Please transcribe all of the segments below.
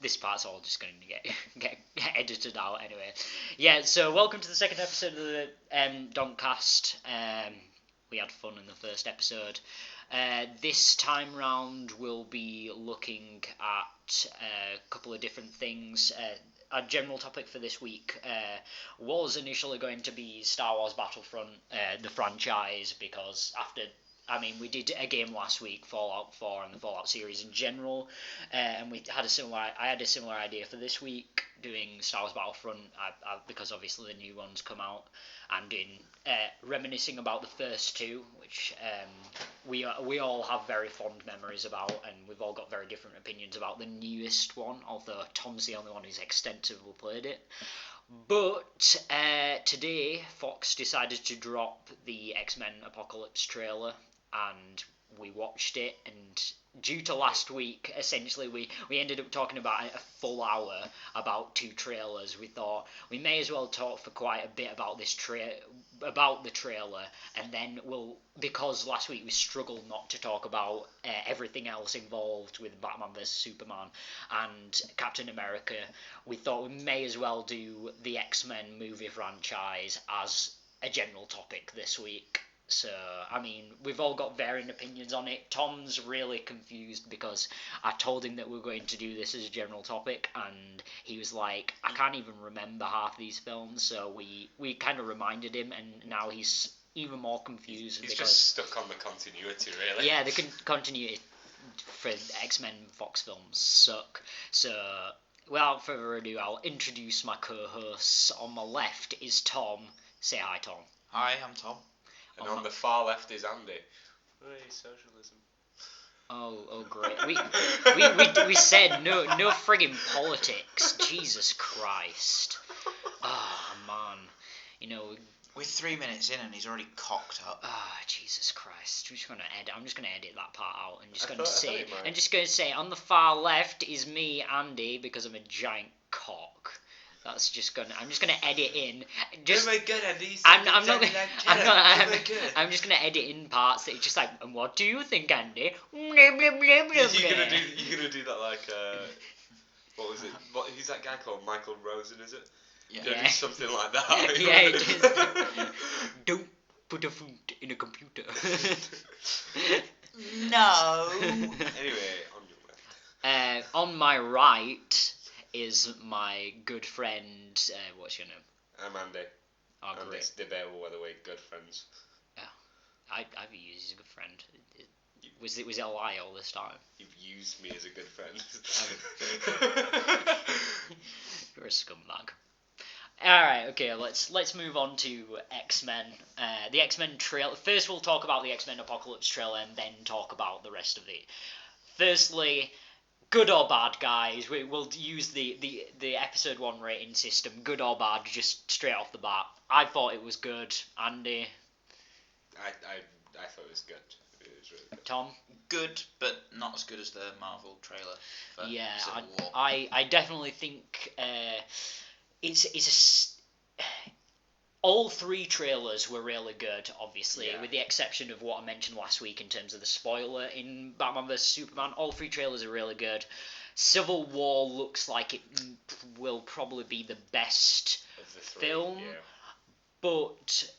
this part's all just going to get edited out anyway. Yeah, so welcome to the second episode of the DonkCast. We had fun in the first episode. This time round, we'll be looking at a couple of different things. Our general topic for this week was initially going to be Star Wars Battlefront, the franchise, because we did a game last week, Fallout 4 and the Fallout series in general, and I had a similar idea for this week, doing Star Wars Battlefront, because obviously the new one's come out, and reminiscing about the first two, which we all have very fond memories about, and we've all got very different opinions about the newest one, although Tom's the only one who's extensively played it. But today, Fox decided to drop the X-Men Apocalypse trailer, and we watched it, and due to last week, essentially we ended up talking about a full hour about two trailers. We thought we may as well talk for quite a bit about about the trailer, and then because last week we struggled not to talk about everything else involved with Batman vs Superman and Captain America, we thought we may as well do the X-Men movie franchise as a general topic this week. So, we've all got varying opinions on it. Tom's really confused because I told him that we were going to do this as a general topic, and he was like, I can't even remember half these films, so we kind of reminded him, and now he's even more confused. He's just stuck on the continuity, really. Yeah, the continuity for X-Men Fox films suck. So, without further ado, I'll introduce my co-hosts. On my left is Tom. Say hi, Tom. Hi, I'm Tom. And on the far left is Andy. Hey, socialism. Oh, great. We said no friggin' politics. Jesus Christ. Oh, man. We're 3 minutes in and he's already cocked up. Oh, Jesus Christ. I'm just gonna edit that part out. I'm just gonna say on the far left is me, Andy, because I'm a giant cock. I'm just gonna edit in. I'm just gonna edit in parts that it's just like, and what do you think, Andy? You're gonna do that like what was it? Who's that guy called? Michael Rosen, is it? Yeah. Do something like that. Yeah, it is. Don't put a food in a computer. No. Anyway, on your left. On my right is my good friend, what's your name? I'm Andy. Oh, and great. it's debatable whether we're good friends. Yeah, I've used as a good friend. Was it a lie all this time? You've used me as a good friend. You're a scumbag. Alright, okay, let's move on to X-Men. The X-Men trailer. First we'll talk about the X-Men Apocalypse trailer and then talk about the rest of it. Firstly, good or bad, guys? We'll use the episode 1 rating system. Good or bad, just straight off the bat. I thought it was good. Andy? I thought it was good. It was really good. Tom? Good, but not as good as the Marvel trailer for Civil War. I definitely think all three trailers were really good, obviously, with the exception of what I mentioned last week in terms of the spoiler in Batman vs Superman. All three trailers are really good. Civil War looks like it will probably be the best Of the three, film, but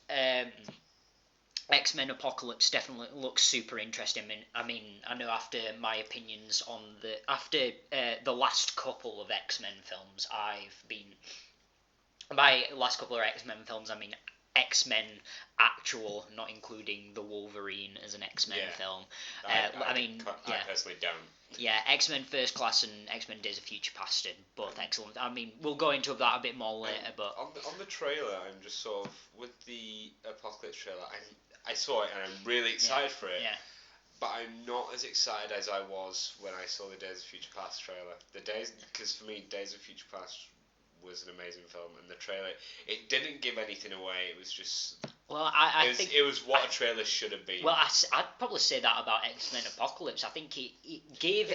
X-Men Apocalypse definitely looks super interesting. I know after my opinions on the last couple of X-Men films, by last couple of X-Men films, I mean X-Men actual, not including the Wolverine as an X-Men film. I personally don't. Yeah, X-Men First Class and X-Men Days of Future Past are both excellent. We'll go into that a bit more later, but on the trailer, I'm just sort of with the Apocalypse trailer. I saw it and I'm really excited for it. Yeah. But I'm not as excited as I was when I saw the Days of Future Past trailer. Because for me, Days of Future Past was an amazing film, and the trailer, it didn't give anything away. It was just, I think it was what a trailer should have been. Well, I'd probably say that about X-Men Apocalypse. I think it gave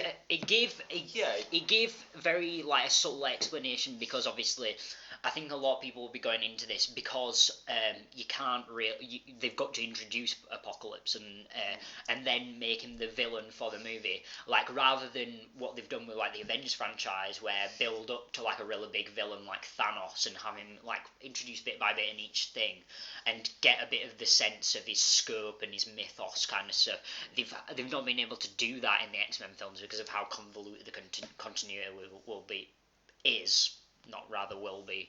very like a subtle explanation, because obviously I think a lot of people will be going into this because you can't really. They've got to introduce Apocalypse and then make him the villain for the movie. Like rather than what they've done with like the Avengers franchise, where build up to like a really big villain like Thanos and have him like introduced bit by bit in each thing, and get a bit of the sense of his scope and his mythos kind of stuff. They've not been able to do that in the X-Men films because of how convoluted the continuity will be. Will be,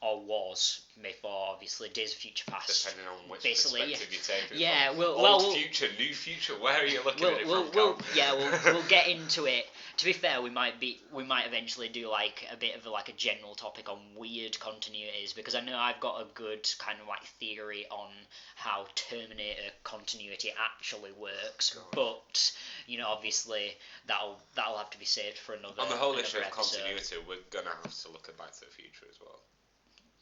or was before, obviously, Days of Future Past. Depending on which perspective you take it yeah, from. Old future, new future, where are you looking at it from, we'll get into it. To be fair, we might eventually do like a bit of a general topic on weird continuities, because I know I've got a good kind of like theory on how Terminator continuity actually works, but obviously that'll have to be saved for another. On the whole issue of episode. Continuity, we're gonna have to look at Back to the Future as well.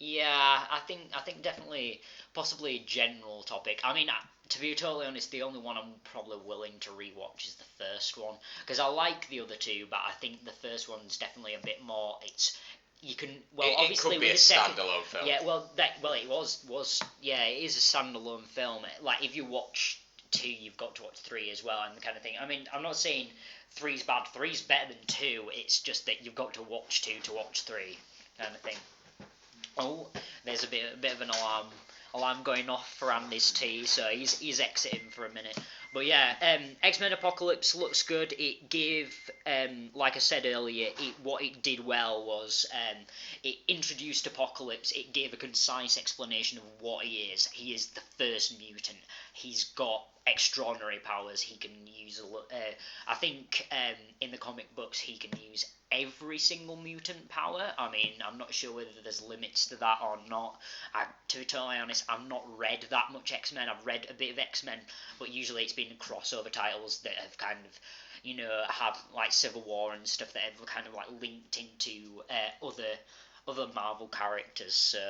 Yeah, I think definitely, possibly a general topic. I mean, to be totally honest, the only one I'm probably willing to rewatch is the first one, because I like the other two, but I think the first one's definitely a bit more. Obviously it could be with a standalone film. Yeah, it was it is a standalone film. Like if you watch 2, you've got to watch 3 as well, and the kind of thing. I mean, I'm not saying 3's bad. 3's better than 2. It's just that you've got to watch 2 to watch 3, kind of thing. Oh, there's a bit of an alarm going off for Andy's tea, so he's exiting for a minute. But yeah, X-Men Apocalypse looks good. It gave, like I said earlier, what it did well was it introduced Apocalypse. It gave a concise explanation of what he is. He is the first mutant. He's got extraordinary powers. He can use I think in the comic books he can use every single mutant power. I mean, I'm not sure whether there's limits to that or not. To be totally honest, I've not read that much X-Men. I've read a bit of X-Men, but usually it's been crossover titles that have kind of, had like Civil War and stuff that have kind of like linked into other Marvel characters, so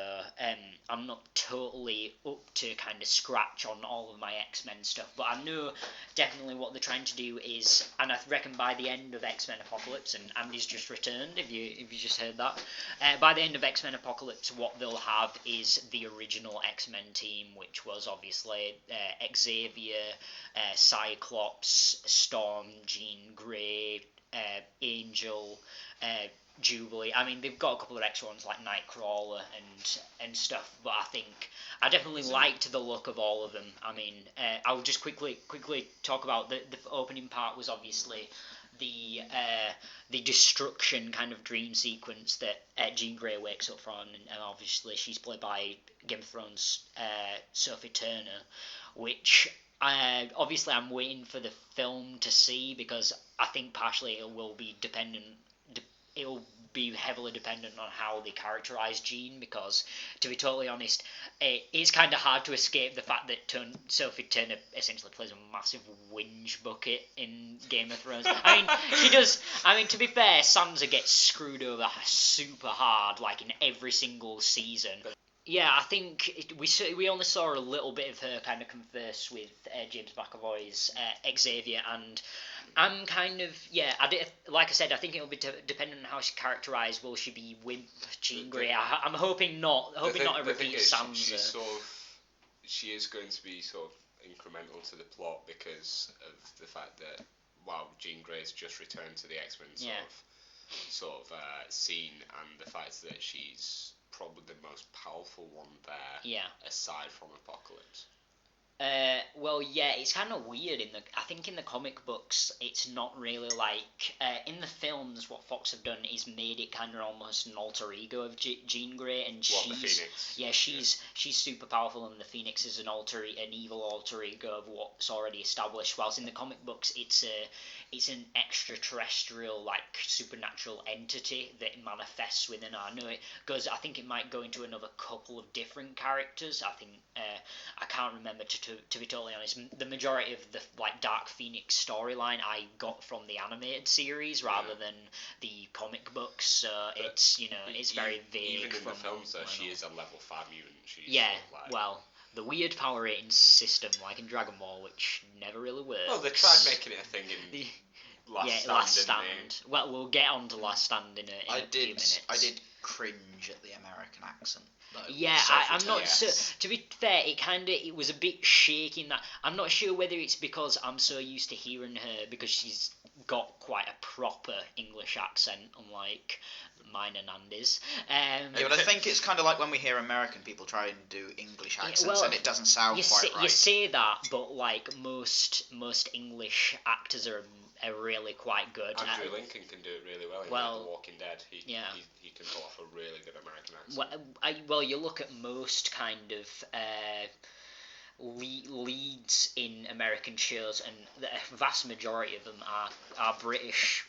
I'm not totally up to kind of scratch on all of my X-Men stuff, but I know definitely what they're trying to do is, and I reckon by the end of X-Men Apocalypse, and Andy's just returned, if you just heard that, by the end of X-Men Apocalypse, what they'll have is the original X-Men team, which was obviously Xavier, Cyclops, Storm, Jean Grey, Angel, Jubilee. I mean, they've got a couple of extra ones like Nightcrawler and stuff, but I think I definitely liked the look of all of them. I mean, I'll just quickly talk about the opening part was obviously the destruction kind of dream sequence that Jean Grey wakes up from, and obviously she's played by Game of Thrones Sophie Turner, which obviously I'm waiting for the film to see, because I think partially it will be it'll be heavily dependent on how they characterise Jean, because, to be totally honest, it's kind of hard to escape the fact that Sophie Turner essentially plays a massive whinge bucket in Game of Thrones. I mean, she does. I mean, to be fair, Sansa gets screwed over super hard, like in every single season. Yeah, I think we only saw a little bit of her kind of converse with James McAvoy's Xavier, and I'm kind of, like I said, I think it'll be dependent on how she's characterised. Will she be Wimp, Jean Grey? I'm hoping not. Not a repeat of Sansa. She is going to be sort of incremental to the plot because of the fact that, Jean Grey's just returned to the X-Men sort of scene, and the fact that she's probably the most powerful one there, aside from Apocalypse. It's kind of weird. I think in the comic books, it's not really like in the films. What Fox have done is made it kind of almost an alter ego of Jean Grey, and the Phoenix. Yeah, she's super powerful, and the Phoenix is an evil alter ego of what's already established. Whilst in the comic books, it's an extraterrestrial, like supernatural entity that manifests within her. I think it might go into another couple of different characters. I think I can't remember to be totally honest. The majority of the Dark Phoenix storyline I got from the animated series rather than the comic books. So it's very vague. Even in the films, though, she is a level 5 mutant. The weird power rating system, like in Dragon Ball, which never really works. Well, they tried making it a thing in Last Stand. Well, we'll get on to Last Stand in a few minutes. I did cringe at the American accent, though. Yeah, I'm not so. To be fair, it was a bit shaky in that. I'm not sure whether it's because I'm so used to hearing her because she's got quite a proper English accent, unlike mine and Andy's. But I think it's kind of like when we hear American people try and do English accents, and it doesn't sound quite right. You say that, but like most English actors are really quite good. Andrew Lincoln can do it really well in The Walking Dead. He can pull off a really good American accent. Well, you look at most kind of leads in American shows, and the vast majority of them are British.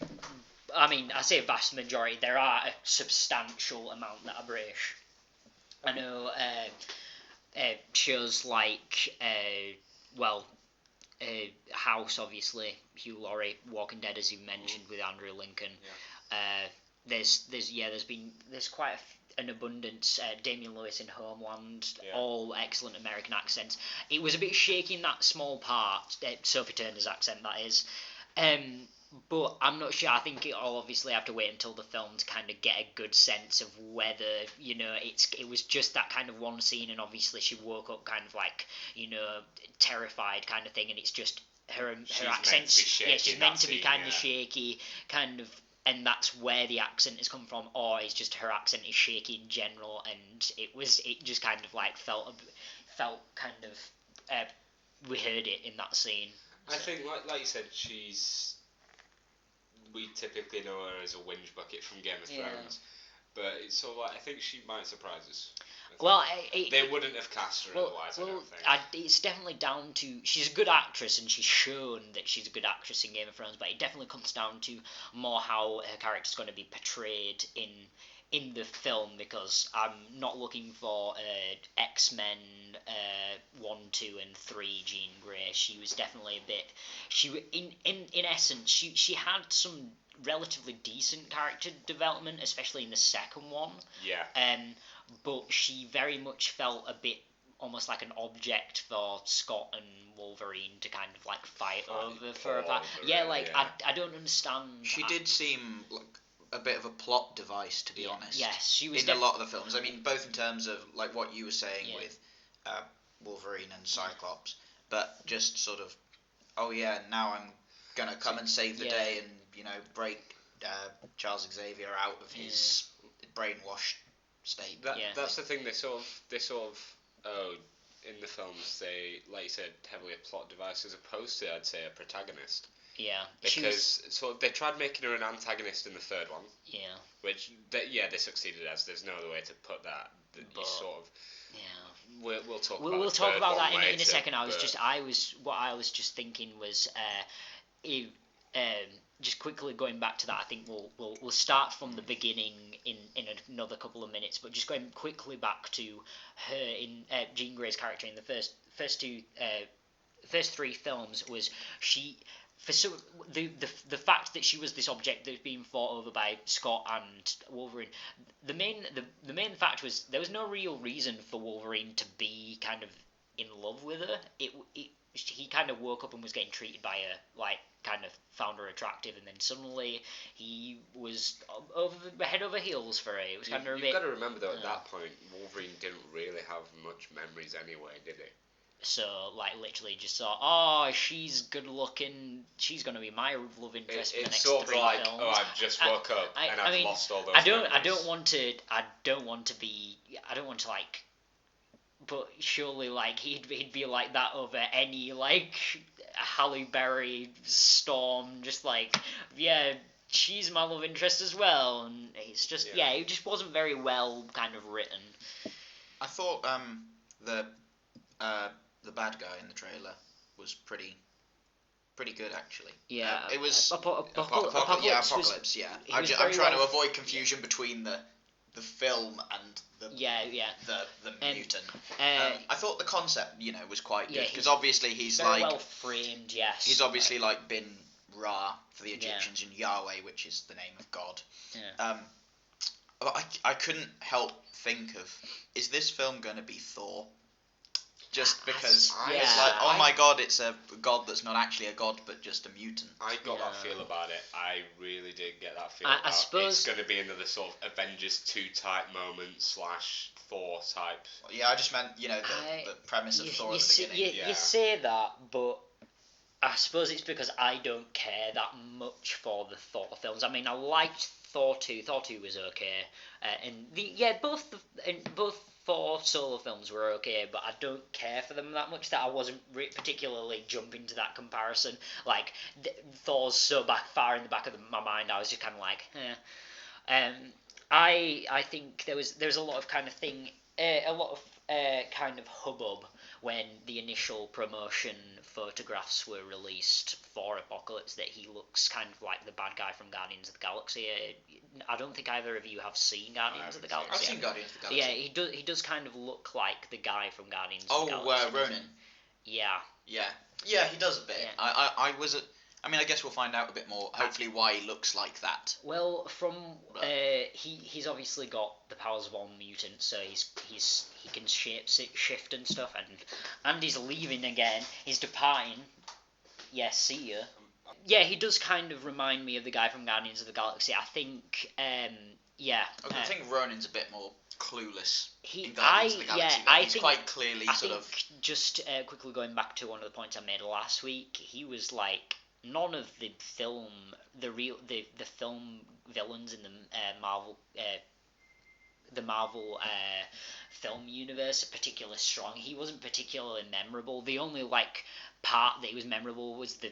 I mean, I say vast majority. There are a substantial amount that are British. I know shows like House, obviously, Hugh Laurie, Walking Dead, as you mentioned, with Andrew Lincoln. Yeah. There's quite an abundance. Damian Lewis in Homeland, all excellent American accents. It was a bit shaky in that small part, Sophie Turner's accent, that is. But I'm not sure. I think it'll obviously have to wait until the film to kind of get a good sense of whether, it was just that kind of one scene, and obviously she woke up kind of like, terrified kind of thing, and it's just her accent. She's meant to be kind of shaky, kind of, and that's where the accent has come from, or it's just her accent is shaky in general, and it just kind of like felt kind of we heard it in that scene. I think, like you said, we typically know her as a whinge bucket from Game of Thrones, but it's sort of like, I think she might surprise us. They wouldn't have cast her otherwise, I don't think. It's definitely down to, she's a good actress, and she's shown that she's a good actress in Game of Thrones, but it definitely comes down to more how her character's going to be portrayed in the film, because I'm not looking for X-Men 1, 2 and 3 Jean Grey. She was definitely a bit, in essence she had some relatively decent character development, especially in the second one. But she very much felt a bit almost like an object for Scott and Wolverine to kind of like fight over for a part. I don't understand. She did seem like a bit of a plot device, to be honest. Yes, she was in a lot of the films. I mean, both in terms of like what you were saying with Wolverine and Cyclops, but just sort of, now I'm gonna come and save the day and break Charles Xavier out of his brainwashed state. That's the thing. They sort of in the films, they, like you said, heavily a plot device as opposed to, I'd say, a protagonist. Yeah, because they tried making her an antagonist in the third one. Yeah, which they succeeded as. There's no other way to put that. We'll talk. We'll talk about that in a second. I was just thinking was, just quickly going back to that. I think we'll start from the beginning in another couple of minutes, but just going quickly back to her in Jean Grey's character in the first three films was she. The fact that she was this object that was being fought over by Scott and Wolverine, the main fact was there was no real reason for Wolverine to be kind of in love with her. He kind of woke up and was getting treated by her, like kind of found her attractive, and then suddenly he was head over heels for her. It was kind of a bit. You've got to remember though, at that point, Wolverine didn't really have much memories anyway, did he? So, like, literally just thought, she's good looking, she's going to be my love interest for the next 3 films. It's sort of like, I've just woke up and I've lost all those memories. I don't want to, like, but surely, like, he'd be like that over any, like, Halle Berry, Storm, just like, she's my love interest as well, and it's just, it just wasn't very well kind of written. I thought, the bad guy in the trailer was pretty good, actually. Yeah, it was Apocalypse. I'm trying to avoid confusion between the film and the mutant. I thought the concept, was quite good, because obviously he's very well framed. Yes, he's obviously like been Ra for the Egyptians and Yahweh, which is the name of God. I couldn't help think of, is this film going to be Thor? just because I- it's yeah. like, oh my god, it's a god that's not actually a god but just a mutant. I got that Yeah. feel about it. I really did get that feel I about suppose- it's going to be another sort of Avengers 2 type moment / Thor type. Yeah, I just meant, the premise of Thor at the beginning. You say that, but I suppose it's because I don't care that much for the Thor films. I mean, I liked Thor 2. Thor 2 was okay, both Thor solo films were okay, but I don't care for them that much that I wasn't particularly jumping to that comparison. Like Thor's so far in the back of my mind, I was just kind of like, eh. I think there was a lot of kind of thing, a lot of kind of hubbub when the initial promotion photographs were released for Apocalypse that he looks kind of like the bad guy from Guardians of the Galaxy. I don't think either of you have seen Guardians of the Galaxy. I've seen Guardians of the Galaxy. Yeah, he does kind of look like the guy from Guardians of the Galaxy. Oh, Ronan. Yeah. Yeah, he does a bit. Yeah. I guess we'll find out a bit more. Hopefully, why he looks like that. Well, he's obviously got the powers of all mutants, so he can shift and stuff, and he's leaving again. He's departing. Yes, see ya. Yeah, he does kind of remind me of the guy from Guardians of the Galaxy. I think, I think Ronan's a bit more clueless. He, in Guardians of the Galaxy. I He's think quite clearly just quickly going back to one of the points I made last week, he was like none of the film villains in the Marvel film universe are particularly strong. He wasn't particularly memorable. The only part that he was memorable was the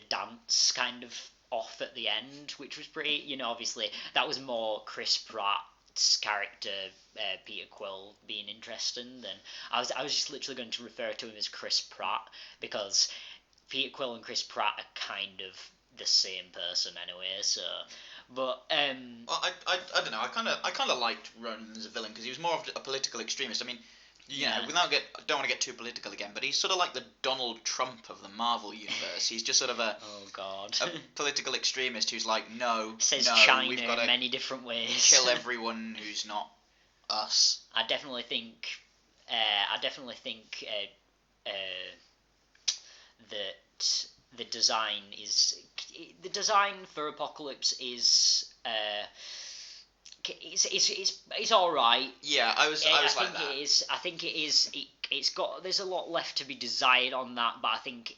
dance kind of off at the end, which was pretty. Obviously that was more Chris Pratt's character, Peter Quill, being interesting. Than I was just literally going to refer to him as Chris Pratt because Peter Quill and Chris Pratt are kind of the same person anyway. So, but Well, I don't know. I kind of liked Ronan as a villain because he was more of a political extremist. I mean, I don't want to get too political again, but he's sort of like the Donald Trump of the Marvel universe. He's just sort of a political extremist who's like, says no, China we've got to in many different ways. kill everyone who's not us. I definitely think that the design for Apocalypse is it's all right. Yeah, I was like that. I think it is. There's a lot left to be desired on that, but I think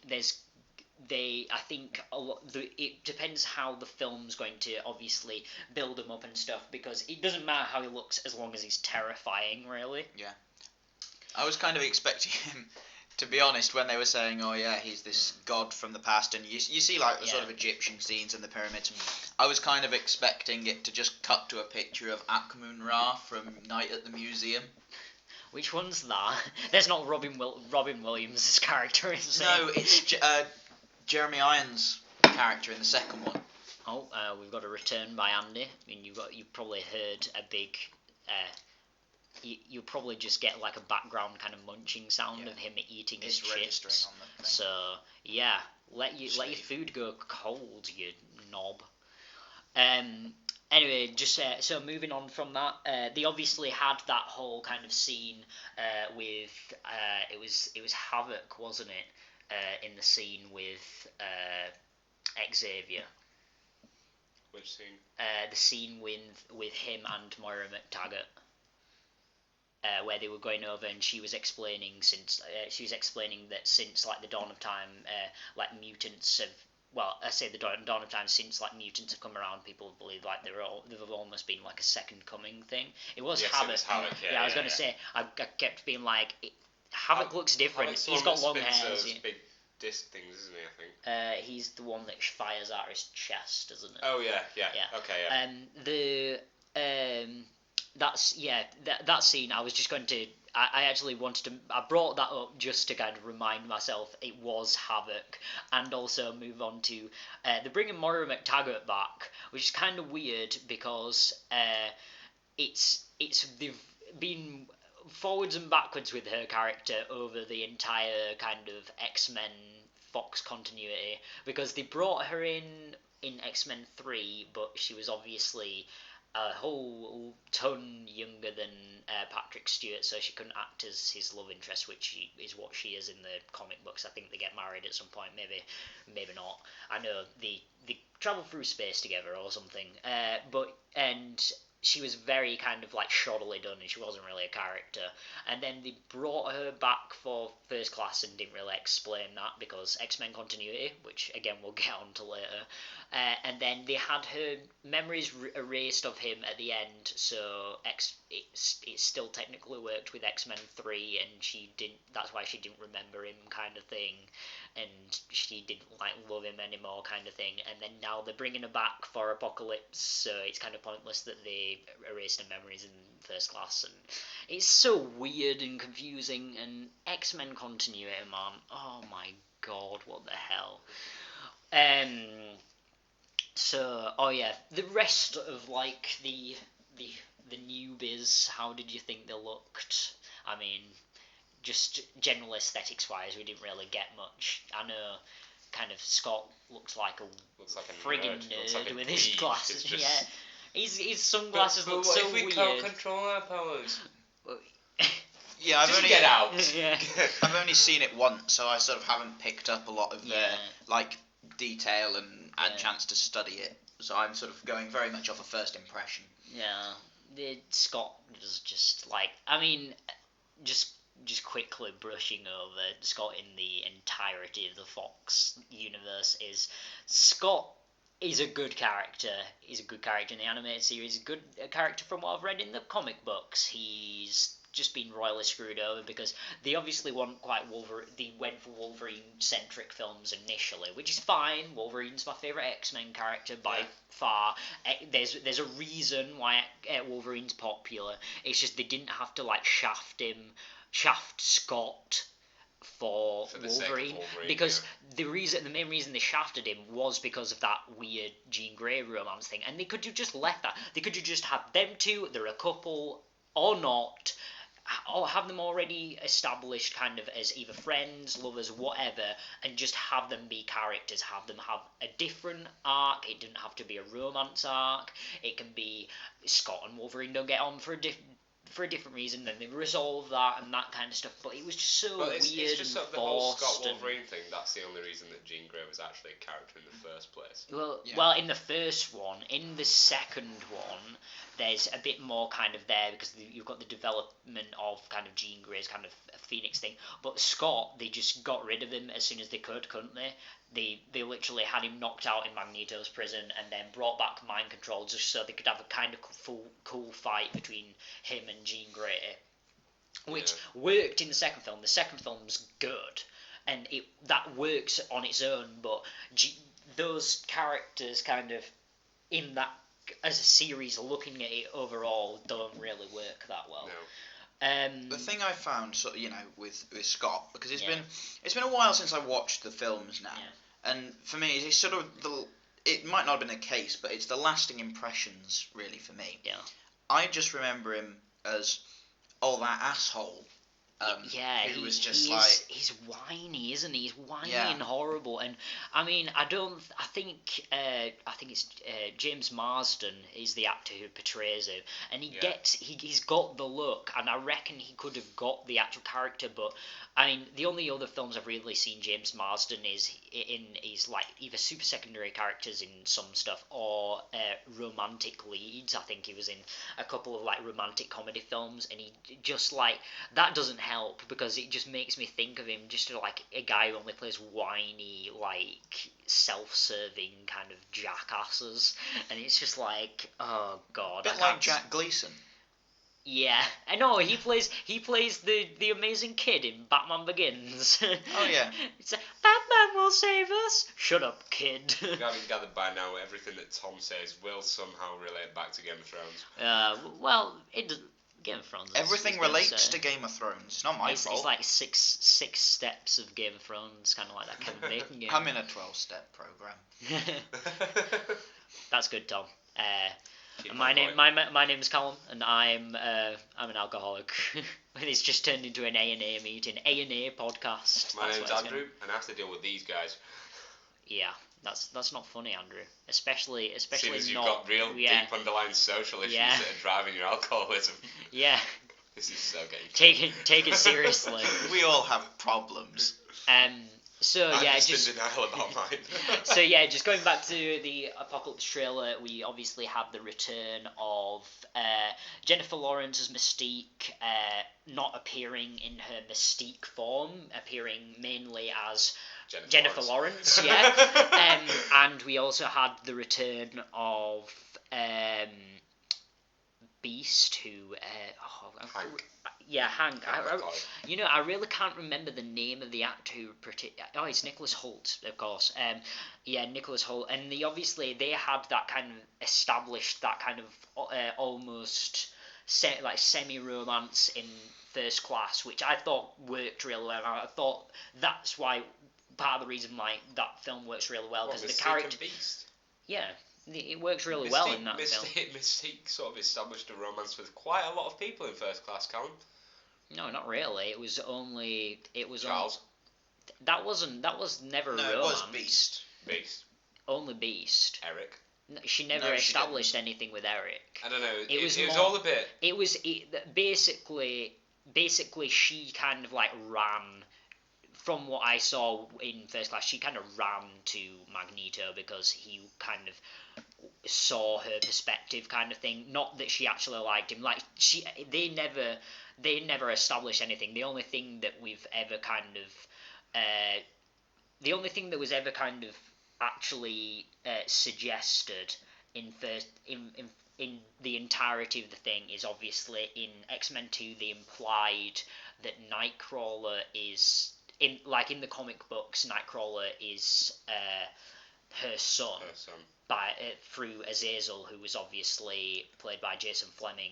it depends how the film's going to obviously build him up and stuff, because it doesn't matter how he looks as long as he's terrifying, really. Yeah. I was kind of expecting him, to be honest, when they were saying, oh yeah, he's this god from the past, and you see like the sort of Egyptian scenes in the pyramids, I was kind of expecting it to just cut to a picture of Amun-Ra from Night at the Museum. Which one's that? There's not Robin Williams' character in it. No, it's Jeremy Irons' character in the second one. Oh, we've got a return by Andy. I mean, you've probably heard a big. You'll probably just get like a background kind of munching sound of him eating his chips. On the thing. So yeah, let your food go cold, you knob. Anyway, just so moving on from that, they obviously had that whole kind of scene with it was Havoc, wasn't it? In the scene with Xavier. Which scene? The scene with him and Moira McTaggart. Where they were going over, and she was explaining that since like the dawn of time, like mutants have. Well, I say the dawn of time, since like mutants have come around, people believe like they've almost been like a second coming thing. It was Havoc. It was Havoc. Yeah, I was going to say, I kept being like, Havoc looks different. He's got long hair. Those big disc things, isn't he? I think. He's the one that fires out his chest, isn't it? Oh yeah. Okay, yeah. That scene, I was just going to. I actually wanted to. I brought that up just to kind of remind myself it was Havoc, and also move on to they're bringing Moira McTaggart back, which is kind of weird because they've been forwards and backwards with her character over the entire kind of X-Men Fox continuity, because they brought her in X-Men 3, but she was obviously a whole ton younger than Patrick Stewart, so she couldn't act as his love interest, which is what she is in the comic books. I think they get married at some point, maybe not. I know they travel through space together or something. And she was very kind of like shoddily done, and she wasn't really a character. And then they brought her back for First Class and didn't really explain that because X-Men continuity, which again we'll get on to later. And then they had her memories erased of him at the end, so it still technically worked with X-Men 3, and she didn't. That's why she didn't remember him, kind of thing, and she didn't like love him anymore, kind of thing. And then now they're bringing her back for Apocalypse, so it's kind of pointless that they erased her memories in First Class, and it's so weird and confusing. And X-Men continuity, man, oh my god, what the hell. So, oh yeah, the rest of like the newbies, how did you think they looked? I mean, just general aesthetics wise, we didn't really get much. I know, kind of Scott looks like a friggin' nerd like with his glasses. Just... Yeah, his sunglasses look so weird. If we can't control our powers. Yeah, I've get out. Yeah. I've only seen it once, so I sort of haven't picked up a lot of their like detail and chance to study it. So I'm sort of going very much off a first impression. Yeah, Scott was just like, I mean, just quickly brushing over Scott in the entirety of the Fox universe is Scott is a good character. He's a good character in the animated series. A good character from what I've read in the comic books. He's just been royally screwed over because they obviously want quite Wolverine. They went for Wolverine-centric films initially, which is fine. Wolverine's my favorite X-Men character by far. There's a reason why Wolverine's popular. It's just they didn't have to like shaft Scott for Wolverine because the main reason they shafted him was because of that weird Jean Grey romance thing, and they could have just left that. They could have just had them two. They're a couple or not. Or have them already established kind of as either friends, lovers, whatever, and just have them be characters, have them have a different arc. It didn't have to be a romance arc. It can be Scott and Wolverine don't get on for a different reason, then they resolve that and that kind of stuff. But it was just so weird it's just and the whole forced. Scott Wolverine thing. That's the only reason that Jean Grey was actually a character in the first place. Well, in the first one, in the second one, there's a bit more kind of there because you've got the development of kind of Jean Grey's kind of Phoenix thing. But Scott, they just got rid of him as soon as they could, couldn't they? They literally had him knocked out in Magneto's prison and then brought back mind control just so they could have a kind of cool fight between him and Jean Grey, which worked in the second film. The second film's good, and that works on its own, but those characters kind of in that as a series, looking at it overall, don't really work that well. No. The thing I found, with Scott, because it's been a while since I watched the films now, and for me, it's sort of it might not have been a case, but it's the lasting impressions really for me. Yeah. I just remember him as that asshole. Who was just he's whiny, isn't he? He's whiny and horrible. And I mean, I think it's James Marsden is the actor who portrays him, and he's got the look, and I reckon he could have got the actual character. But I mean, the only other films I've really seen James Marsden is like either super secondary characters in some stuff or romantic leads. I think he was in a couple of like romantic comedy films, and he just like that doesn't help because it just makes me think of him just like a guy who only plays whiny, like self-serving kind of jackasses, and it's just like, oh god, a bit like Jack Gleason. Yeah, I know he plays the amazing kid in Batman Begins. Oh yeah, it's like, Batman will save us. Shut up, kid. You haven't gathered by now everything that Tom says will somehow relate back to Game of Thrones. Well, Game of Thrones. Everything relates to Game of Thrones. It's not my fault. It's like six steps of Game of Thrones, kind of like that Kevin Bacon game. I'm in a 12-step program. That's good, Tom. My name is Calum, and I'm an alcoholic. It's just turned into an A&A meeting, A&A podcast. My name's Andrew, and I have to deal with these guys. Yeah, That's not funny, Andrew. Especially Seeing as you've not. got real deep underlying social issues that are driving your alcoholism. Yeah. This is so gay. Take it seriously. We all have problems. So I'm yeah, just in denial about mine. So yeah, just going back to the Apocalypse trailer, we obviously have the return of Jennifer Lawrence as Mystique, not appearing in her Mystique form, appearing mainly as Jennifer Lawrence, yeah. And we also had the return of Beast, who Hank. Yeah, Hank. I really can't remember the name of the actor who. Oh, it's Nicholas Hoult, of course. Yeah, Nicholas Hoult, and they had that kind of established that kind of almost semi-romance in First Class, which I thought worked really well. I thought that's why part of the reason why that film works really well, because the character. Beast? Yeah. It works really well in that film. Mystique sort of established a romance with quite a lot of people in First Class, Calum. No, not really. It was Charles. That was never no, romance. It was Beast. Beast. Only Beast. Eric. She never established anything with Eric. I don't know. It was all a bit. It was basically she kind of like ran. From what I saw in First Class, she kind of ran to Magneto because he kind of saw her perspective, kind of thing. Not that she actually liked him. Like they never established anything. The only thing that we've ever kind of, the only thing that was ever kind of actually suggested in the entirety of the thing is obviously in X-Men 2 they implied that Nightcrawler is. In the comic books, Nightcrawler is her son. Through Azazel, who was obviously played by Jason Fleming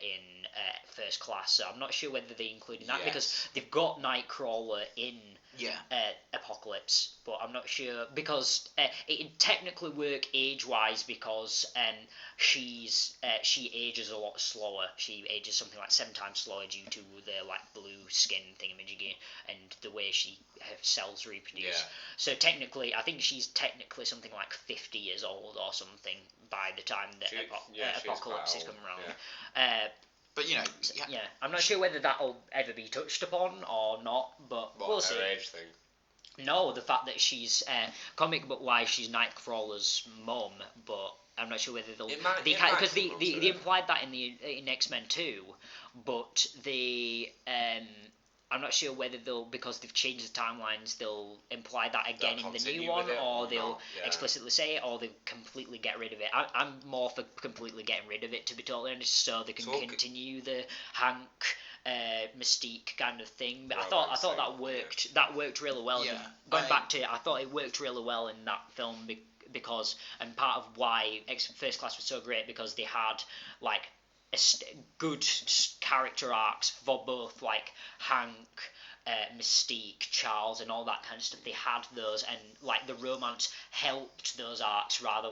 in First Class. So I'm not sure whether they included that because they've got Nightcrawler in Apocalypse, but I'm not sure because it technically work age-wise because she ages a lot slower. She ages something like 7 times slower due to the blue skin thingamajiggy and the way her cells reproduce. Yeah. So technically, I think she's technically something like 50 years old or something by the time that Apocalypse is coming around. Yeah. But I'm not sure whether that'll ever be touched upon or not, but we'll see. Her age thing? No, the fact that she's comic book wise, she's Nightcrawler's mum, but I'm not sure whether they'll because they implied that in X-Men 2, but I'm not sure whether they'll, because they've changed the timelines, they'll imply that again in the new one, or they'll explicitly say it, or they'll completely get rid of it. I'm more for completely getting rid of it, to be totally honest, so they can continue the Hank Mystique kind of thing. But I thought that worked. Yeah. That worked really well. Yeah. Going back to it, I thought it worked really well in that film because, and part of why First Class was so great because they had good character arcs for both Hank, Mystique, Charles, and all that kind of stuff. They had those, and the romance helped those arcs rather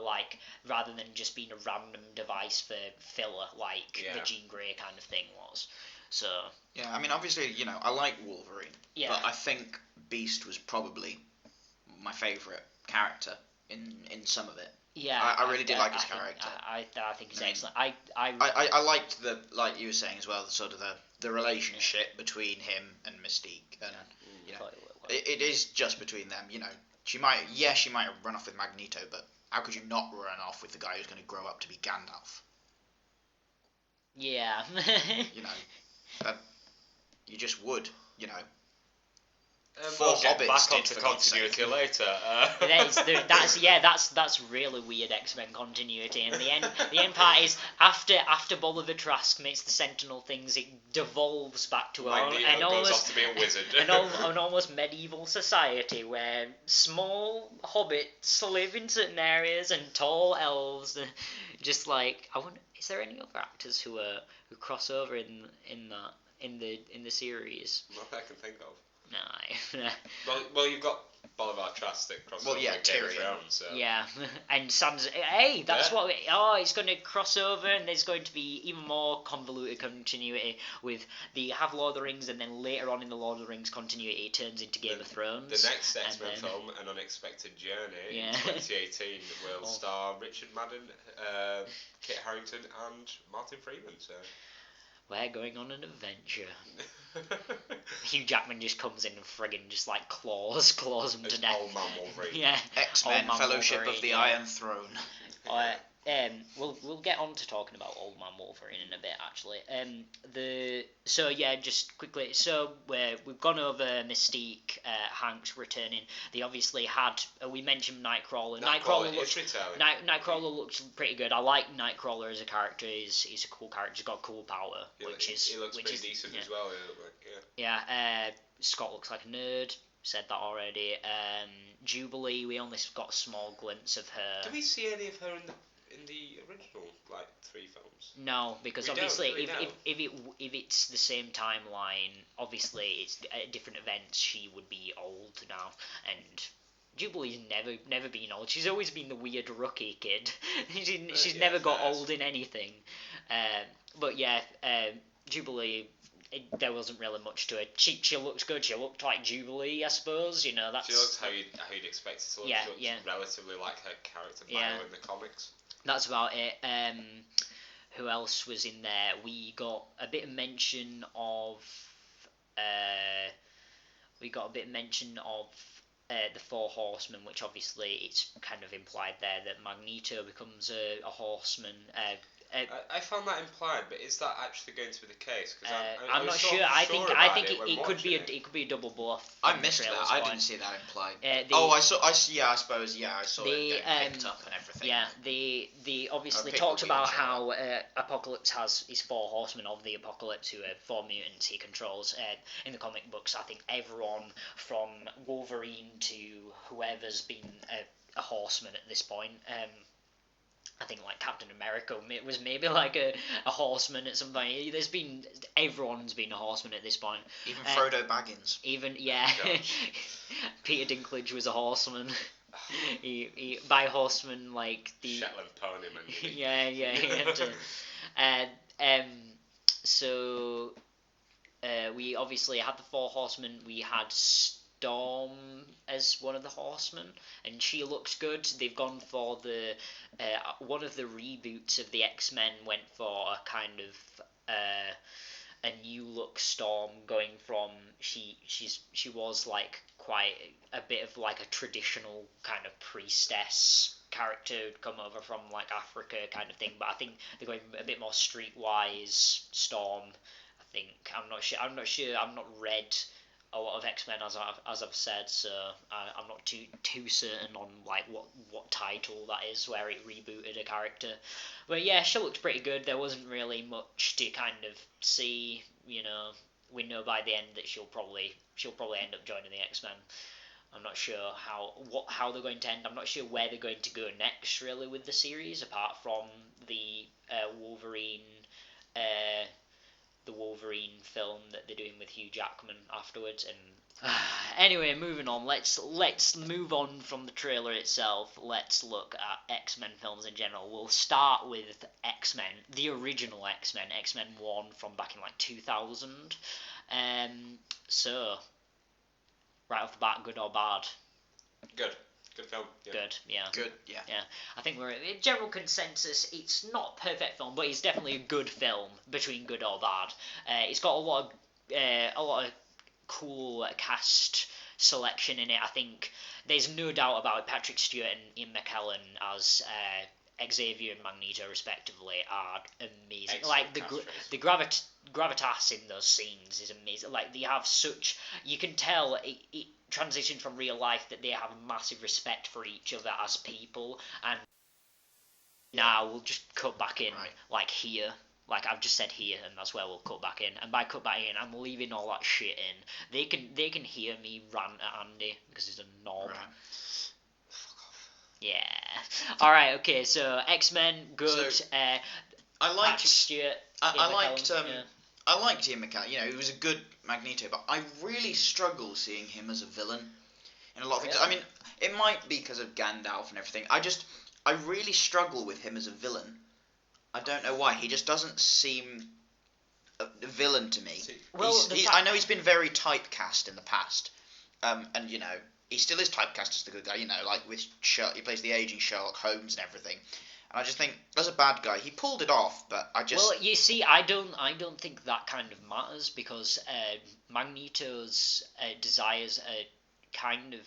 than just being a random device for filler the Jean Grey kind of thing was. So yeah, I mean obviously I like Wolverine, but I think Beast was probably my favourite character in some of it. Yeah, I really did like his character. I think he's excellent. I liked the, like you were saying as well, the sort of the relationship between him and Mystique, and it is just between them. She might have run off with Magneto, but how could you not run off with the guy who's going to grow up to be Gandalf? Yeah. You just would. We'll get back onto continuity later. That's really weird X-Men continuity, and the end part is after Bolivar Trask makes the Sentinel things, it devolves back to an almost medieval society where small hobbits live in certain areas and tall elves. Just I wonder, is there any other actors who cross over in the series? Not that I can think of. No. Well, you've got Bolivar Trask that crosses over with Game of Thrones, so... Yeah, and Sans... Hey, that's what... it's going to cross over, and there's going to be even more convoluted continuity with the have Lord of the Rings, and then later on in the Lord of the Rings continuity, it turns into Game of Thrones. The next X-Men film, An Unexpected Journey, in 2018, will star Richard Madden, Kit Harington, and Martin Freeman, so... We're going on an adventure. Hugh Jackman just comes in and friggin' just like claws him to death. Old Man Wolverine. Yeah. X-Men Fellowship of the Iron Throne. We'll get on to talking about Old Man Wolverine in a bit, actually. Just quickly. So we've gone over Mystique, Hanks returning. They obviously had. We mentioned Nightcrawler. Nightcrawler looks pretty good. I like Nightcrawler as a character. He's a cool character. He's got cool power, he looks pretty decent as well. Scott looks like a nerd. Said that already. Jubilee. We only got a small glimpse of her. Do we see any of her in the original 3 films? No, because obviously if it's the same timeline, obviously it's at different events. She would be old now, and Jubilee's never been old. She's always been the weird rookie kid. she's never got old in anything. Jubilee. There wasn't really much to it. She looks good. She looked like Jubilee, I suppose. She looks how you'd expect it to look. She looks relatively like her character bio in the comics. That's about it. Who else was in there? We got a bit of mention of. The Four Horsemen, which obviously it's kind of implied there that Magneto becomes a horseman. I found that implied, but is that actually going to be the case? Because I'm not sure. I think it could be a double bluff. I missed that. I didn't see that implied. I saw. I suppose. Yeah, I saw it getting picked up and everything. Yeah, they obviously talked about how Apocalypse has his 4 horsemen of the Apocalypse, who are 4 mutants he controls. In the comic books, I think everyone from Wolverine to whoever's been a horseman at this point. I think Captain America was maybe a horseman at some point. Everyone's been a horseman at this point. Even Frodo Baggins. Peter Dinklage was a horseman. he by horseman the Shetland ponyman. We obviously had the 4 horsemen. We had Storm as one of the horsemen, and she looks good. They've gone for the one of the reboots of the X-Men went for a kind of a new look Storm, going from she was quite a bit of a traditional kind of priestess character who'd come over from Africa kind of thing, but I think they're going a bit more streetwise Storm. I'm not sure. I've not read a lot of X-Men as I've said, so I'm not too certain on what title that is where it rebooted a character. But yeah, she looked pretty good. There wasn't really much to kind of see. We know by the end that she'll probably end up joining the X-Men. I'm not sure how they're going to end. I'm not sure where they're going to go next really with the series, apart from the Wolverine. The Wolverine film that they're doing with Hugh Jackman afterwards, and anyway, moving on. Let's move on from the trailer itself. Let's look at X-Men films in general. We'll start with X-Men, the original X-Men 1 from back in 2000. So right off the bat, good or bad? Good. Good film. Yeah. Good, yeah. Good, yeah. Yeah. I think we're in general consensus. It's not a perfect film, but it's definitely a good film between good or bad. It's got a lot of cool cast selection in it. I think there's no doubt about it. Patrick Stewart and Ian McKellen as Xavier and Magneto respectively are amazing. Excellent The gravitas in those scenes is amazing. They have such, you can tell it transitioned from real life that they have massive respect for each other as people, and now we'll just cut back in here. I've just said here, and that's where we'll cut back in. And by cut back in, I'm leaving all that shit in. They can hear me rant at Andy because he's a knob. Right. Fuck off. Yeah. All right. Okay. So X-Men, good. I liked Patrick Stewart. I liked I liked Ian McKellen. He was a good Magneto, but I really struggle seeing him as a villain in a lot of things. I mean, it might be because of Gandalf and everything. I really struggle with him as a villain. I don't know why. He just doesn't seem a villain to me. Well, I know he's been very typecast in the past, and he still is typecast as the good guy. Like with he plays the aging Sherlock Holmes and everything. And I just think, as a bad guy, he pulled it off, but I just... Well, you see, I don't think that kind of matters, because Magneto's desires are kind of...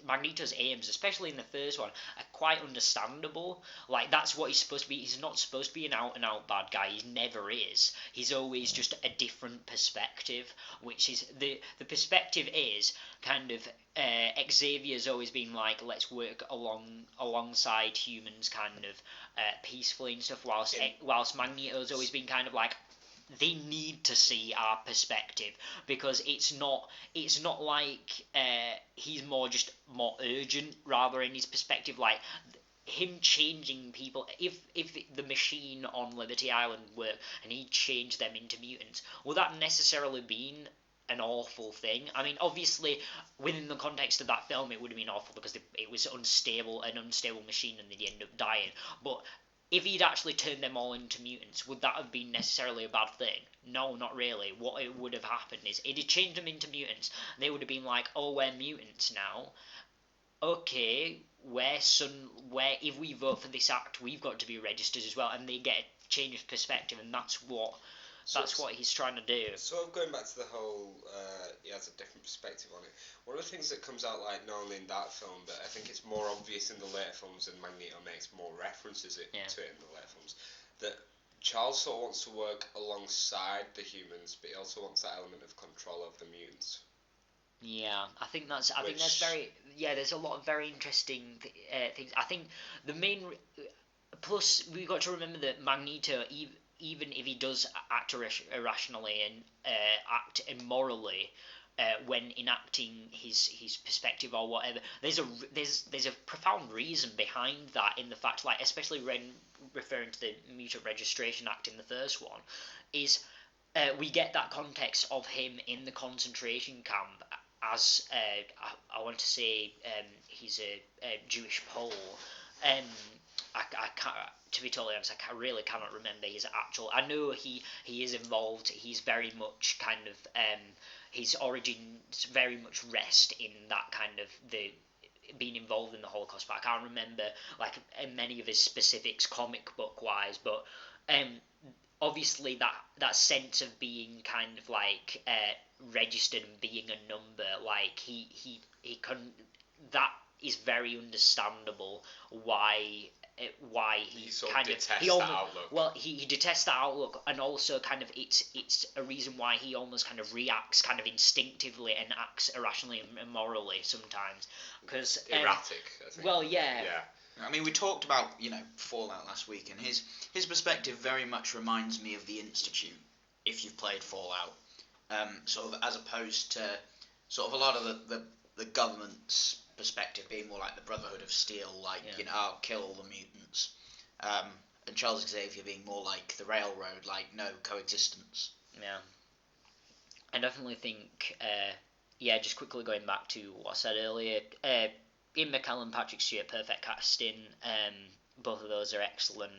Magneto's aims, especially in the first one, are quite understandable. Like, that's what he's supposed to be. He's not supposed to be an out-and-out bad guy. He never is. He's always just a different perspective, which is... The perspective is kind of... Xavier's always been like, let's work alongside humans kind of peacefully and stuff, whilst Magneto's always been kind of like, they need to see our perspective, because it's not like he's more urgent rather in his perspective. Like, him changing people, if the machine on Liberty Island worked and he changed them into mutants, would that necessarily been an awful thing? I mean, obviously, within the context of that film, it would have been awful because it was an unstable machine and they'd end up dying. But if he'd actually turned them all into mutants, would that have been necessarily a bad thing? No, not really. What it would have happened is, it'd have changed them into mutants, they would have been like, oh, we're mutants now. Okay, if we vote for this act, we've got to be registered as well, and they get a change of perspective, and that's what he's trying to do. Sort of going back to the whole, he has a different perspective on it. One of the things that comes out, like, not only in that film, but I think it's more obvious in the later films, and Magneto makes more references to it in the later films, that Charles sort of wants to work alongside the humans, but he also wants that element of control of the mutants. Yeah, I think that's very... Yeah, there's a lot of very interesting things. I think the main... Plus, we've got to remember that Magneto, even if he does act irrationally and act immorally when enacting his perspective or whatever, there's a profound reason behind that, in the fact, like, especially when referring to the Mutant Registration Act in the first one, is we get that context of him in the concentration camp as I want to say he's a Jewish Pole. I can't, to be totally honest, I really cannot remember his actual... I know he is involved. He's very much kind of... his origins very much rest in that kind of... the being involved in the Holocaust, but I can't remember, like, many of his specifics comic book wise, but obviously that sense of being kind of like registered and being a number, like he can... That is very understandable why he sort kind of detests that outlook. Well, he detests that outlook, and also kind of it's a reason why he almost kind of reacts kind of instinctively and acts irrationally and immorally sometimes, because erratic, I think. Well, yeah. I mean, we talked about Fallout last week, and his perspective very much reminds me of the Institute. If you've played Fallout, sort of as opposed to sort of a lot of the government's perspective being more like the Brotherhood of Steel, like, I'll kill all the mutants, and Charles Xavier being more like the Railroad, like, no, coexistence. Yeah. I definitely think, just quickly going back to what I said earlier, Ian McKellen, Patrick Stewart, perfect casting, both of those are excellent.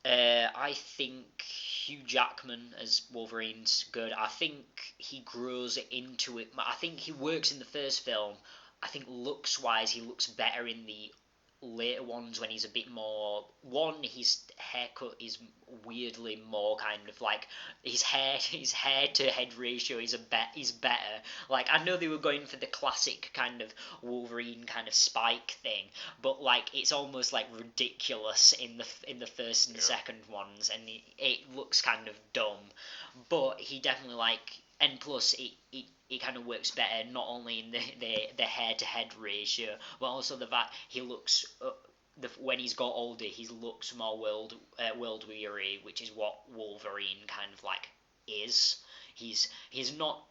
I think Hugh Jackman as Wolverine's good. I think he grows into it. I think he works in the first film. I think looks-wise, he looks better in the later ones when he's a bit more... One, his haircut is weirdly more kind of like... His hair to head ratio is better. Like, I know they were going for the classic kind of Wolverine kind of spike thing, but like it's almost like ridiculous in the first and second ones, and it looks kind of dumb. But he definitely like... And plus, it kind of works better, not only in the head-to-head ratio, but also the fact he looks... when he's got older, he looks more world-weary, which is what Wolverine kind of like is. He's not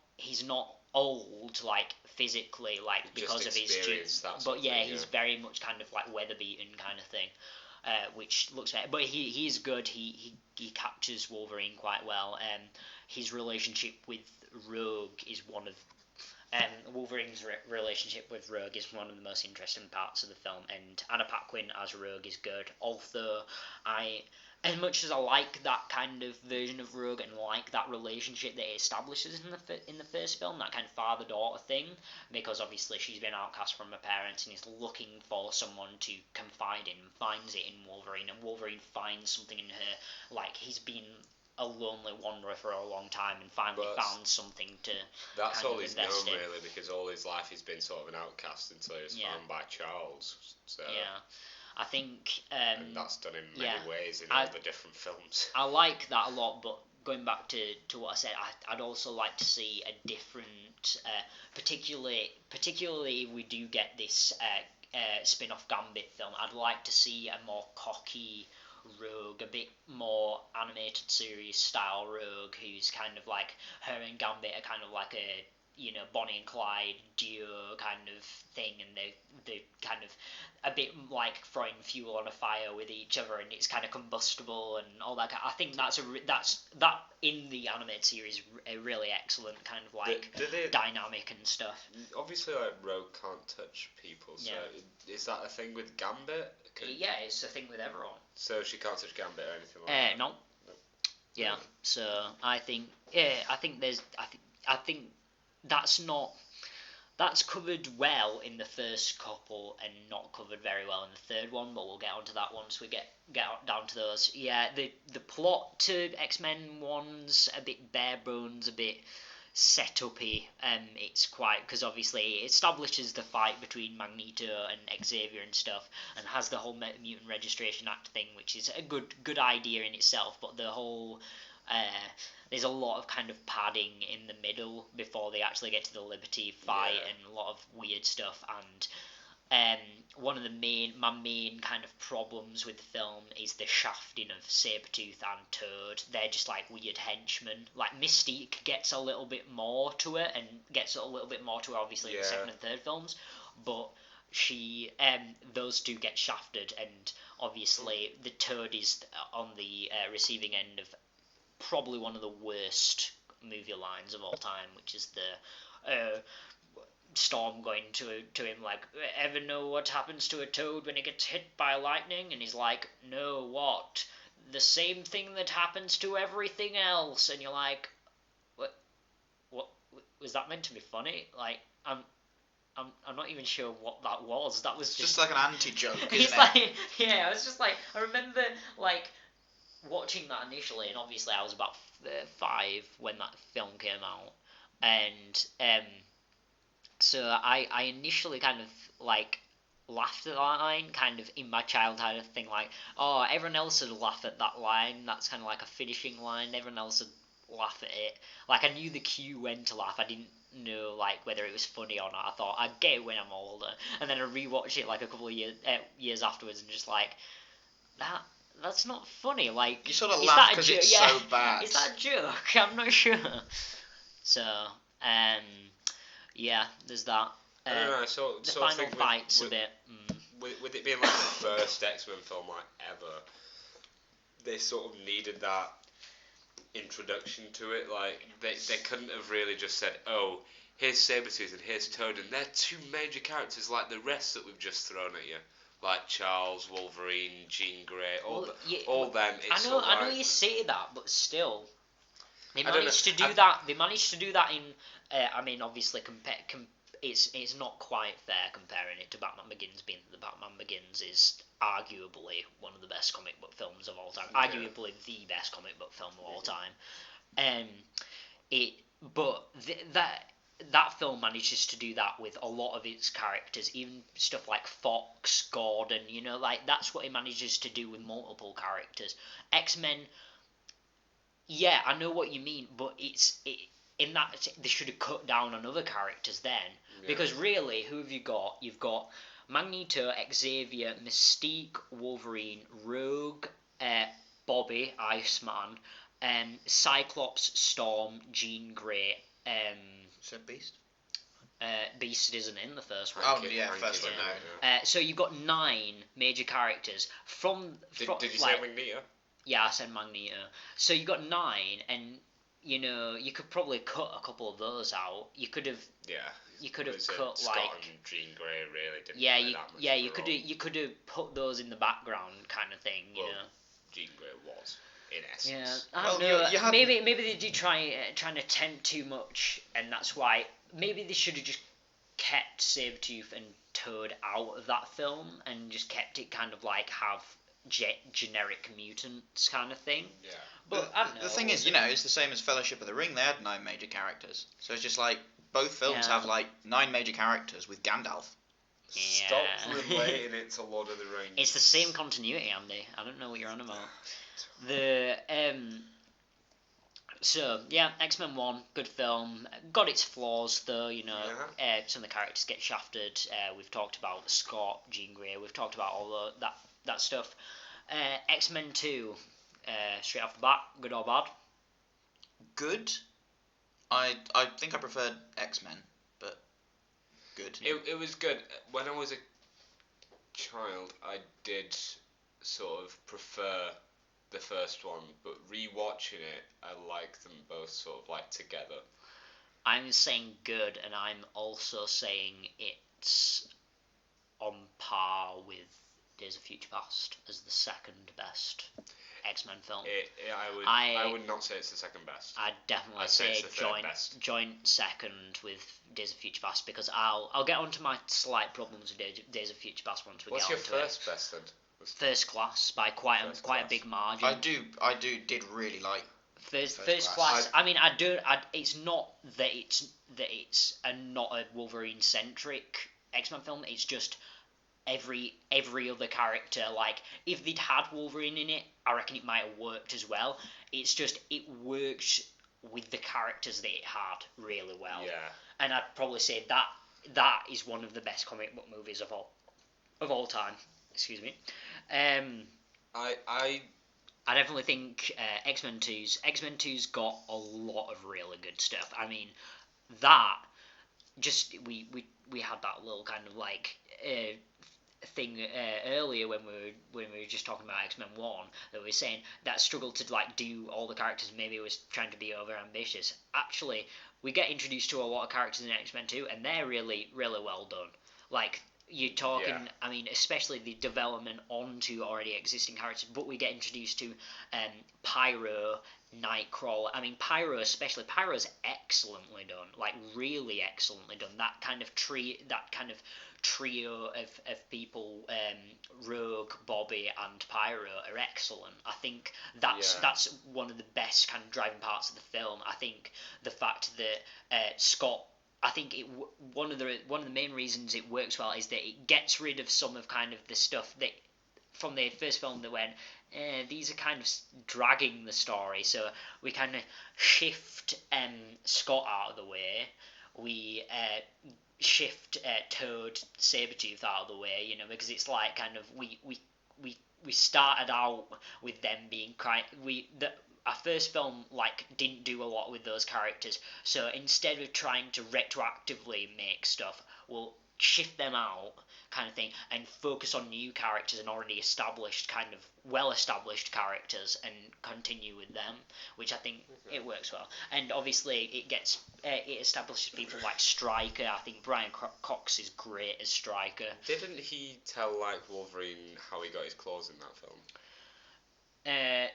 old, like, physically, like, because of his genes. But yeah, he's very much kind of like weather-beaten kind of thing. which looks better. But he's good. He captures Wolverine quite well. His relationship with Rogue is one of Wolverine's relationship with Rogue is one of the most interesting parts of the film, and Anna Paquin as Rogue is good. Although as much as I like that kind of version of Rogue and like that relationship that it establishes in the first film, that kind of father-daughter thing, because obviously she's been outcast from her parents and is looking for someone to confide in, and finds it in Wolverine, and Wolverine finds something in her, like he's been a lonely wanderer for a long time and finally found something to that's kind all of he's known invest in. really, because all his life he's been sort of an outcast until he was found by Charles. So I think and that's done in many ways in all the different films. I like that a lot, but going back to what I said, I'd also like to see a different, particularly if we do get this spin-off Gambit film, I'd like to see a more cocky Rogue, a bit more animated series style Rogue, who's kind of like, her and Gambit are kind of like a, Bonnie and Clyde duo kind of thing, and they're kind of a bit like throwing fuel on a fire with each other, and it's kind of combustible and all that. I think that's that in the animated series a really excellent kind of like dynamic and stuff. Obviously, like Rogue can't touch people, so is that a thing with Gambit? Yeah, it's a thing with everyone. So she can't touch Gambit or anything like that? No. Yeah, so I think that's covered well in the first couple and not covered very well in the third one, but we'll get onto that once we get down to those. Yeah, the plot to X-Men 1's a bit bare bones, a bit set-up-y. It's quite, because obviously it establishes the fight between Magneto and Xavier and stuff, and has the whole Mutant Registration Act thing, which is a good idea in itself, but the whole there's a lot of kind of padding in the middle before they actually get to the Liberty fight, and a lot of weird stuff. And one of my main kind of problems with the film is the shafting of Sabretooth and Toad. They're just like weird henchmen. Like Mystique gets a little bit more to it, and gets a little bit more to it obviously in the second and third films, but those two get shafted, and obviously the Toad is on the receiving end of probably one of the worst movie lines of all time, which is the Storm going to him like, ever know what happens to a toad when it gets hit by lightning? And he's like, no, what? The same thing that happens to everything else. And you're like, what was that meant to be funny? Like, I'm not even sure what that was. That was just like an anti-joke, isn't it's it? Like, yeah, I was just like, I remember like watching that initially, and obviously I was about 5 when that film came out, and so I initially kind of like laughed at that line, kind of in my childhood thing, like, oh, everyone else would laugh at that line, that's kind of like a finishing line, everyone else would laugh at it. Like, I knew the cue when to laugh, I didn't know like whether it was funny or not. I thought I'd get it when I'm older, and then I rewatched it like a couple of years afterwards, and just like, that's not funny. Like, you sort of laugh because it's so bad. Is that a joke? I'm not sure. So, yeah, there's that. I don't know. The final fight's a bit. With it being like the first X-Men film like ever, they sort of needed that introduction to it. Like they couldn't have really just said, "Oh, here's Sabretooth and here's Toad, and they're two major characters like the rest that we've just thrown at you." Like Charles, Wolverine, Jean Grey, all them. It's I know you say that, but still, they managed to do that. They managed to do that in. I mean, obviously, it's not quite fair comparing it to Batman Begins, being that the Batman Begins is arguably one of the best comic book films of all time. Arguably the best comic book film of all time. That film manages to do that with a lot of its characters, even stuff like Fox, Gordon, like that's what it manages to do with multiple characters. X-Men, yeah, I know what you mean, but in that they should have cut down on other characters then, because really, who have you got? You've got Magneto, Xavier, Mystique, Wolverine, Rogue, Bobby, Iceman, Cyclops, Storm, Jean Grey, Said Beast? Beast isn't in the first one. Oh yeah, first one no. So you've got 9 major characters Did you say Magneto? Yeah, I said Magneto. So you've got 9, and you could probably cut a couple of those out. You could have. Yeah. You could have Scott cut like. and Jean Grey really didn't. Yeah, play that much you could have put those in the background, kind of thing. You know. Jean Grey was in essence. Yeah, I don't know. Maybe they did trying to tempt too much, and that's why maybe they should have just kept Sabretooth and Toad out of that film and just kept it kind of like have generic mutants kind of thing. Yeah. But I don't know. The thing is, it's the same as Fellowship of the Ring. They had 9 major characters, so it's just like both films have like 9 major characters with Gandalf. Yeah. Stop relating it to Lord of the Rings. It's the same continuity, Andy. I don't know what you're on about. The So yeah, X-Men 1, good film. Got its flaws though, some of the characters get shafted. We've talked about Scott, Jean Grey. We've talked about all that stuff. X-Men 2, straight off the bat, good or bad? Good. I think I preferred X-Men, but good. It was good. When I was a child, I did sort of prefer the first one, but rewatching it, I like them both sort of like together. I'm saying good, and I'm also saying it's on par with Days of Future Past as the second best X-Men film. I would not say it's the second best. I'd definitely say it's the joint second with Days of Future Past, because I'll get onto my slight problems with Days of Future Past once we What's get onto your first best then? First Class by quite a big margin. I did really like First Class. It's not that it's not a Wolverine centric X-Men film. It's just every other character. Like if they'd had Wolverine in it, I reckon it might have worked as well. It's just it works with the characters that it had really well. Yeah. And I'd probably say that is one of the best comic book movies of all time. Excuse me. I definitely think X-Men 2's got a lot of really good stuff. I mean, that just we had that little kind of like thing earlier when we were just talking about X-Men 1, that we were saying that struggled to like do all the characters, maybe it was trying to be over ambitious. Actually, we get introduced to a lot of characters in X-Men 2, and they're really really well done. Like you're talking, yeah. I mean, especially the development onto already existing characters, but we get introduced to Pyro, Nightcrawler. I mean, Pyro's excellently done, like really excellently done. That kind of trio of people, Rogue, Bobby, and Pyro are excellent. I think that's one of the best kind of driving parts of the film. I think the fact that Scott. I think one of the main reasons it works well is that it gets rid of some of kind of the stuff that from the first film that went, these are kind of dragging the story. So we kind of shift Scott out of the way. We shift Toad, Sabretooth out of the way, because it's like kind of we started out with them being our first film didn't do a lot with those characters, so instead of trying to retroactively make stuff, we'll shift them out kind of thing and focus on new characters and already established kind of well-established characters and continue with them, which I think it works well. And obviously it establishes people like Stryker. I think Brian Cox is great as Stryker. Didn't he tell Wolverine how he got his claws in that film?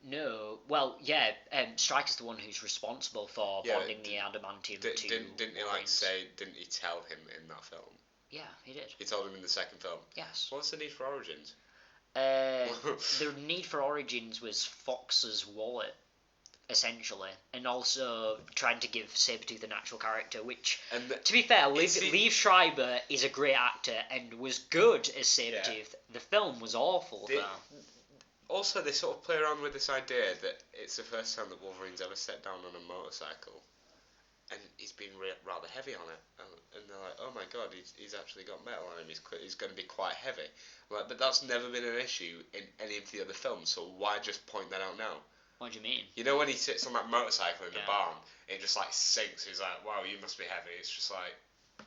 No. Well, yeah. Stryker's the one who's responsible for bonding the adamantium to. Didn't he tell him in that film? Yeah, he did. He told him in the second film. Yes. What's the need for Origins? The need for Origins was Fox's wallet, essentially, and also trying to give Sabretooth an actual character, which, to be fair, Liev Schreiber is a great actor and was good as Sabretooth. Yeah. The film was awful, though. Also, they sort of play around with this idea that it's the first time that Wolverine's ever sat down on a motorcycle, and he's been rather heavy on it, and they're like, oh my god, he's actually got metal on him, he's going to be quite heavy. Like, but that's never been an issue in any of the other films, so why just point that out now? What do you mean? When he sits on that motorcycle in the barn, it just sinks, he's like, wow, you must be heavy. It's just like,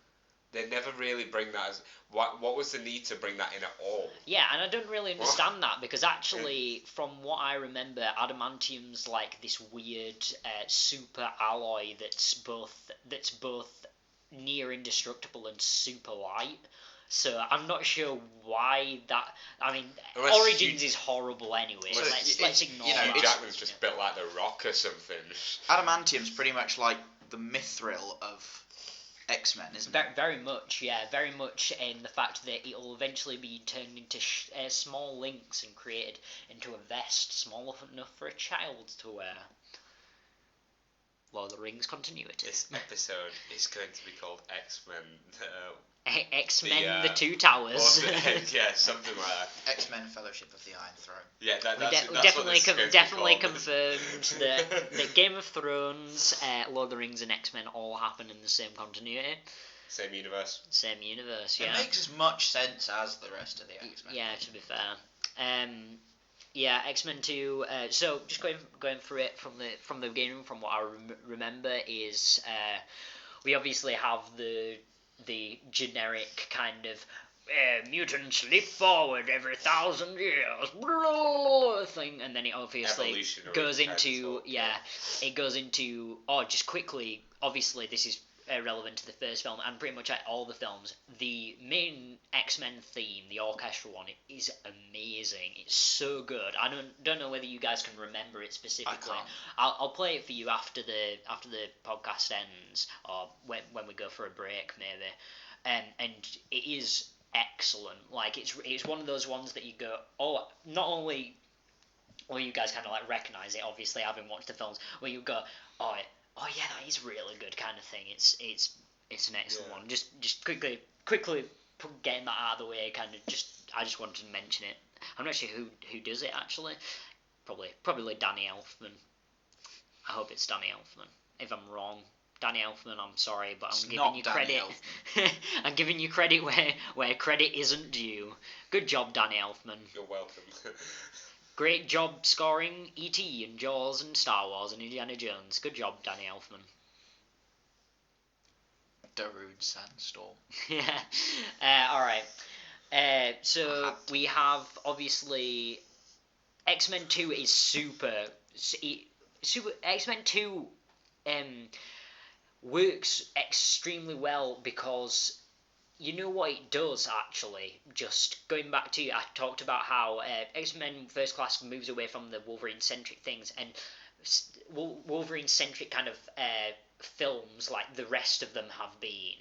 they never really bring that as... What was the need to bring that in at all? Yeah, and I don't really understand that, because actually, from what I remember, adamantium's like this weird super alloy that's both near indestructible and super light. So I'm not sure why that. I mean, Origins is horrible anyway. So let's ignore that. Jackman's just built like the Rock or something. Adamantium's pretty much like the mithril of X-Men, isn't it? Very much, yeah, very much in the fact that it'll eventually be turned into small links and created into a vest small enough for a child to wear. Lord of the Rings continuity. This episode is going to be called X-Men. X-Men, the Two Towers. Yeah, something like that. X-Men Fellowship of the Iron Throne. Yeah, definitely confirmed that Game of Thrones, Lord of the Rings, and X-Men all happen in the same continuity. Same universe. Yeah. It makes as much sense as the rest of the X-Men. Yeah, to be fair. Yeah, X-Men 2. So just going through it from the beginning, from what I remember, is we obviously have the generic kind of mutants leap forward every 1,000 years thing, and then it obviously goes into just quickly. Obviously, this is relevant to the first film and pretty much all the films. The main X-Men theme, the orchestral one, it is amazing. It's so good. I don't know whether you guys can remember it specifically. I can't. I'll play it for you after the podcast ends, or when we go for a break maybe. And it is excellent. Like it's one of those ones that you go, oh, not only will you guys kind of like recognize it, obviously having watched the films, where you go, oh yeah, that is really good kind of thing. It's an excellent one. Just quickly getting that out of the way, I just wanted to mention it. I'm not sure who does it actually. Probably Danny Elfman. I hope it's Danny Elfman. If I'm wrong, Danny Elfman, I'm sorry, but I'm giving you credit. I'm giving you credit where credit isn't due. Good job, Danny Elfman. You're welcome. Great job scoring E.T. and Jaws and Star Wars and Indiana Jones. Good job, Danny Elfman. Darude Sandstorm. Yeah. Alright. So we have, obviously, X-Men 2 is super X-Men 2 works extremely well because you know what it does, actually. Just going back to, I talked about how X-Men First Class moves away from the Wolverine-centric things, and Wolverine-centric kind of films like the rest of them have been.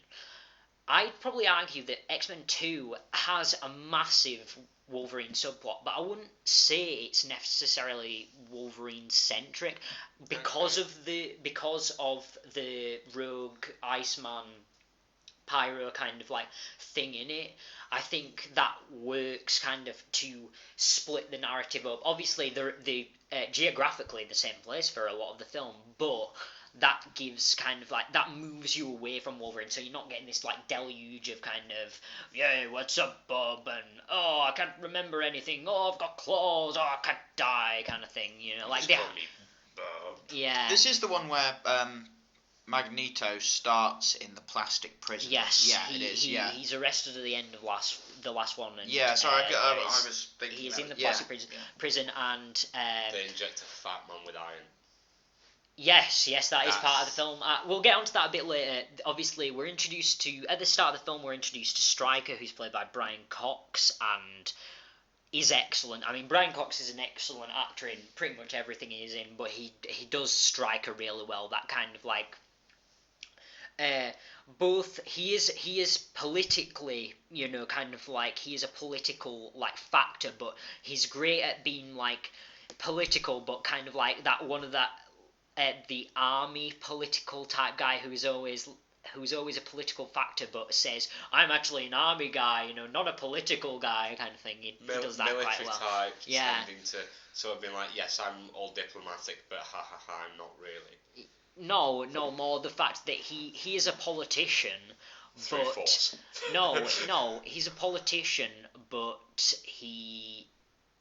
I'd probably argue that X-Men 2 has a massive Wolverine subplot, but I wouldn't say it's necessarily Wolverine-centric because of the Rogue Iceman Pyro kind of like thing in it. I think that works kind of to split the narrative up. Obviously, they're geographically the same place for a lot of the film, but that gives kind of like, that moves you away from Wolverine, so you're not getting this like deluge of kind of, yeah, what's up, Bob, and oh, I can't remember anything, oh, I've got claws, oh, I can't die, kind of thing, you know, like that. Yeah. This is the one where Magneto starts in the plastic prison. Yes. Yeah, it is. He's arrested at the end of the last one. And, yeah, sorry, I was thinking. He's in the plastic prison, and they inject a fat man with iron. Yes, that is part of the film. We'll get onto that a bit later. Obviously, we're introduced to, at the start of the film, we're introduced to Stryker, who's played by Brian Cox, and is excellent. I mean, Brian Cox is an excellent actor in pretty much everything he's in, but he does Stryker really well. That kind of like, both he is politically, you know, kind of like, he is a political like factor, but he's great at being like political, but kind of like that one of that. The army political type guy who's always a political factor, but says, I'm actually an army guy, you know, not a political guy, kind of thing. He does that quite well. Type, yeah. Tending to sort of being like, yes, I'm all diplomatic, but I'm not really. No, more the fact that he is a politician, but no, he's a politician, but he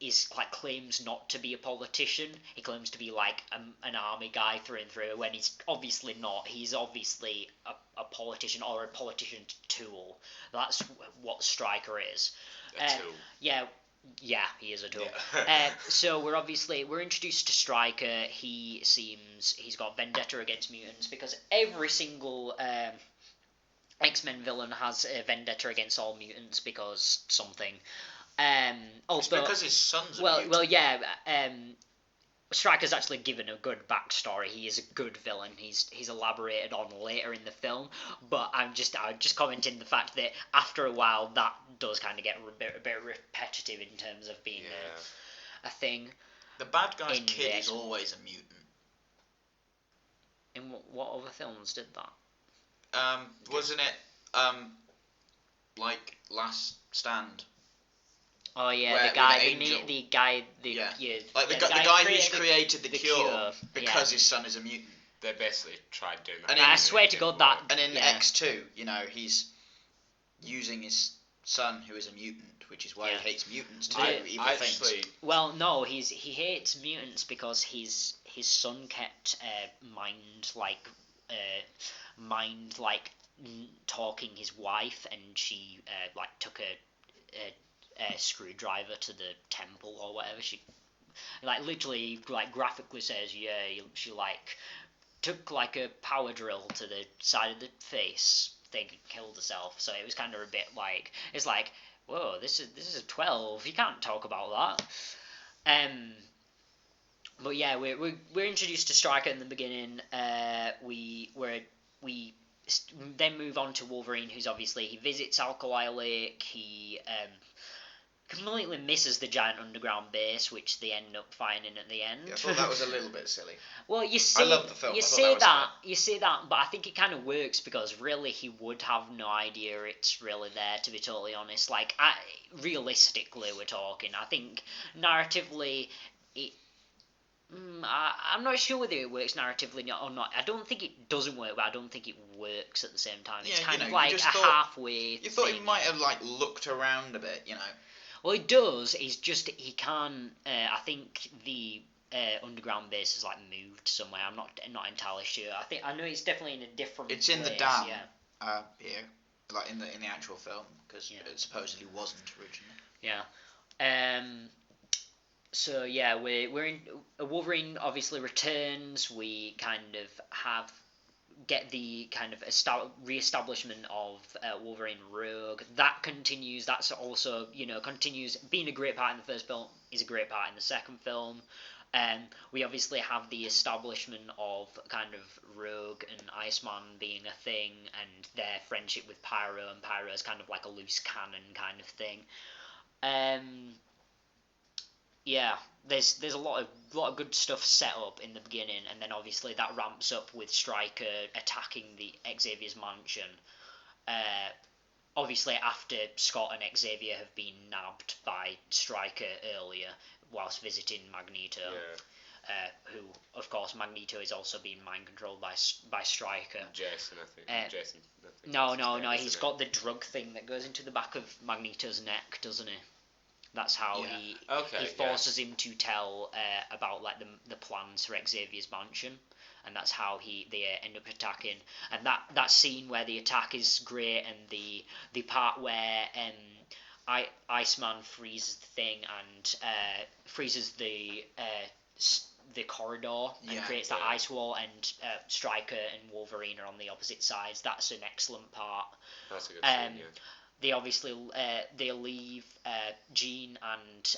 is like claims not to be a politician. He claims to be like an army guy through and through, when he's obviously not. He's obviously a politician, or a politician tool. That's what Stryker is. A tool. Yeah, he is a tool. Yeah. So we're introduced to Stryker. He's got vendetta against mutants, because every single X-Men villain has a vendetta against all mutants because something. It's because his son's a mutant. Well, yeah. Stryker's actually given a good backstory. He is a good villain. He's elaborated on later in the film, but I'm just commenting the fact that after a while that does kind of get a bit repetitive in terms of being a thing. The bad guy's kid is always a mutant. In what other films did that? Wasn't it like Last Stand? Oh yeah, Where, the guy, the guy like the guy who's created the cure because his son is a mutant. They basically tried doing that. And I swear to God that. And in X2, he's using his son who is a mutant, which is why he hates mutants too. Evil things. Well, no, he hates mutants because his son kept mind talking his wife, and she took a screwdriver to the temple or whatever. She literally graphically says she took a power drill to the side of the face thing and killed herself. So it was kind of a bit it's whoa, this is a 12, you can't talk about that. But yeah, we're introduced to Stryker in the beginning. We then move on to Wolverine, who's obviously, he visits Alkali Lake. He completely misses the giant underground base, which they end up finding at the end. Yeah, I thought that was a little bit silly. Well, you say, I love the film. You say that, but I think it kind of works, because really he would have no idea it's really there, to be totally honest. Realistically, we're talking. I think narratively, I'm not sure whether it works narratively or not. I don't think it doesn't work, but I don't think it works at the same time. It's kind of like a halfway. You thought he might have looked around a bit, Well, he does. He's just he can. I think the underground base is moved somewhere. I'm not entirely sure. I know it's definitely in a different. It's in place, the dam. Yeah. Here, in the actual film, because it supposedly wasn't originally. Yeah. So yeah, we're in. Wolverine obviously returns. We kind of get the kind of re-establishment of Wolverine Rogue. That continues. That's also continues being a great part in the first film. Is a great part in the second film. We obviously have the establishment of kind of Rogue and Iceman being a thing, and their friendship with Pyro, and Pyro is kind of like a loose cannon kind of thing. Yeah, there's a lot of good stuff set up in the beginning, and then obviously that ramps up with Stryker attacking the Xavier's mansion. Obviously after Scott and Xavier have been nabbed by Stryker earlier whilst visiting Magneto. Yeah. Who, of course, Magneto is also being mind controlled by Stryker. Jason, I think. Jason. No. He's got the drug thing that goes into the back of Magneto's neck, doesn't he? That's how he forces him to tell about the plans for Xavier's mansion, and that's how they end up attacking. And that scene where the attack is great, and the part where Iceman freezes the thing and freezes the corridor and creates that ice wall, and Stryker and Wolverine are on the opposite sides. That's an excellent part. That's a good scene, yeah. They obviously they leave Jean and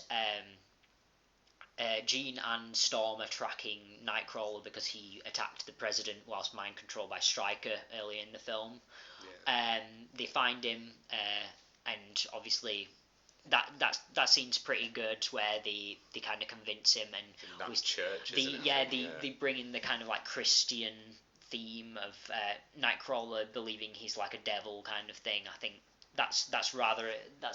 Storm are tracking Nightcrawler because he attacked the president whilst mind controlled by Stryker earlier in the film. Yeah. They find him, and obviously that scene's pretty good, where they kind of convince him, and in that church, they bring in the kind of Christian theme of Nightcrawler believing he's like a devil kind of thing. I think that's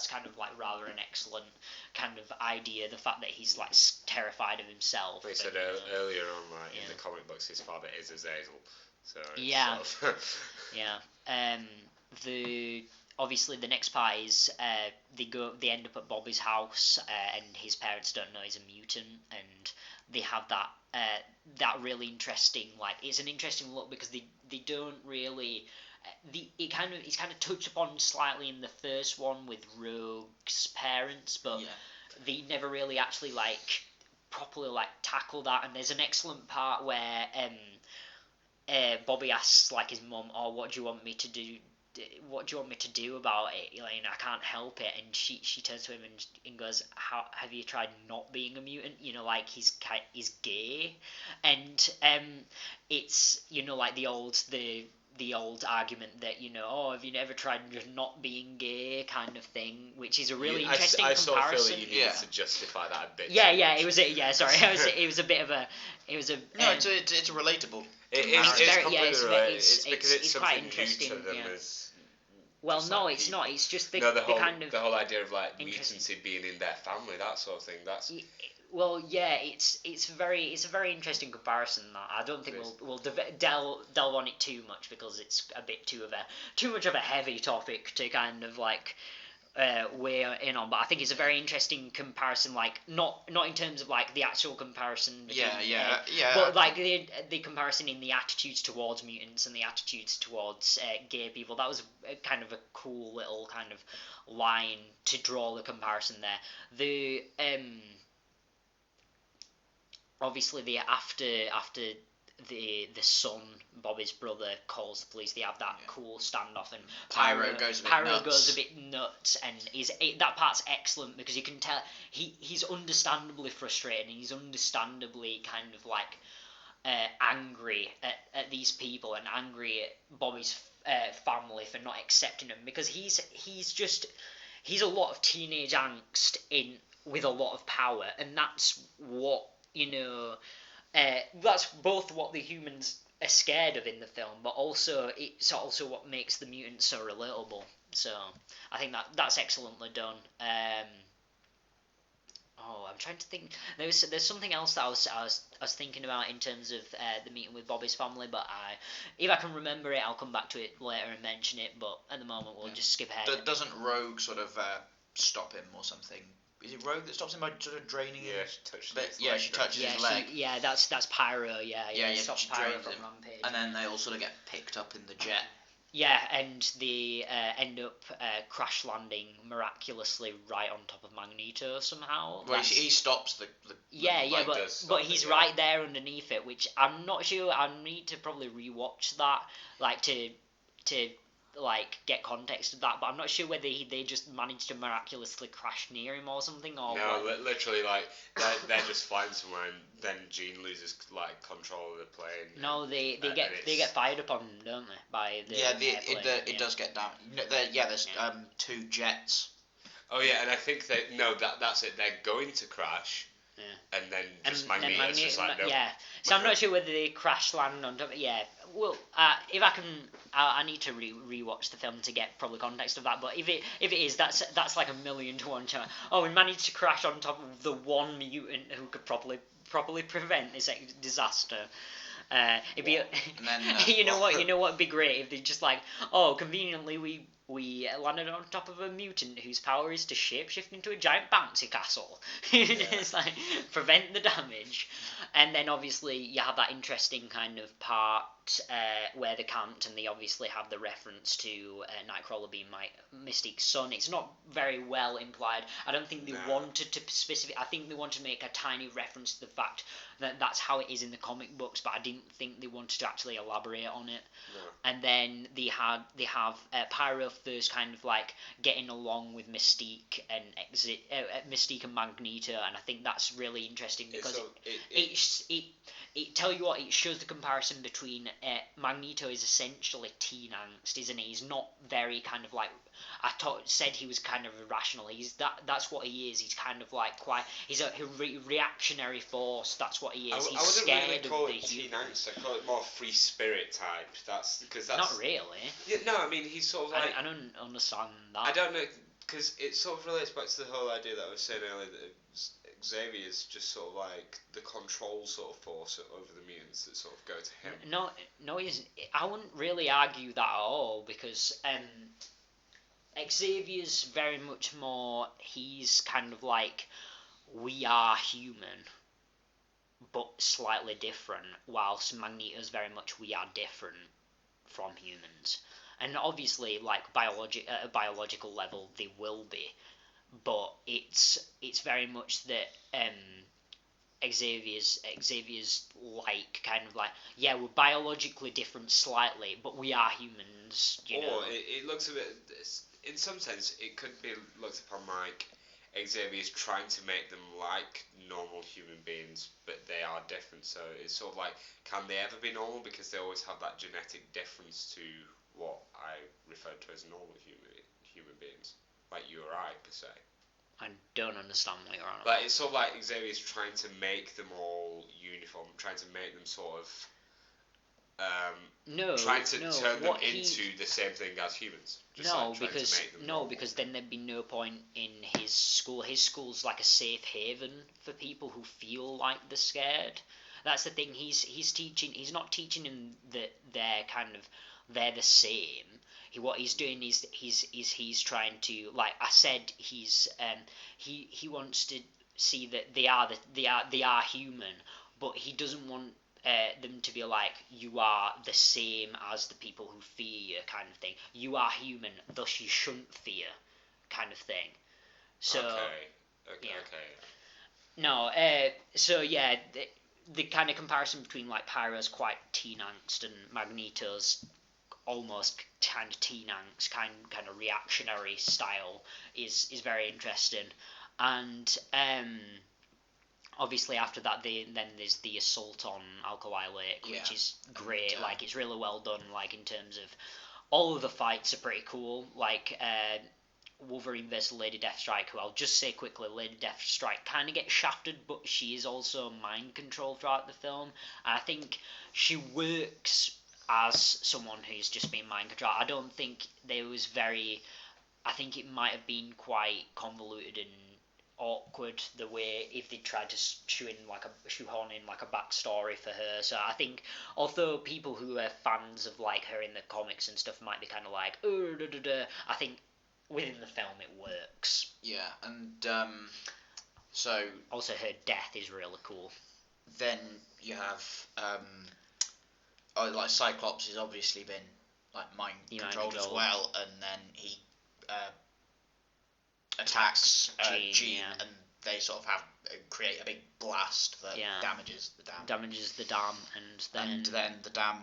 kind of rather an excellent kind of idea. The fact that he's terrified of himself. They said earlier on, in the comic books, his father is Azazel. So yeah, yeah. obviously the next part is they end up at Bobby's house, and his parents don't know he's a mutant, and they have that really interesting, like, it's an interesting look because they don't really it's kind of touched upon slightly in the first one with Rogue's parents, but they never really actually like properly like tackle that. And there's an excellent part where Bobby asks like his mum, "Oh, what do you want me to do? What do you want me to do about it? Like, I can't help it." And she turns to him and goes, "How have you tried not being a mutant? Like he's gay." And it's like the old argument that "Oh, have you never tried just not being gay?" kind of thing, which is a really interesting I comparison. sort of feel that you needed to justify that a bit. Yeah, it was sorry, it was a bit of a it's a relatable. It's completely right. It's because it's quite something interesting. new to them as. Well, no, like it's not. It's just the kind of the whole idea of like mutancy being in their family, that sort of thing. That's. Well, yeah, it's a very interesting comparison. That I don't think we'll delve on it too much because it's a bit too much of a heavy topic to kind of like weigh in on. But I think it's a very interesting comparison, like not in terms of like the actual comparison between, but like the comparison in the attitudes towards mutants and the attitudes towards gay people. That was kind of a cool little kind of line to draw the comparison there. The obviously after the son, Bobby's brother, calls the police, they have that cool standoff, and Pyro goes a bit nuts, and that part's excellent because you can tell he's understandably frustrated, and he's understandably kind of like angry at these people, and angry at Bobby's family for not accepting him, because he's a lot of teenage angst with a lot of power, and that's what that's both what the humans are scared of in the film, but also it's also what makes the mutants so relatable. So I think that's excellently done. I'm trying to think. There's something else that I was thinking about in terms of the meeting with Bobby's family, but if I can remember it, I'll come back to it later and mention it. But at the moment, we'll just skip ahead. Doesn't Rogue sort of stop him or something? Is it Rogue that stops him by sort of draining him? She touches his leg. That's Pyro. Stops Pyro from him. Rampage. And then they all sort of get picked up in the jet. Yeah, and they end up crash landing miraculously right on top of Magneto somehow. Well, he stops the but he's right there underneath it, which I'm not sure. I need to probably rewatch that, like to like get context of that, but I'm not sure whether they just managed to miraculously crash near him or something, or literally like they're just flying somewhere and then Jean loses like control of the plane. No, they get fired upon, don't they? By the airplane, it does get down. There's two jets. Oh yeah, and I think that's it. They're going to crash. Yeah. And then Magneto's just like, nope. Yeah. So I'm not sure whether they crash land on top. Yeah. Well, if I can, I need to rewatch the film to get probably context of that. But if it is, that's like 1,000,000 to 1 chance. Oh, we managed to crash on top of the one mutant who could properly prevent this disaster. It'd be, you know what'd be great if they just like, oh, conveniently we landed on top of a mutant whose power is to shapeshift into a giant bouncy castle. It's like prevent the damage. And then obviously you have that interesting kind of part where they can't, and they obviously have the reference to Nightcrawler being Mystique's son. It's not very well implied. I don't think they wanted to I think they wanted to make a tiny reference to the fact that that's how it is in the comic books, but I didn't think they wanted to actually elaborate on it. No. And then they have Pyro first kind of like getting along with Mystique and Mystique and Magneto, and I think that's really interesting because it tell you what, it shows the comparison between Magneto is essentially teen angst, isn't he? He's not very kind of like said he was kind of irrational. That's what he is. He's kind of like he's a reactionary force. That's what he is. He's scared really call of it teen angst. I call it more free spirit type. That's not really. Yeah, no, I mean he's sort of like I don't understand that. I don't know, because it sort of relates back to the whole idea that I was saying earlier that Xavier is just sort of like the control sort of force over the mutants that sort of go to him. No, he isn't. I wouldn't really argue that at all, because Xavier's very much more. He's kind of like, we are human, but slightly different. Whilst Magneto's very much, we are different from humans. And obviously, like at a biological level, they will be, but it's very much that Xavier's like kind of like, yeah, we're biologically different slightly, but we are humans. You know? It looks a bit. In some sense, it could be looked upon like Xavier's trying to make them like normal human beings, but they are different. So it's sort of like, can they ever be normal? Because they always have that genetic difference to what I refer to as normal human beings, like you or I per se. I don't understand what you're on about. But it's sort of like Xavier's trying to make them all uniform, trying to make them sort of trying to turn them into the same thing as humans. Because then there'd be no point in his school. His school's like a safe haven for people who feel like they're scared. That's the thing. He's teaching. He's not teaching them that they're the same. What he's doing is he's trying to, like I said, he wants to see that they are human, but he doesn't want them to be like, you are the same as the people who fear you, kind of thing. You are human, thus you shouldn't fear, kind of thing. So okay. No, so yeah, the kind of comparison between like Pyro's quite teen angst and Magneto's almost kind of teen angst, kind of reactionary style is very interesting. And obviously after that, then there's the assault on Alkali Lake, which is great. Like, it's really well done. Like, in terms of all of the fights are pretty cool. Like Wolverine versus Lady Deathstrike, who I'll just say quickly, Lady Deathstrike kind of gets shafted, but she is also mind controlled throughout the film. And I think she works as someone who's just been mind controlled. I don't think there was I think it might have been quite convoluted and awkward the way if they tried to shoehorn in like a backstory for her. So I think, although people who are fans of like her in the comics and stuff might be kind of like, I think within the film it works. Yeah, and so also her death is really cool. Then you have like Cyclops has obviously been like mind controlled as well, and then he attacks Jean, and they sort of create a big blast that damages the dam. And then the dam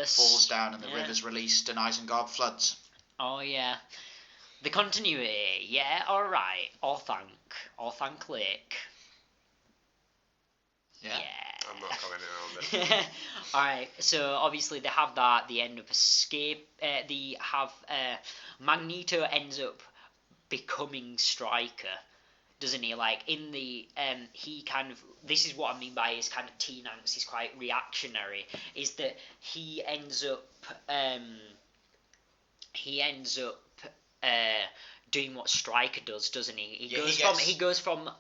falls down, and the river's released, and Isengard floods. Oh yeah, the continuity. Yeah, all right. Or thank Lake. Yeah. I'm not commenting on this. Alright, so obviously they have that, they end up escape, they have, Magneto ends up becoming Stryker, doesn't he? Like, in the, he kind of, this is what I mean by his kind of teen angst, he's quite reactionary, is that he ends up doing what Stryker does, doesn't he? He goes from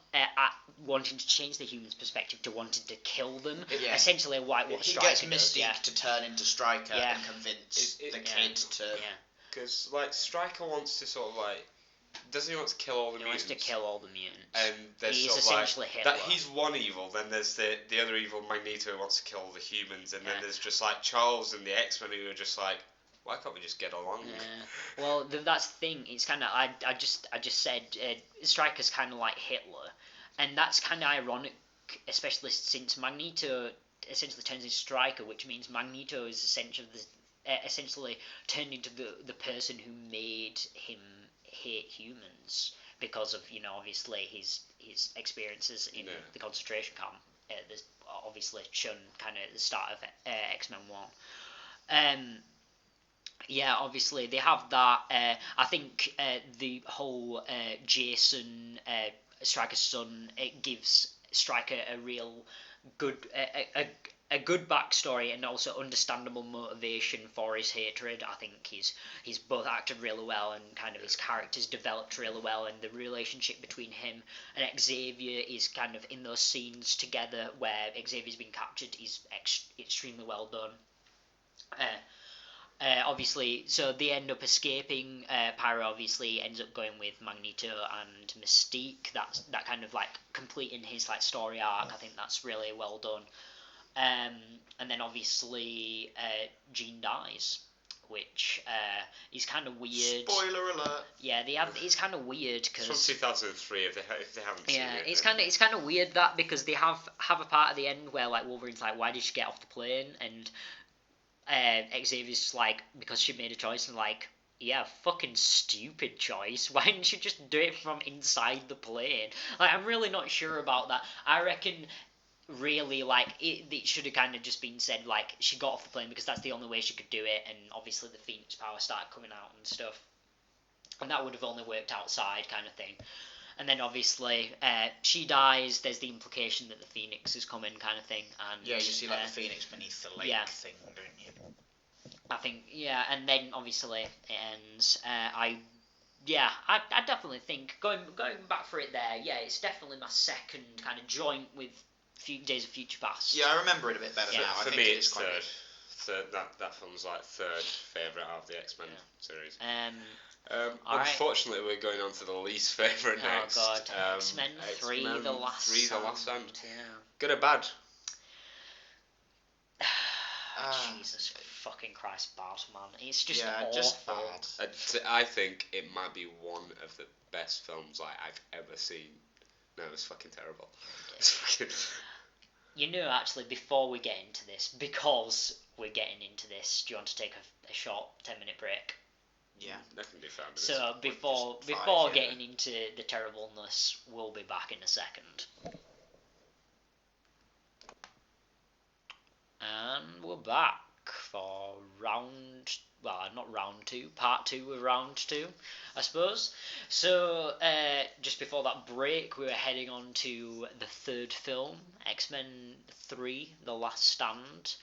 wanting to change the humans' perspective to wanting to kill them. Yeah. Essentially, what Stryker does. He gets Mystique to turn into Stryker and convince the kid to. Because like Stryker wants to sort of like. Doesn't he want to kill all the mutants? He wants to kill all the mutants. And there's he's sort of essentially like Hitler. That he's one evil. Then there's the other evil, Magneto, who wants to kill all the humans. And then there's just like Charles and the X-Men who are just like, why can't we just get along? Yeah. Well, that's the thing. It's kind of I just said Stryker's kind of like Hitler, and that's kind of ironic, especially since Magneto essentially turns into Stryker, which means Magneto is essentially turned into the person who made him hate humans because of obviously his experiences in the concentration camp. There's obviously shown kind of at the start of X-Men 1. Yeah, obviously they have that. I think the whole Jason, Stryker's son, it gives Stryker a real good, a good backstory and also understandable motivation for his hatred. I think he's both acted really well and kind of his character's developed really well, and the relationship between him and Xavier is kind of in those scenes together where Xavier's been captured is extremely well done. obviously, so they end up escaping. Pyro obviously ends up going with Magneto and Mystique. That kind of like completing his like story arc. I think that's really well done. And then obviously Jean dies, which is kind of weird. Spoiler alert. Yeah, it's kind of weird because it's from 2003. If they haven't seen it, it's kind of weird that because they have a part at the end where like Wolverine's like, why did she get off the plane? And Xavier's just like, because she made a choice, and like, yeah, fucking stupid choice. Why didn't you just do it from inside the plane? Like, I'm really not sure about that. I reckon really like it should have kind of just been said like she got off the plane because that's the only way she could do it, and obviously the Phoenix power started coming out and stuff, and that would have only worked outside kind of thing. And then obviously she dies. There's the implication that the Phoenix is coming, kind of thing. And yeah, you see like the Phoenix beneath the lake thing, don't you? I think and then obviously it ends. I definitely think going back for it there. Yeah, it's definitely my second kind of joint with Days of Future Past. Yeah, I remember it a bit better. Yeah, now. For I me, think it's quite third. That film's like third favourite out of the X-Men series. Unfortunately, we're going on to the least favourite next. Oh god, X-Men 3, the Last Stand. Yeah. Good or bad? Jesus fucking Christ, bad, man. It's just awful. Just bad. I think it might be one of the best films like I've ever seen. No, it's fucking terrible. It's fucking... You know, actually, before we get into this, because we're getting into this, do you want to take a short 10-minute break? Yeah, definitely 5 minutes. So before getting into the terribleness, we'll be back in a second. And we're back for part 2 of round 2, I suppose. So, just before that break, we were heading on to the third film, X-Men 3, The Last Stand.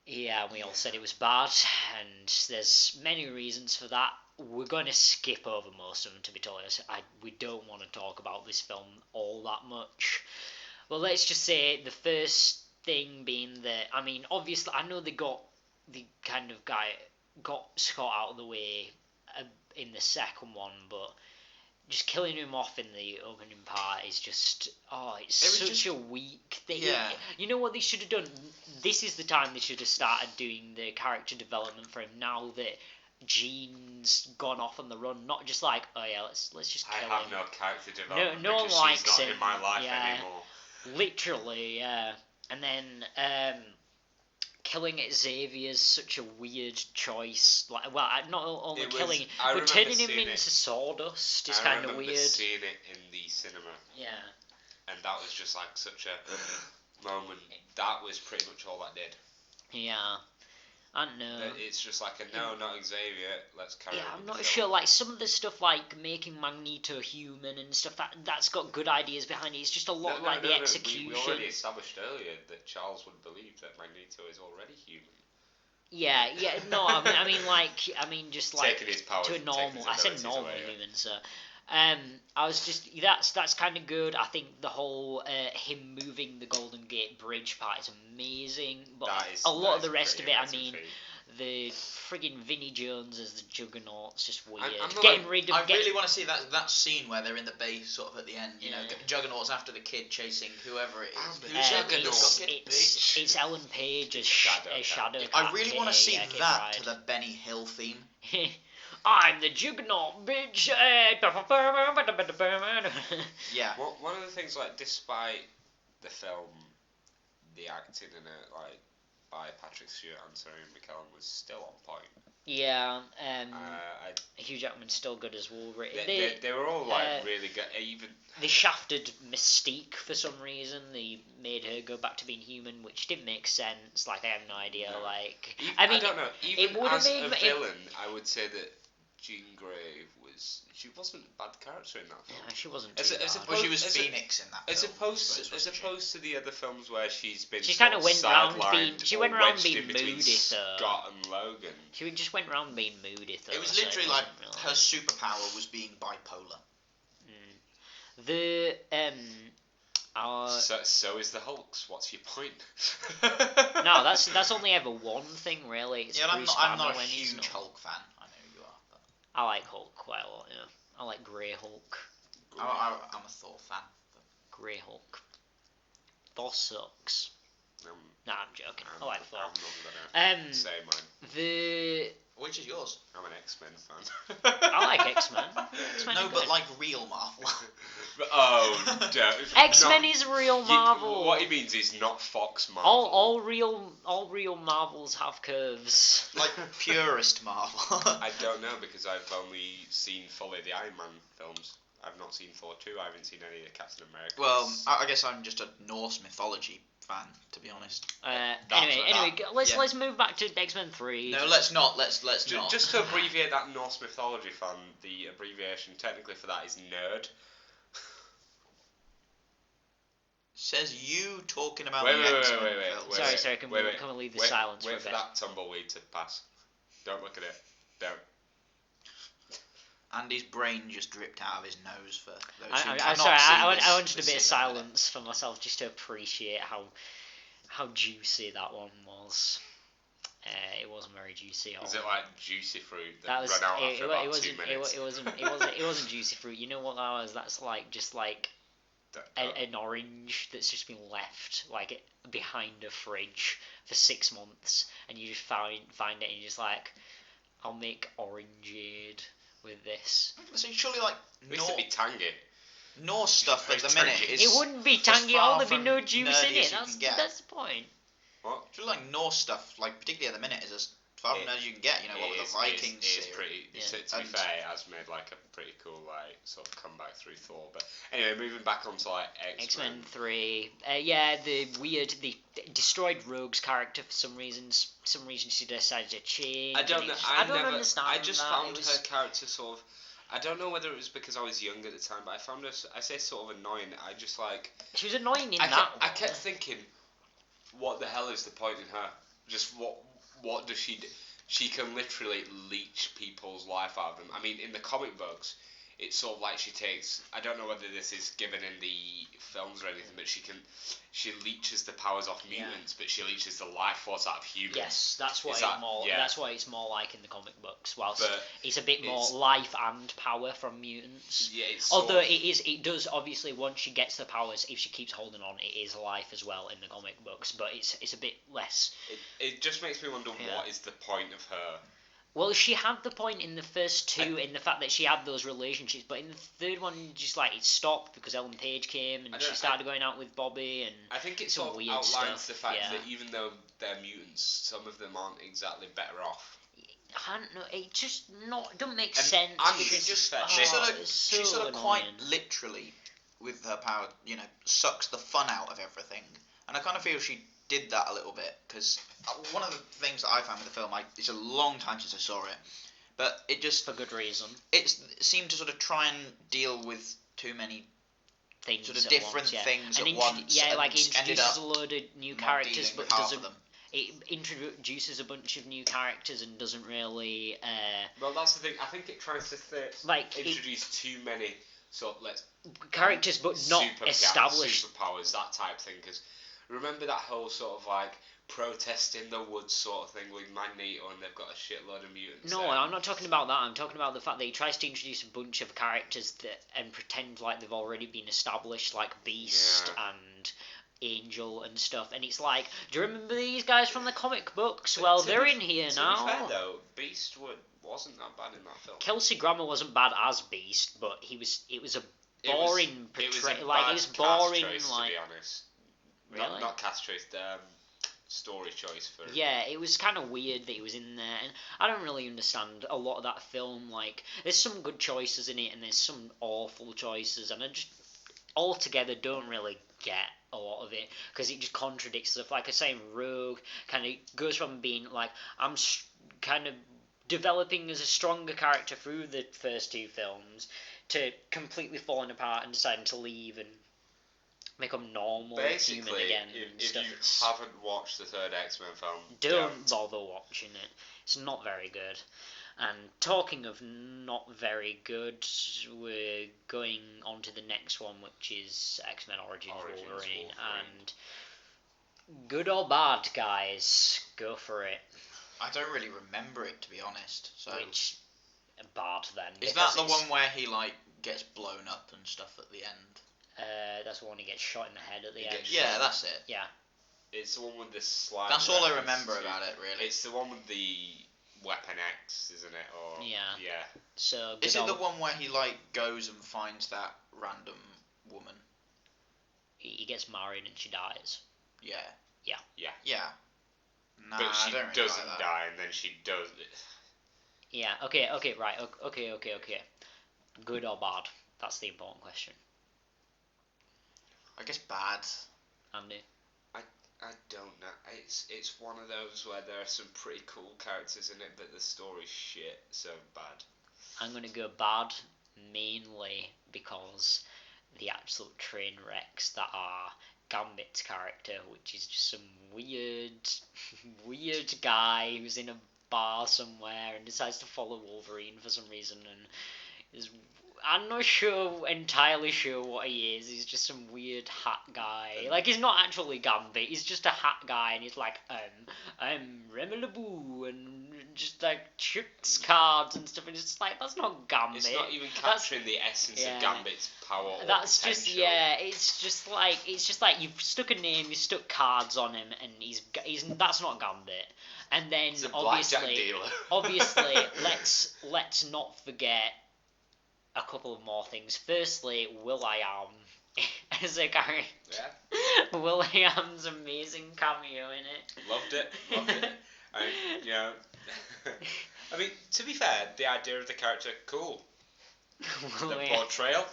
Yeah, we all said it was bad, and there's many reasons for that. We're going to skip over most of them, to be totally honest. We don't want to talk about this film all that much. Well, let's just say the first thing being that, I mean, obviously, I know they got the kind of guy got Scott out of the way in the second one, but just killing him off in the opening part is just, it's such a weak thing. Yeah. You know what they should have done? This is the time they should have started doing the character development for him, now that Jean's gone off on the run. Not just like, oh yeah, let's just kill him. I have no character development no one because likes she's not him. in my life anymore. Literally, yeah. And then killing Xavier's such a weird choice. Like, well, not only killing, but turning him into sawdust is kind of weird. I remember seeing it in the cinema. Yeah. And that was just like such a moment. That was pretty much all that did. Yeah. I don't know. It's just like no, not Xavier. Let's carry on. Yeah, I'm not sure. Like some of the stuff, like making Magneto human and stuff, that's got good ideas behind it. It's just a lot the execution. We already established earlier that Charles would believe that Magneto is already human. Yeah. No, I mean, just like taking his powers, to a normal. I said normal away, human, so. I was just that's kind of good. I think the whole him moving the Golden Gate Bridge part is amazing, but a lot of the rest of it, I mean, the friggin' Vinnie Jones as the Juggernaut's just weird. I really want to see that scene where they're in the base, sort of at the end. You know, Juggernaut's after the kid chasing whoever it is. Who's Juggernaut? It's Ellen Page as Shadow. I really want to see that to the Benny Hill theme. I'm the Juggernaut, bitch. Yeah. One of the things, like, despite the film, the acting in it, like, by Patrick Stewart and Sarah McKellen was still on point. Yeah. Hugh Jackman's still good as Wolverine. They were all like really good. Even they shafted Mystique for some reason. They made her go back to being human, which didn't make sense. Like, I have no idea. No. Like, I don't know. Even as a villain, I would say that Jean Grey she wasn't a bad character in that film. Yeah, she wasn't too bad. Well, she was Phoenix in that film. As opposed to the other films where she kind of went around being moody, Scott and Logan. She just went around being moody, though. It was literally like her superpower was being bipolar. So is the Hulk's. What's your point? No, that's only ever one thing really. It's I'm Bruce not Banner a when he's huge not. Hulk fan. I know you are, but I like Hulk quite a lot. Yeah, I like Grey Hulk. I'm a Thor fan. Grey Hulk. Thor sucks. Nah, I'm joking. I like Thor. I'm not gonna say mine. Which is yours? I'm an X-Men fan. I like X-Men. X-Men No, are but good. like real Marvel. Oh, X-Men is real Marvel. What he means is not Fox Marvel. All real Marvels have curves. Like purist Marvel. I don't know because I've only seen fully the Iron Man films. I've not seen Thor 2. I haven't seen any of the Captain America. Well, I guess I'm just a Norse mythology fan, to be honest. Let's move back to X-Men 3. No, let's not. Let's not. Just to abbreviate that Norse mythology fan, the abbreviation technically for that is nerd. Says you talking about Wait, the wait, X-Men wait, wait, films. wait. Sorry, can we leave the silence for a Wait bit? for that tumbleweed to pass. Don't look at it. Don't. Andy's brain just dripped out of his nose for those who I'm cannot sorry, see I this, wanted a this bit of is silence for myself just to appreciate how juicy that one was. It wasn't very juicy at all. Is it like juicy fruit That was run out after about 2 wasn't minutes? it wasn't juicy fruit. You know what that was? That's like an orange that's just been left like behind a fridge for 6 months, and you just find it and you're just like, I'll make orangeade with this. So surely like It used to be tangy. Norse stuff at the minute is. It wouldn't be as tangy. far There'd be from no juice in nerdy it. as you can get. That's the point. What? I feel like Norse stuff, like particularly at the minute, is as far from nerdy as you can get. You know, what with the Vikings It's series. pretty. Yeah. To be fair, it has made like a pretty cool like sort of comeback through Thor. But anyway, moving back onto like X-Men 3. The destroyed Rogue's character for some reasons. Some reason she decided to change. I don't know. I don't understand. I just that. found her character sort of. I don't know whether it was because I was young at the time, but I found her. I say sort of annoying. I just like. She was annoying in I kept thinking, what the hell is the point in her? Just what does she do? She can literally leech people's life out of them. I mean, in the comic books, it's sort of like she takes. I don't know whether this is given in the films or anything, but she leeches the powers off mutants, but she leeches the life force out of humans. Yes, that's what that's what it's more like in the comic books. Whilst it's a bit more life and power from mutants. Yeah, although it does obviously once she gets the powers, if she keeps holding on, it is life as well in the comic books. But it's a bit less. It just makes me wonder what is the point of her. Well, she had the point in the first two in the fact that she had those relationships, but in the third one, just like it stopped because Ellen Page came and she started going out with Bobby, and I think it some sort of weird outlines stuff. the fact that even though they're mutants, some of them aren't exactly better off. I don't know. It just doesn't make sense. She sort of quite literally, with her power, you know, sucks the fun out of everything, and I kind of feel she did that a little bit because one of the things that I found with the film, it's a long time since I saw it, but it just for good reason. It seemed to sort of try and deal with too many things, sort of different things and at once. Yeah, like it introduces a load of new characters, but doesn't. Them. It introduces a bunch of new characters and doesn't really. Well, that's the thing. I think it tries to introduce too many characters, but not established superpowers, that type thing. Because remember that whole sort of like protest in the woods sort of thing with Magneto, and they've got a shitload of mutants. No, I'm not talking about that. I'm talking about the fact that he tries to introduce a bunch of characters and pretend like they've already been established, like Beast and Angel and stuff, and it's like, do you remember these guys from the comic books? But well, they're in here now. To be fair though, Beast wasn't that bad in that film. Kelsey Grammer wasn't bad as Beast, but it was a boring portrayal. Like, it's boring. Choice, like, to be honest. Really? Not cast choice. Story choice for. Yeah, it was kind of weird that he was in there, and I don't really understand a lot of that film. Like, there's some good choices in it, and there's some awful choices, and I just altogether don't really get a lot of it because it just contradicts stuff. Like I say, Rogue kind of goes from being like, I'm kind of developing as a stronger character through the first two films to completely falling apart and deciding to leave and become normal human again. If you haven't watched the third X-Men film, don't bother watching it. It's not very good. And talking of not very good, we're going on to the next one, which is X-Men Origins Wolverine. And good or bad, guys? Go for it. I don't really remember it, to be honest. So Which, bad then. Is that the one where he, like, gets blown up and stuff at the end? That's the one he gets shot in the head at the end. Yeah, that's it. Yeah. It's the one with the slide. That's all I remember about it, really. It's the one with the Weapon X, isn't it? Or yeah. So is it the one where he like goes and finds that random woman? He gets married and she dies. Yeah. Yeah. Nah, but she I don't really doesn't like that. die, and then she does it. Yeah. Okay. Right. Okay. Good or bad? That's the important question. I guess bad. Andy. I don't know. It's one of those where there are some pretty cool characters in it, but the story's shit, so bad. I'm gonna go bad, mainly because the absolute train wrecks that are Gambit's character, which is just some weird guy who's in a bar somewhere and decides to follow Wolverine for some reason, and I'm not entirely sure what he is. He's just some weird hat guy. Like, he's not actually Gambit. He's just a hat guy, and he's like, I'm Remy LeBou, and just like shoots cards and stuff. And it's just like, that's not Gambit. It's not even capturing the essence of Gambit's power. That's just It's just like you've stuck a name, you stuck cards on him, and he's that's not Gambit. And then it's a blackjack dealer. obviously, let's not forget a couple of more things. Firstly, Will.i.am as a character. Yeah. Will.i.am's amazing cameo in it. Loved it. I mean, to be fair, the idea of the character, cool. The portrayal,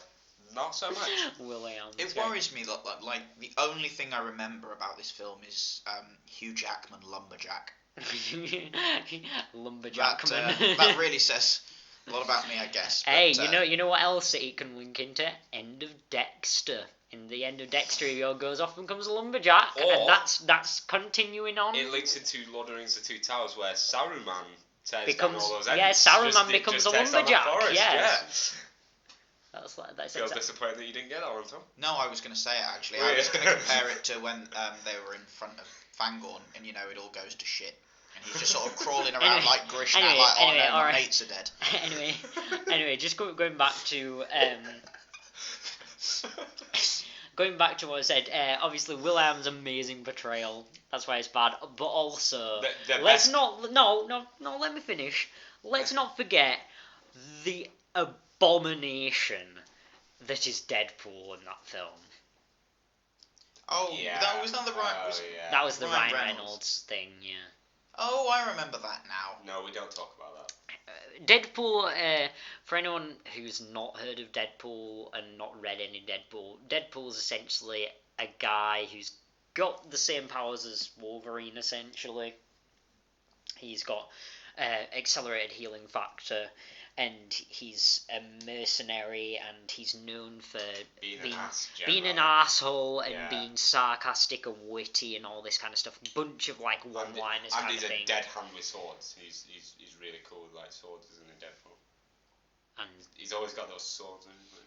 not so much. Will.i.am. It worries me that like the only thing I remember about this film is Hugh Jackman Lumberjack. Lumberjackman. That really says a lot about me, I guess. Hey, but, you know what else that it can link into? End of Dexter. In the end of Dexter, he goes off and becomes a lumberjack, and that's continuing on. It links into Lord of the Rings: The Two Towers, where Saruman tears down all those ends. Yeah, Saruman becomes a lumberjack. Yes. Yeah. That's feel disappointed that you didn't get that one, Tom. No, I was going to say it actually. I was going to compare it to when they were in front of Fangorn, and it all goes to shit. And he's just sort of crawling around like Grishna, my mates are dead. Anyway, just going back to going back to what I said. Obviously, Will.i.am's amazing portrayal. That's why it's bad. But also, let me finish. Let's not forget the abomination that is Deadpool in that film. Oh, yeah. That was the Ryan Reynolds thing, yeah. Oh, I remember that now. No, we don't talk about that. Deadpool, for anyone who's not heard of Deadpool and not read any Deadpool is essentially a guy who's got the same powers as Wolverine, essentially. He's got accelerated healing factor, and he's a mercenary, and he's known for being an asshole and being sarcastic and witty and all this kind of stuff. Bunch of like one-liners kind of thing. And he's a dead hand with swords. He's really cool with like swords, isn't he, Deadpool? And he's always got those swords in his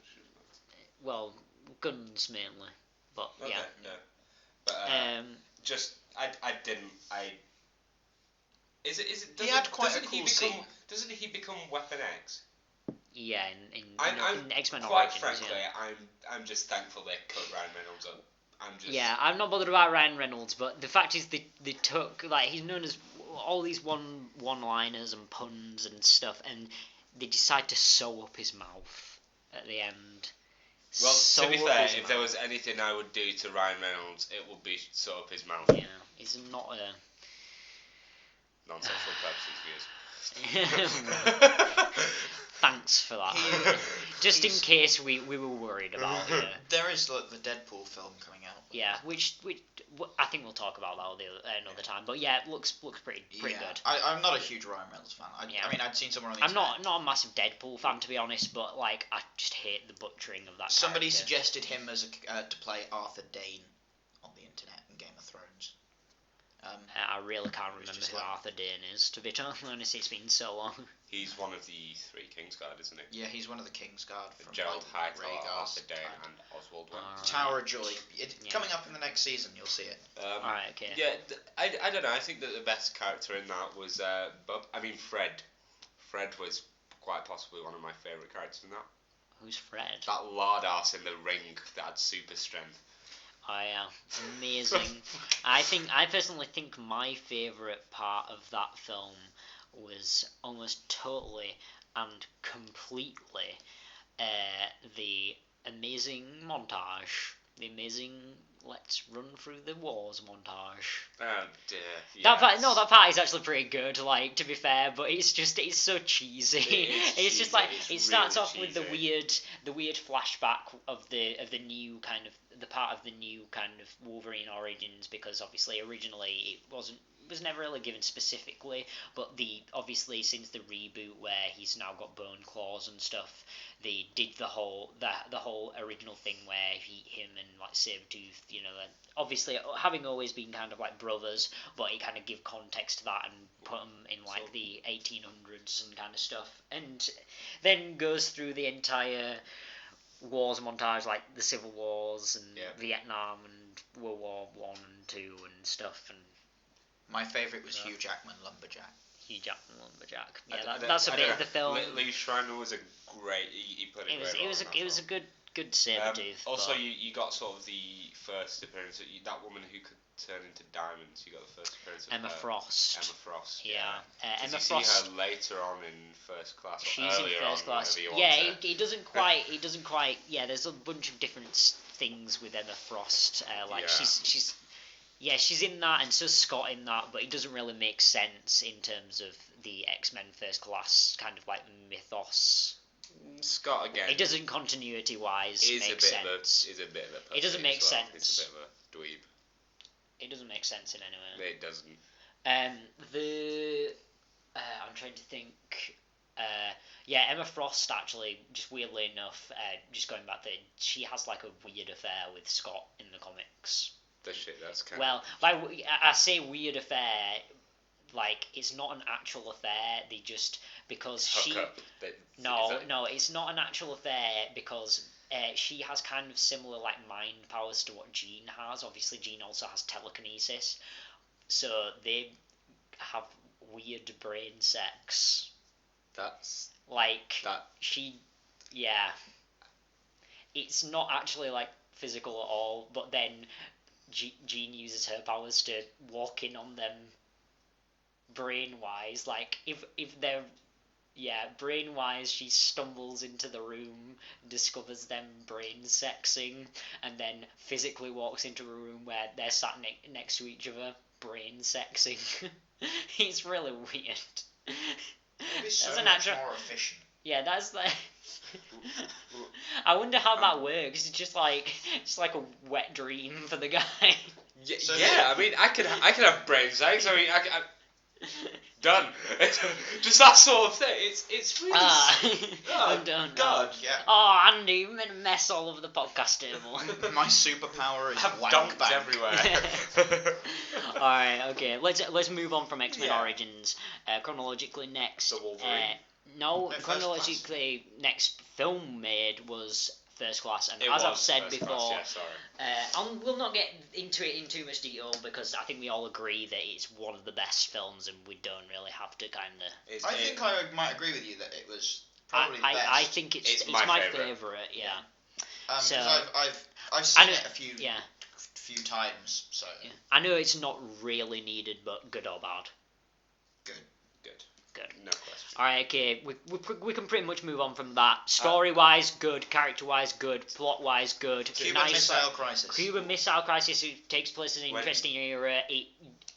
well, guns mainly, but okay, yeah. But doesn't he become Weapon X? Yeah, in X-Men Quite Origins. Frankly, I'm just thankful they cut Ryan Reynolds up. I'm not bothered about Ryan Reynolds, but the fact is they took, like, he's known as all these one-liners and puns and stuff, and they decide to sew up his mouth at the end. Well, to be fair, if there was anything I would do to Ryan Reynolds, it would be sew up his mouth. Yeah, he's not a non-sexual purposes views. Thanks for that. Just in case we were worried about it. There is the Deadpool film coming out. Yeah, which I think we'll talk about that another time. But yeah, it looks pretty good. I'm not a huge Ryan Reynolds fan. I mean, I'd seen somewhere on the internet. I'm not a massive Deadpool fan, to be honest, but like I just hate the butchering of that. Somebody suggested him as to play Arthur Dane on the internet in Game of Thrones. I really can't remember who Arthur Dane is, to be honest. It's been so long. He's one of the Three Kingsguard, isn't he? Yeah, he's one of the Kingsguard from Gerald like, Hightower, Rhaegar's Arthur Dayne, time. and Oswald one. Tower of Joy. Coming up in the next season, you'll see it. Alright, okay. Yeah, I don't know. I think that the best character in that was Fred. Fred was quite possibly one of my favourite characters in that. Who's Fred? That lard ass in the ring that had super strength. Oh yeah, amazing. I personally think my favourite part of that film was almost totally and completely the amazing montage, the amazing let's run through the wars montage. Oh dear. Yes. That part is actually pretty good. Like, to be fair, but it's so cheesy. It's just like it starts really off with the weird flashback of the new kind of the part of the new kind of Wolverine origins, because obviously originally it was never really given specifically, but obviously since the reboot where he's now got bone claws and stuff, they did the whole original thing where him and like Sabretooth, obviously having always been kind of like brothers, but he kind of give context to that and put them in like the 1800s and kind of stuff, and then goes through the entire wars montage, like the Civil Wars and Vietnam and World War 1 and 2 and stuff. And my favourite was Hugh Jackman, Lumberjack. Hugh Jackman, Lumberjack. Yeah, that's a bit of the film. Lee Schreiner was a great. He put it. It was a good Sabretooth. Also, you got sort of the first appearance. That woman who could turn into diamonds. You got the first appearance of Emma Frost. Emma Frost. Yeah. Did Emma you Frost. See her later on in First Class. Or she's in First Class. Yeah, it doesn't quite. It doesn't quite. Yeah, there's a bunch of different things with Emma Frost. She's in that, and so's Scott in that, but it doesn't really make sense in terms of the X-Men First Class kind of like mythos. Scott again. It doesn't continuity-wise make sense. Is a bit of a. It doesn't make sense. It's a bit of a dweeb. It doesn't make sense in any way. It doesn't. I'm trying to think. Emma Frost actually, just weirdly enough, just going back there, she has like a weird affair with Scott in the comics. That's kind well, like I say weird affair, like it's not an actual affair. They just because she no, it's not an actual affair because she has kind of similar like mind powers to what Jean has. Obviously, Jean also has telekinesis, so they have weird brain sex. That's like that she, yeah. It's not actually like physical at all, but then Jean uses her powers to walk in on them brain-wise. Like, if they're... Yeah, brain-wise, she stumbles into the room, discovers them brain-sexing, and then physically walks into a room where they're sat next to each other, brain-sexing. It's really weird. It'd be so much more efficient. Yeah, that's like... I wonder how that works. It's just like a wet dream for the guy. I mean, I could have brain sex. I mean, done. Just that sort of thing. It's really. I'm done. God, yeah. Oh, Andy, you made a mess all over the podcast table. My superpower is donks everywhere. All right, okay. Let's move on from X-Men Origins chronologically next. The Wolverine. No, chronologically, next film made was First Class, and as I've said before, we'll not get into it in too much detail because I think we all agree that it's one of the best films, and we don't really have to kind of. I think I might agree with you that it was probably the best. I think it's my favourite. Yeah. So I've seen it a few times, so. Yeah. I know it's not really needed, but good or bad. Good. No question. Alright, okay, we can pretty much move on from that. Story-wise, good. Character-wise, good. Plot-wise, good. Cuban Missile Crisis. Cuban Missile Crisis, it takes place in an interesting era.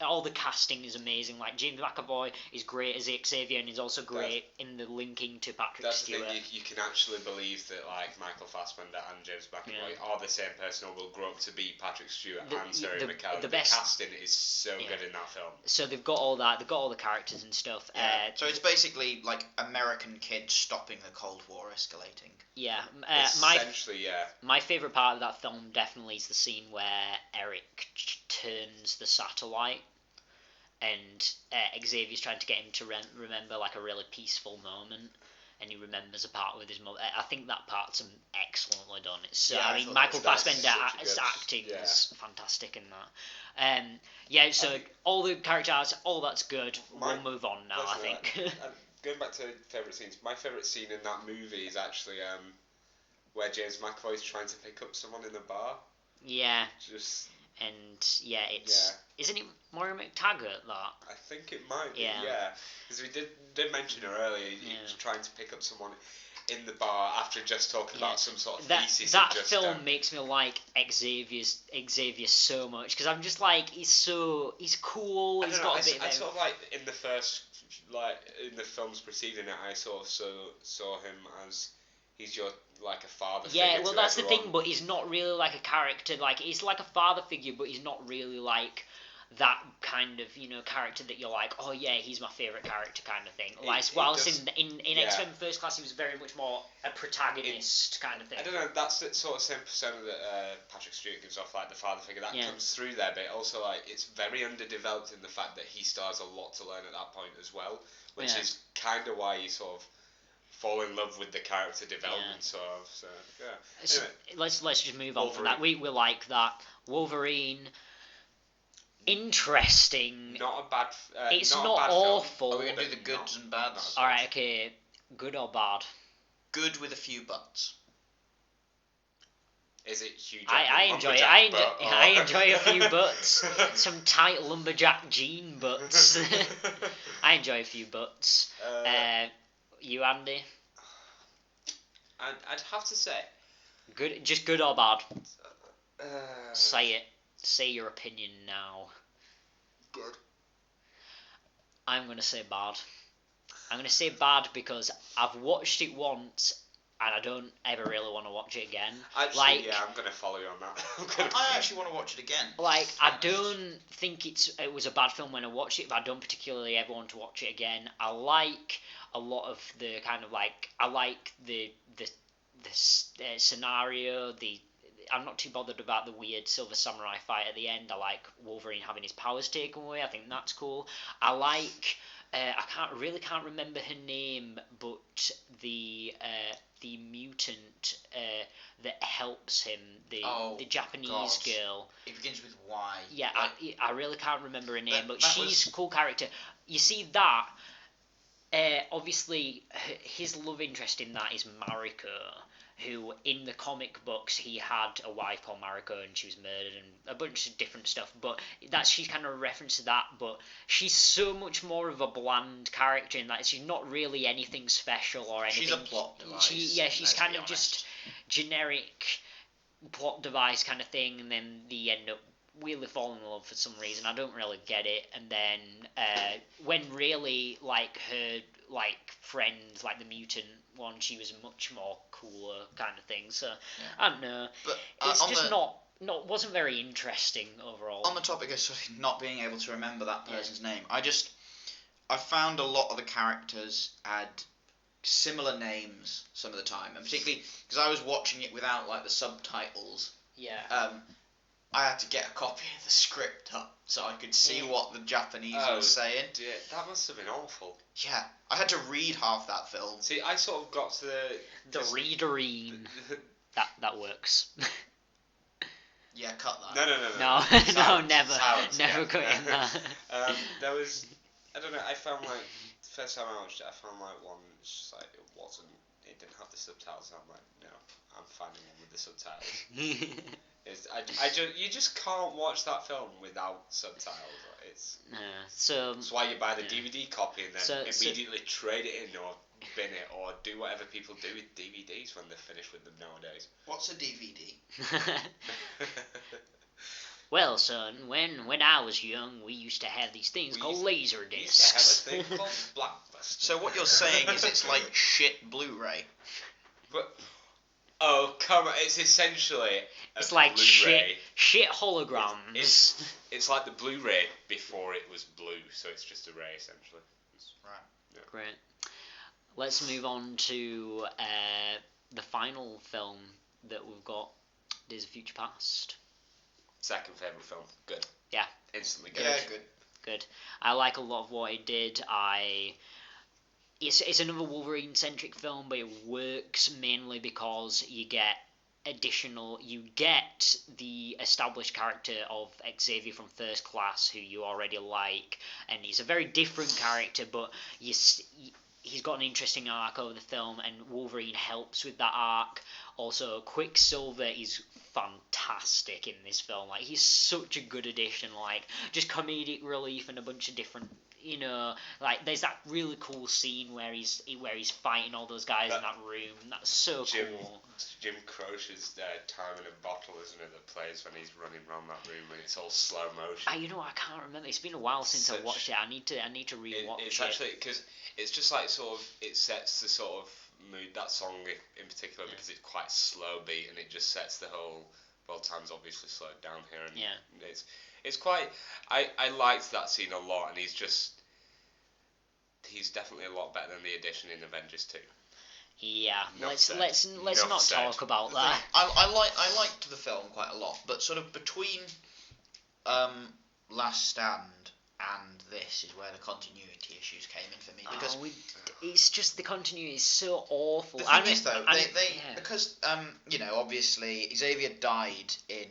All the casting is amazing. Like, James McAvoy is great as Xavier, and he's also great in the linking to Patrick Stewart. That's the thing, you can actually believe that, like, Michael Fassbender and James McAvoy are the same person or will grow up to be Patrick Stewart and Sarah McKellen. The casting is so good in that film. So they've got all that. They've got all the characters and stuff. So it's basically like American kids stopping the Cold War escalating. Yeah. Essentially, my favourite part of that film definitely is the scene where Eric turns the satellite. and Xavier's trying to get him to remember like a really peaceful moment, and he remembers a part with his mother. I think that part's excellently done. It's I mean, Michael Fassbender's acting is fantastic in that. So all the character arts, all that's good. We'll move on now, I think. Going back to favourite scenes, my favourite scene in that movie is actually where James McAvoy's trying to pick up someone in a bar. Yeah. Just. And it's isn't it Moira McTaggart that? I think it might be. Yeah. Because we did mention her earlier. He was trying to pick up someone in the bar after just talking about some sort of thesis. That film makes me like Xavier so much, because I'm just like he's cool. He's got a bit. I sort of like in the films preceding it, I sort of saw him as he's your like a father figure. Yeah, well, that's everyone. the thing, but he's not really like a character. Like, he's like a father figure, but he's not really like that kind of, character that you're like, oh yeah, he's my favourite character kind of thing. Whilst in X-Men First Class, he was very much more a protagonist kind of thing. I don't know, that's the sort of same persona that Patrick Stewart gives off, like the father figure, that comes through there, but also like it's very underdeveloped in the fact that he still has a lot to learn at that point as well, which is kind of why you sort of fall in love with the character development, sort of. So anyway, let's just move on from that. We like that. Wolverine, interesting. Not a bad. It's not not a bad awful. Film. Are we gonna do the goods and bads? All right, okay. Good or bad? Good with a few buts. Is it huge? I enjoy it. I enjoy a few butts. Some tight lumberjack jean butts. I enjoy a few butts. You, Andy? I'd have to say good. Just good or bad? Say it. Say your opinion now. Good. I'm gonna say bad. I'm gonna say bad because I've watched it once and I don't ever really want to watch it again. Actually, I'm gonna follow you on that. I actually want to watch it again. Like, I don't think it was a bad film when I watched it, but I don't particularly ever want to watch it again. I like a lot of the kind of like the scenario. I'm not too bothered about the weird Silver Samurai fight at the end. I like Wolverine having his powers taken away. I think that's cool. I like. I can't remember her name, but the mutant that helps him, the Japanese girl. It begins with Y. Yeah, I really can't remember her name, but she's was... a cool character. You see that. Obviously, his love interest in that is Mariko, who in the comic books he had a wife called Mariko and she was murdered and a bunch of different stuff, but she's kind of a reference to that, but she's so much more of a bland character in that she's not really anything special or anything. She's a plot device. She's kind of just generic plot device kind of thing, and then they end up weirdly falling in love for some reason. I don't really get it, and then when really like her like friends, like the mutant one, she was much more cooler kind of thing. So I don't know. But it's just wasn't very interesting overall. On the topic of sort of not being able to remember that person's name, I found a lot of the characters had similar names some of the time, and particularly because I was watching it without like the subtitles. Yeah. I had to get a copy of the script up so I could see what the Japanese was saying. Dear, that must have been awful. Yeah, I had to read half that film. See, I sort of got to the readerine. that works. Yeah, cut that. No, never. Silence, never cut in that. There was, I don't know, I found like, the first time I watched it, I found like one, it's just like, it didn't have the subtitles, and I'm like, no, I'm finding one with the subtitles. You just can't watch that film without subtitles. That's why you buy the DVD copy and then immediately trade it in or bin it or do whatever people do with DVDs when they're finished with them nowadays. What's a DVD? Well, son, when I was young, we used to have these things called laser discs. We used to have a thing called Blockbuster. So what you're saying is it's like shit Blu-ray. But oh come on! It's essentially it's like Blu-ray. shit holograms. It's like the Blu-ray before it was blue, so it's just a ray essentially. Right. Yeah. Great. Let's move on to the final film that we've got, Days of Future Past. Second favourite film. Good. Yeah. Instantly good. Yeah, good. good. I like a lot of what he did. It's another Wolverine centric film, but it works mainly because you get the established character of Xavier from First Class, who you already like, and he's a very different character, but he's got an interesting arc over the film, and Wolverine helps with that arc. Also, Quicksilver is fantastic in this film. Like, he's such a good addition. Like, just comedic relief and a bunch of different, like, there's that really cool scene where he's fighting all those guys in that room. That's so cool. Jim Croce's Time in a Bottle, isn't it, that plays when he's running around that room and it's all slow motion. I can't remember. It's been a while since I watched it. I need to rewatch it. It's actually, because it's just like sort of, it sets the sort of mood, that song in particular, because it's quite slow beat, and it just sets the whole, well, time's obviously slowed down here, and it's quite, I liked that scene a lot, and he's definitely a lot better than the addition in Avengers 2. Yeah, let's not talk about that. I liked the film quite a lot, but sort of between Last Stand and this is where the continuity issues came in for me, because it's just the continuity is so awful. The thing is, though, because obviously Xavier died in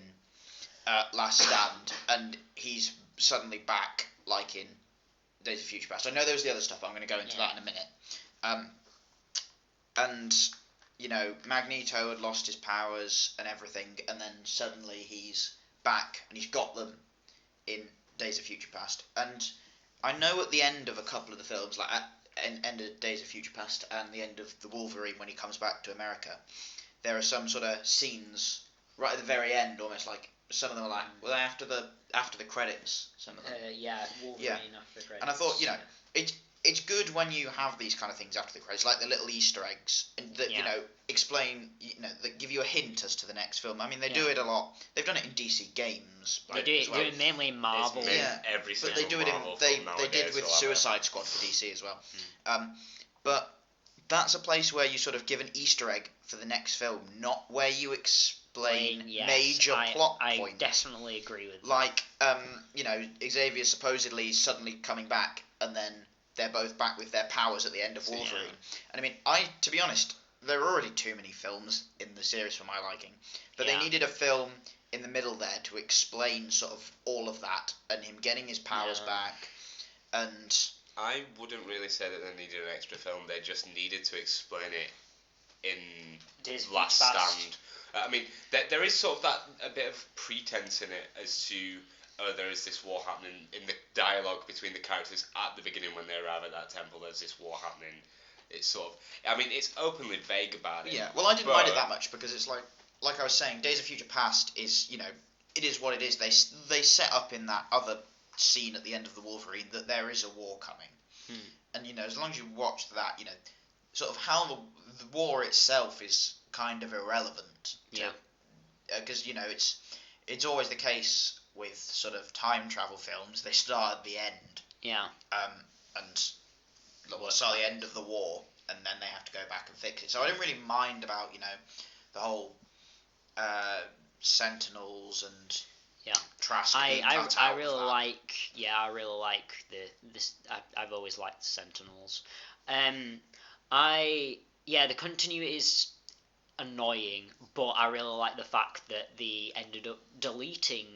Last Stand, and he's suddenly back, like in Days of Future Past. I know there was the other stuff, but I'm going to go into that in a minute. And Magneto had lost his powers and everything, and then suddenly he's back, and he's got them in Days of Future Past. And I know at the end of a couple of the films, like at end of Days of Future Past and the end of the Wolverine when he comes back to America, there are some sort of scenes right at the very end, almost like some of them are like, well, after the credits, some of them. Wolverine after the credits. And I thought, it's good when you have these kind of things after the credits, like the little Easter eggs that explain, that give you a hint as to the next film. I mean, they do it a lot. They've done it in DC games. They do it mainly in Marvel. Every but they do it Marvel in they did with Suicide Squad for DC as well. But that's a place where you sort of give an Easter egg for the next film, not where you explain major plot points. I definitely agree with that. Like, Xavier supposedly suddenly coming back, and then they're both back with their powers at the end of Wolverine. And I mean, to be honest, there are already too many films in the series for my liking. But they needed a film in the middle there to explain sort of all of that, and him getting his powers back. And I wouldn't really say that they needed an extra film. They just needed to explain it in Last Stand. I mean, there is sort of a bit of pretense in it as to, there is this war happening in the dialogue between the characters at the beginning when they arrive at that temple. There's this war happening. It's sort of, I mean, it's openly vague about it. Yeah, well, I didn't mind it that much, because it's like I was saying, Days of Future Past is, it is what it is. They set up in that other scene at the end of the Wolverine that there is a war coming. And, as long as you watch that, sort of how the war itself is kind of irrelevant. Because, it's always the case with sort of time travel films. They start at the end. And so the end of the war, and then they have to go back and fix it. So I don't really mind about, the whole Sentinels and Trask. I really like this. I've always liked Sentinels. The continuity is annoying, but I really like the fact that they ended up deleting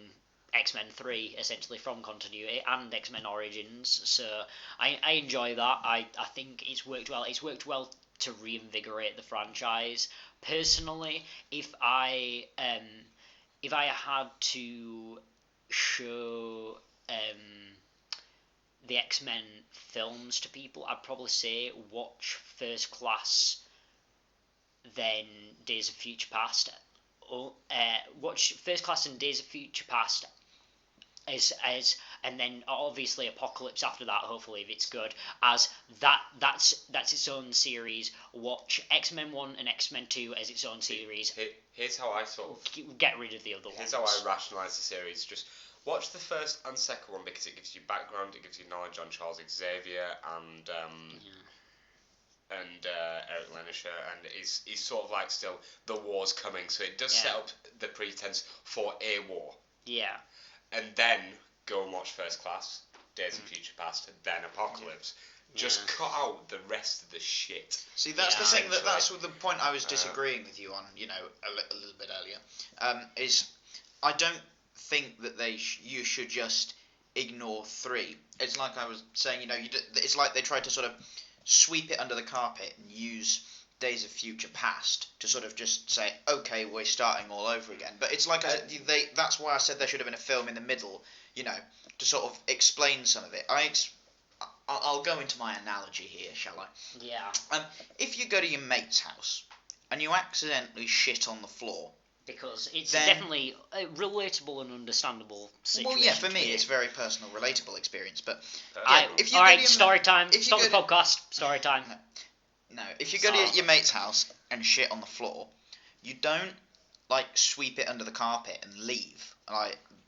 X-Men 3 essentially from continuity and X-Men Origins, so I enjoy that. I think it's worked well. It's worked well to reinvigorate the franchise. Personally, if I had to show the X-Men films to people, I'd probably say watch First Class, then Days of Future Past. Watch First Class and Days of Future Past and then obviously Apocalypse after that, hopefully, if it's good, as that's its own series. Watch X-Men 1 and X-Men 2 as its own series. Here's how I sort of get rid of the other ones. Here's how I rationalise the series. Just watch the first and second one, because it gives you background, it gives you knowledge on Charles Xavier and Eric Lenisher, and he's sort of like still the war's coming, so it does set up the pretense for a war. Yeah. And then go and watch First Class. Days of Future Past, then Apocalypse. Just cut out the rest of the shit. See, that's the thing that's the point I was disagreeing with you on. A little bit earlier. Is I don't think that you should just ignore 3. It's like I was saying. It's like they tried to sort of sweep it under the carpet and use Days of Future Past to sort of just say, okay, we're starting all over again. But it's like that's why I said there should have been a film in the middle, to sort of explain some of it. I'll go into my analogy here, shall I? Yeah. If you go to your mate's house and you accidentally shit on the floor, because it's definitely a relatable and understandable situation. Well, yeah, for me, it's a very personal, relatable experience. But if you story time. Stop the podcast. Story time. No, if you go to your mate's house and shit on the floor, you don't sweep it under the carpet and leave,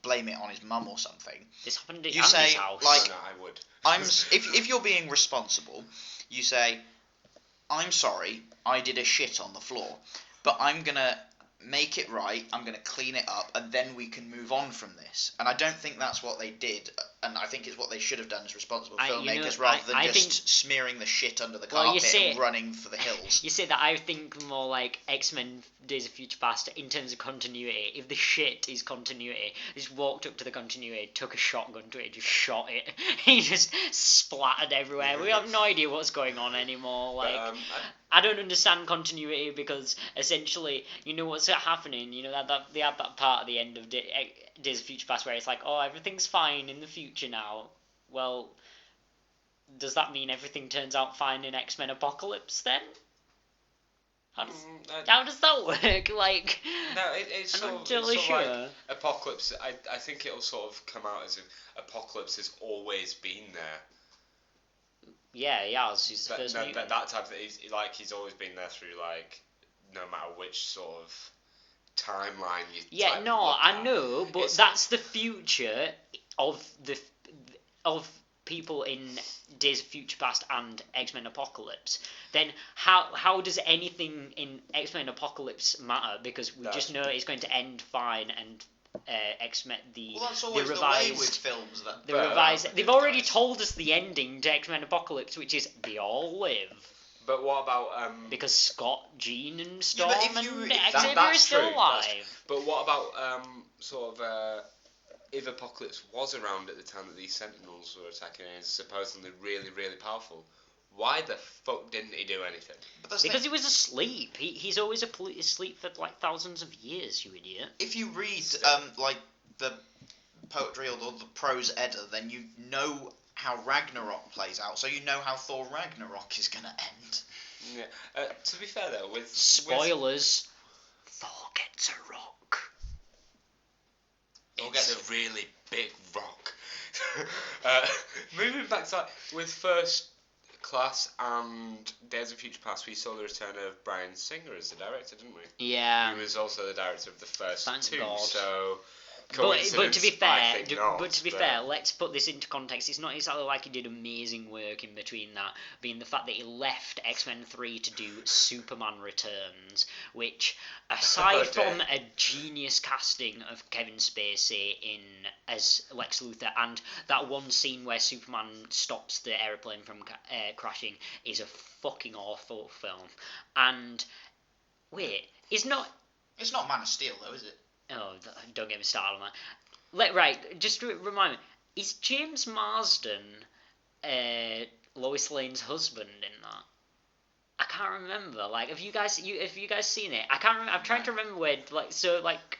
blame it on his mum or something. This happened at you Andy's say, house. No, I would. If you're being responsible, you say, I'm sorry, I did a shit on the floor, but I'm gonna make it right, I'm going to clean it up, and then we can move on from this. And I don't think that's what they did, and I think it's what they should have done as responsible filmmakers, rather than just smearing the shit under the carpet and running for the hills. You say that. I think more like X-Men Days of Future Past in terms of continuity. If the shit is continuity, they just walked up to the continuity, took a shotgun to it, just shot it. He just splattered everywhere. We have no idea what's going on anymore. I don't understand continuity because essentially, what's happening. That they have that part at the end of Days of Future Past where it's like, oh, everything's fine in the future now. Well, does that mean everything turns out fine in X-Men Apocalypse then? How does that work? No, it's I'm not not totally sure. Apocalypse. I think it'll sort of come out as if Apocalypse has always been there. Yeah, he's the first mutant. That type of thing. He's always been there through no matter which sort of timeline you. Yeah, no, I know, but that's the future of people in Days of Future Past and X-Men Apocalypse. Then how does anything in X-Men Apocalypse matter? Because we just know it's going to end fine and. X-Men that's always the way with films. They've already told us the ending to X-Men Apocalypse, which is they all live. But what about because Scott, Jean, and Storm and Xavier are still alive. But what about if Apocalypse was around at the time that these Sentinels were attacking and supposedly really, really powerful? Why the fuck didn't he do anything? Because he was asleep. He's always asleep for thousands of years, you idiot. If you read the poetry or the prose Edda, then you know how Ragnarok plays out, so you know how Thor Ragnarok is going to end. Yeah. To be fair though, with spoilers, Thor gets a rock. It's a really big rock. Moving back to with First Class and Days of Future Past, we saw the return of Bryan Singer as the director, didn't we? Yeah. He was also the director of the first two. God. So. But to be fair, let's put this into context. It's not exactly like he did amazing work in between that, being the fact that he left X-Men 3 to do Superman Returns, which, aside from a genius casting of Kevin Spacey as Lex Luthor, and that one scene where Superman stops the aeroplane from crashing, is a fucking awful film. And wait, it's not Man of Steel though, is it? Oh, don't get me started on that. Right, just to remind me, is James Marsden Lois Lane's husband in that? I can't remember. Have you guys seen it? I can't remember. I'm trying to remember where.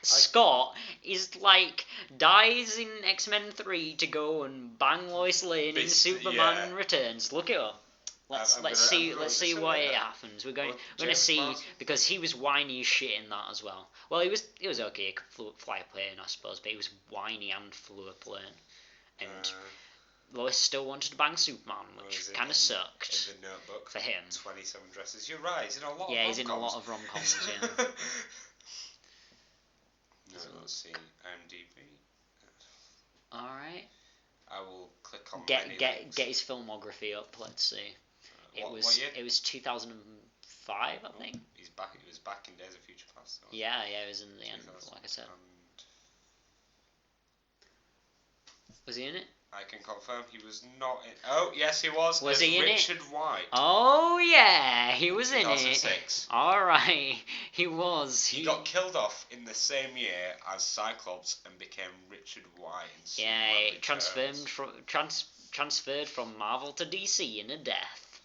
Scott is dies in X-Men 3 to go and bang Lois Lane in Superman Returns. Look it up. Let's see what it happens. We're going to see, because he was whiny as shit in that as well. Well, he was okay. He could fly a plane, I suppose, but he was whiny and flew a plane. And Lois still wanted to bang Superman, which kind of sucked. In the Notebook for him. 27 Dresses. You're right. He's in a lot. Yeah, he's in a lot of rom-coms. Yeah. Let's see. IMDb. All right. I will click on. Get his filmography up. Let's see. What year? It was 2005, I think. He was back in Days of Future Past. Yeah, it was in the end, like I said. Was he in it? I can confirm he was not in. Oh, yes, he was. Was as he in Richard it? White. Oh yeah, he was in it. 2006. All right, he was. He got killed off in the same year as Cyclops and became Richard White. In Yeah, Superman Returns. transferred from Marvel to DC in a death.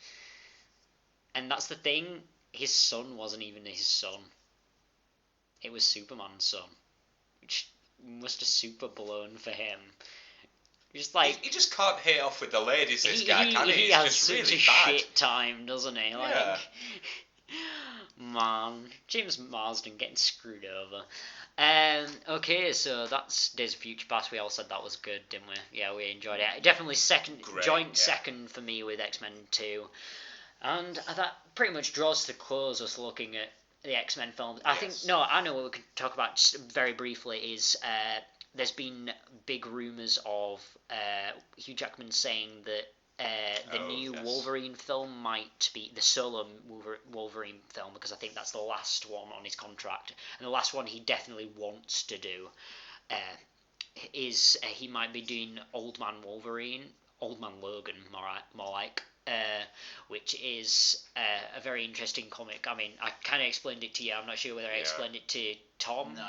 And that's the thing. His son wasn't even his son. It was Superman's son, which must have super blown for him. Just like he just can't hit off with the ladies. This guy, can he? He It's has just such really a bad. shit time, doesn't he? Like, Yeah. man, James Marsden getting screwed over. Okay, so that's Days of Future Past. We all said that was good, didn't we? Yeah, we enjoyed it. Definitely joint second for me with X-Men 2. And that pretty much draws to the close us looking at the X-Men films. I know what we could talk about just very briefly is there's been big rumours of Hugh Jackman saying that the new Wolverine film might be the solo Wolverine film, because I think that's the last one on his contract, and the last one he definitely wants to do is he might be doing Old Man Wolverine, Old Man Logan, more like, which is a very interesting comic. I mean, I kind of explained it to you. I'm not sure whether I explained it to Tom. No.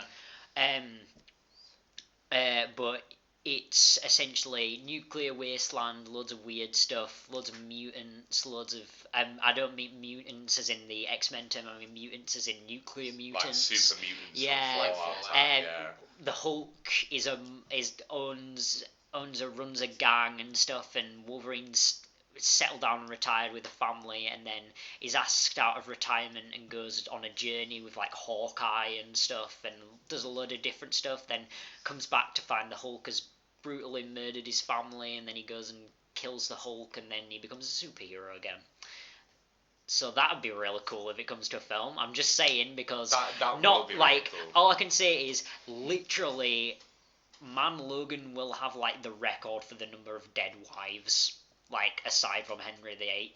But it's essentially nuclear wasteland, loads of weird stuff, loads of mutants, loads of... I don't mean mutants as in the X-Men term, I mean mutants as in nuclear mutants. Like super mutants. Yeah. Yeah. The Hulk runs a gang and stuff, and Wolverine's settled down and retired with a family, and then is asked out of retirement and goes on a journey with like Hawkeye and stuff, and does a load of different stuff, then comes back to find the Hulk has brutally murdered his family, and then he goes and kills the Hulk, and then he becomes a superhero again. So that would be really cool if it comes to a film. I'm just saying, because that not will be like really cool. All I can say is literally Man Logan will have like the record for the number of dead wives, like aside from Henry VIII.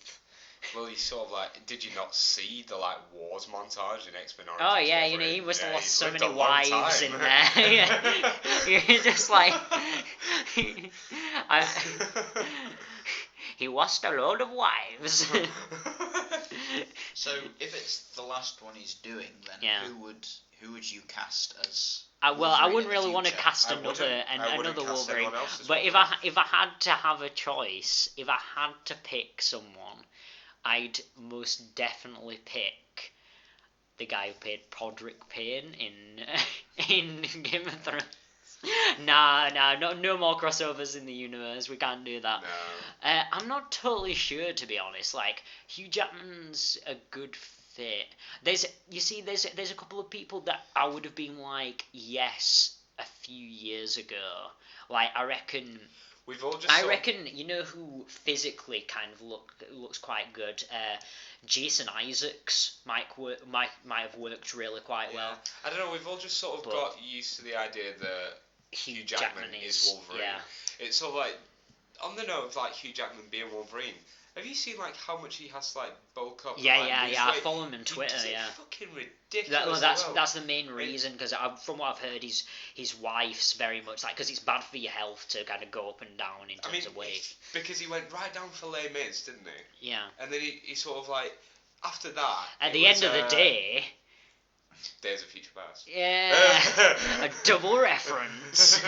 Well, he's sort of like, did you not see the like wars montage in X-Men Origins? Oh yeah, Wolverine? he must have lost he's so lived many a long wives time. in there. You're just like he lost a load of wives. So if it's the last one he's doing, then who would you cast as? Well, I wouldn't really want to future? cast I another wouldn't cast Wolverine. anyone else as But if Wolverine. I had to have a choice, if I had to pick someone, I'd most definitely pick the guy who played Podrick Payne in Game of Thrones. No more crossovers in the universe. We can't do that. No. I'm not totally sure, to be honest. Like, Hugh Jackman's a good fit. There's a couple of people that I would have been like, yes, a few years ago. Like, I reckon. We've all just. You know who physically kind of looks quite good. Jason Isaacs might have worked really quite well. I don't know. We've all just sort of got used to the idea that Hugh Jackman is Wolverine. Yeah. It's sort of like, on the note of like Hugh Jackman being Wolverine, have you seen like how much he has to like bulk up? Yeah. And, I follow him on Twitter. It's Yeah. fucking ridiculous. That's the main reason, because from what I've heard, his wife's very much like, because it's bad for your health to kind of go up and down in terms of weight. Because he went right down for Les Mis, didn't he? Yeah. And then he sort of like, after that. At the end of the day. Days of Future Past. Yeah. A double reference.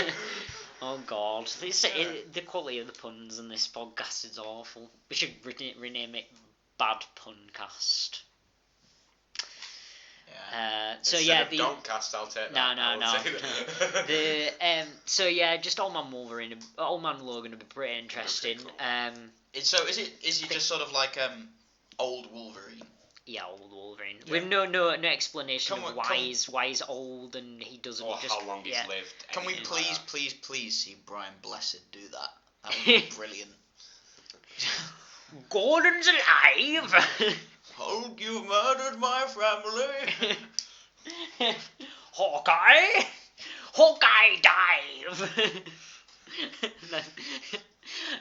Oh God, the quality of the puns in this podcast is awful. We should rename it Bad Puncast. Yeah. Instead of DonkCast, I'll take that. No. So yeah, just Old Man Logan would be pretty interesting. Cool. So is he just sort of like old Wolverine? Yeah, old Wolverine. Yeah. With no explanation of why he's old and he doesn't. Or how long he's lived. Can we please see Brian Blessed do that? That would be brilliant. Gordon's alive! Oh, you murdered my family! Hawkeye dive!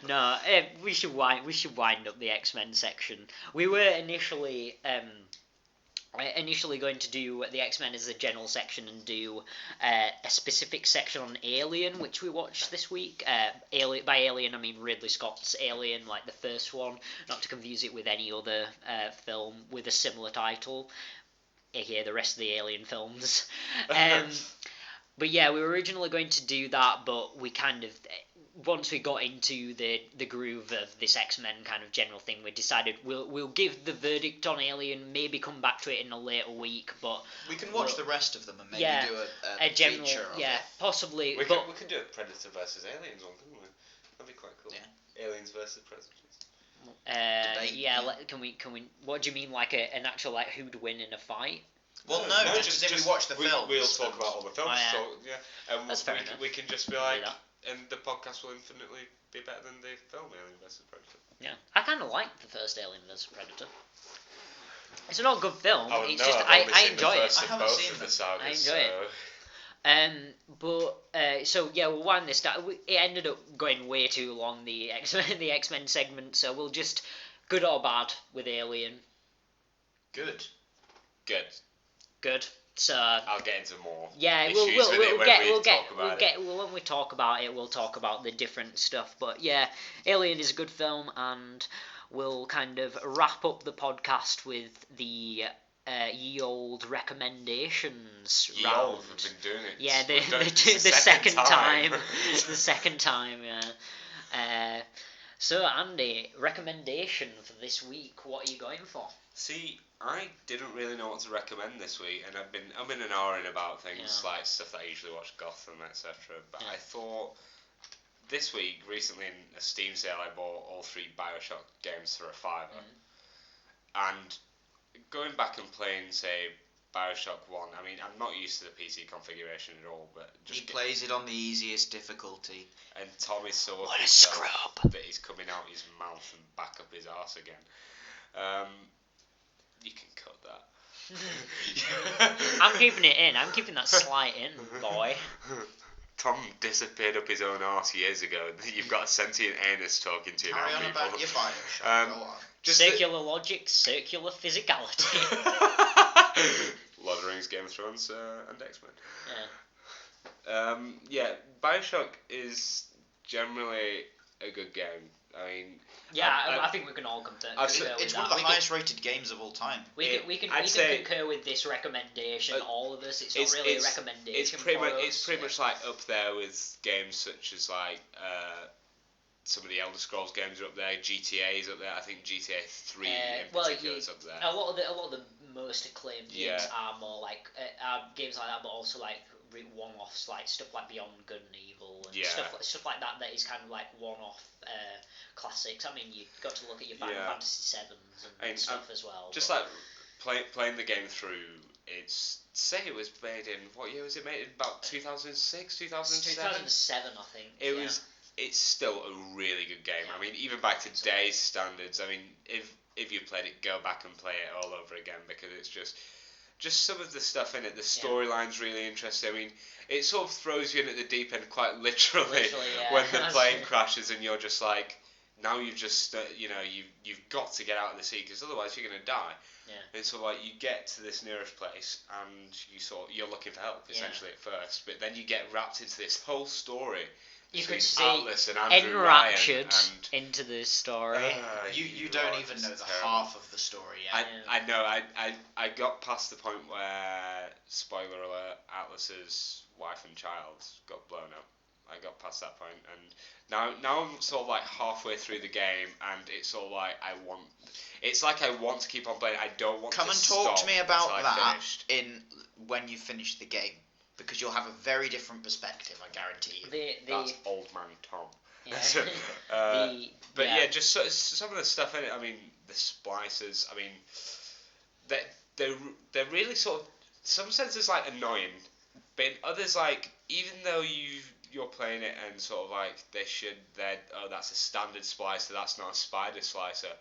No, we should wind up the X-Men section. We were initially initially going to do the X-Men as a general section and do a specific section on Alien, which we watched this week. By Alien, I mean Ridley Scott's Alien, like the first one, not to confuse it with any other film with a similar title, aka the rest of the Alien films. But yeah, we were originally going to do that, but we kind of, once we got into the groove of this X-Men kind of general thing, we decided we'll give the verdict on Alien, maybe come back to it in a later week, but we can watch the rest of them and maybe do a general feature of it. Possibly. We can do a Predator versus Aliens one, couldn't we? That'd be quite cool. Yeah. Aliens versus Predators. Can we? What do you mean, like an actual like who'd win in a fight? Well, no, just we watch the films. We'll talk about all the films. That's fair enough. We can just be like, and the podcast will infinitely be better than the film Alien vs Predator. Yeah, I kind of like the first Alien vs Predator. It's not a good film. It's just I enjoy it. I haven't seen the sagas, I enjoy it. So yeah, we'll wind this down. It ended up going way too long, the X-Men segment. So we'll just good or bad with Alien. Good. So I'll get into more. Yeah, when we talk about it, we'll talk about the different stuff. But yeah, Alien is a good film, and we'll kind of wrap up the podcast with the ye old recommendations round. We've been doing it. Yeah, the second time. The second time, yeah. So Andy, recommendation for this week. What are you going for? See, I didn't really know what to recommend this week, and I've been an hour in about things like stuff that I usually watch, Gotham, etc. But I thought this week, recently in a Steam sale, I bought all 3 BioShock games for a $5. And going back and playing, say, BioShock 1, I mean, I'm not used to the PC configuration at all, but he plays it on the easiest difficulty. And Tommy saw what a scrub that he's coming out his mouth and back up his arse again. You can cut that. I'm keeping it in. I'm keeping that slight in, boy. Tom disappeared up his own arse years ago. You've got a sentient anus talking to you. Carry on about your BioShock. Go on. Circular logic, circular physicality. Lord of the Rings, Game of Thrones, and X-Men. Yeah. BioShock is generally a good game. I mean, I think we can all concur with it's one of the highest rated games of all time. We can concur with this recommendation. All of us. It's not really a recommendation. It's pretty much like up there with games such as like some of the Elder Scrolls games are up there. GTA is up there. I think GTA 3 in particular is up there. A lot of the most acclaimed games are more like games like that, but also like one-offs, like stuff like Beyond Good and Evil and stuff like that is kind of like one-off classics. I mean, you've got to look at your Final Fantasy 7s and stuff as well. Just like playing the game through, it was made in, what year was it made in? About 2006, 2007? 2007, I think. It's still a really good game. I mean, even by today's standards, I mean, if you played it, go back and play it all over again, because it's just some of the stuff in it. The storyline's really interesting. I mean, it sort of throws you in at the deep end quite literally when the plane crashes, and you're just like, now you've just you've got to get out of the sea, because otherwise you're gonna die. And so like you get to this nearest place and you're looking for help essentially at first, but then you get wrapped into this whole story. You could see Atlas and Andrew enraptured Ryan into the story. You don't even know the half of the story yet. I know. I got past the point where, spoiler alert, Atlas's wife and child got blown up. I got past that point, and now I'm sort of like halfway through the game, and it's sort of like I want to keep on playing. I don't want to stop. Come and talk to me about that when you finish the game. Because you'll have a very different perspective, I guarantee you. That's old man Tom. Yeah. Just some of the stuff in it. I mean, the splices. I mean, they're really sort of, some senses like annoying, but in others, like, even though you're playing it and sort of like that's a standard splicer, that's not a spider slicer.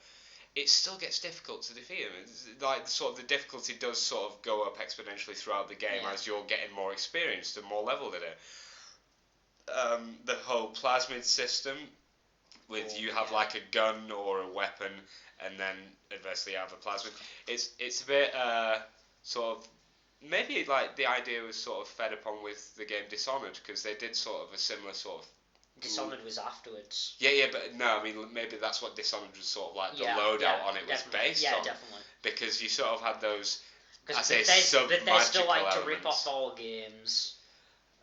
It still gets difficult to defeat them. It's like sort of the difficulty does sort of go up exponentially throughout the game as you're getting more experienced and more leveled at it. The whole plasmid system, with you have like a gun or a weapon, and then adversely you have a plasmid. It's a bit sort of maybe like the idea was sort of fed upon with the game Dishonored, because they did sort of a similar sort of. Dishonored was afterwards. Yeah, but no, I mean maybe that's what Dishonored was sort of like the Yeah, loadout on it was definitely. based Yeah, on, definitely. because you sort of had those. Because Bethesda Bethesda like to elements. rip off all games.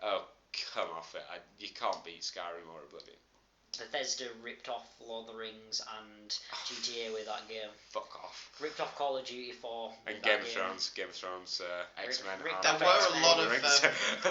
Oh, come off it! You can't beat Skyrim or Oblivion. Bethesda ripped off Lord of the Rings and GTA with that game. Fuck off. Ripped off Call of Duty 4. And Game of Thrones, X-Men. Ripped There off were a lot of Rings.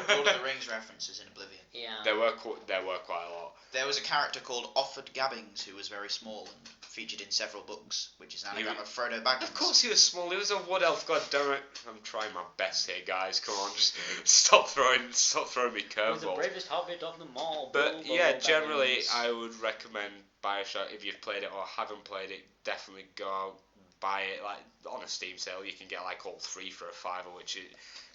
Lord of the Rings references in Oblivion. Yeah. There were quite a lot. There was a character called Offord Gabbings who was very small and featured in several books, which is an anagram of Frodo Baggins. Of course he was small. He was a wood elf. God damn it! I'm trying my best here, guys. Come on, just stop throwing me curveballs. The bravest hobbit of them all. But yeah, generally I would recommend BioShock. If you've played it or haven't played it, definitely go out, buy it. Like on a Steam sale, you can get like all three for a $5, which is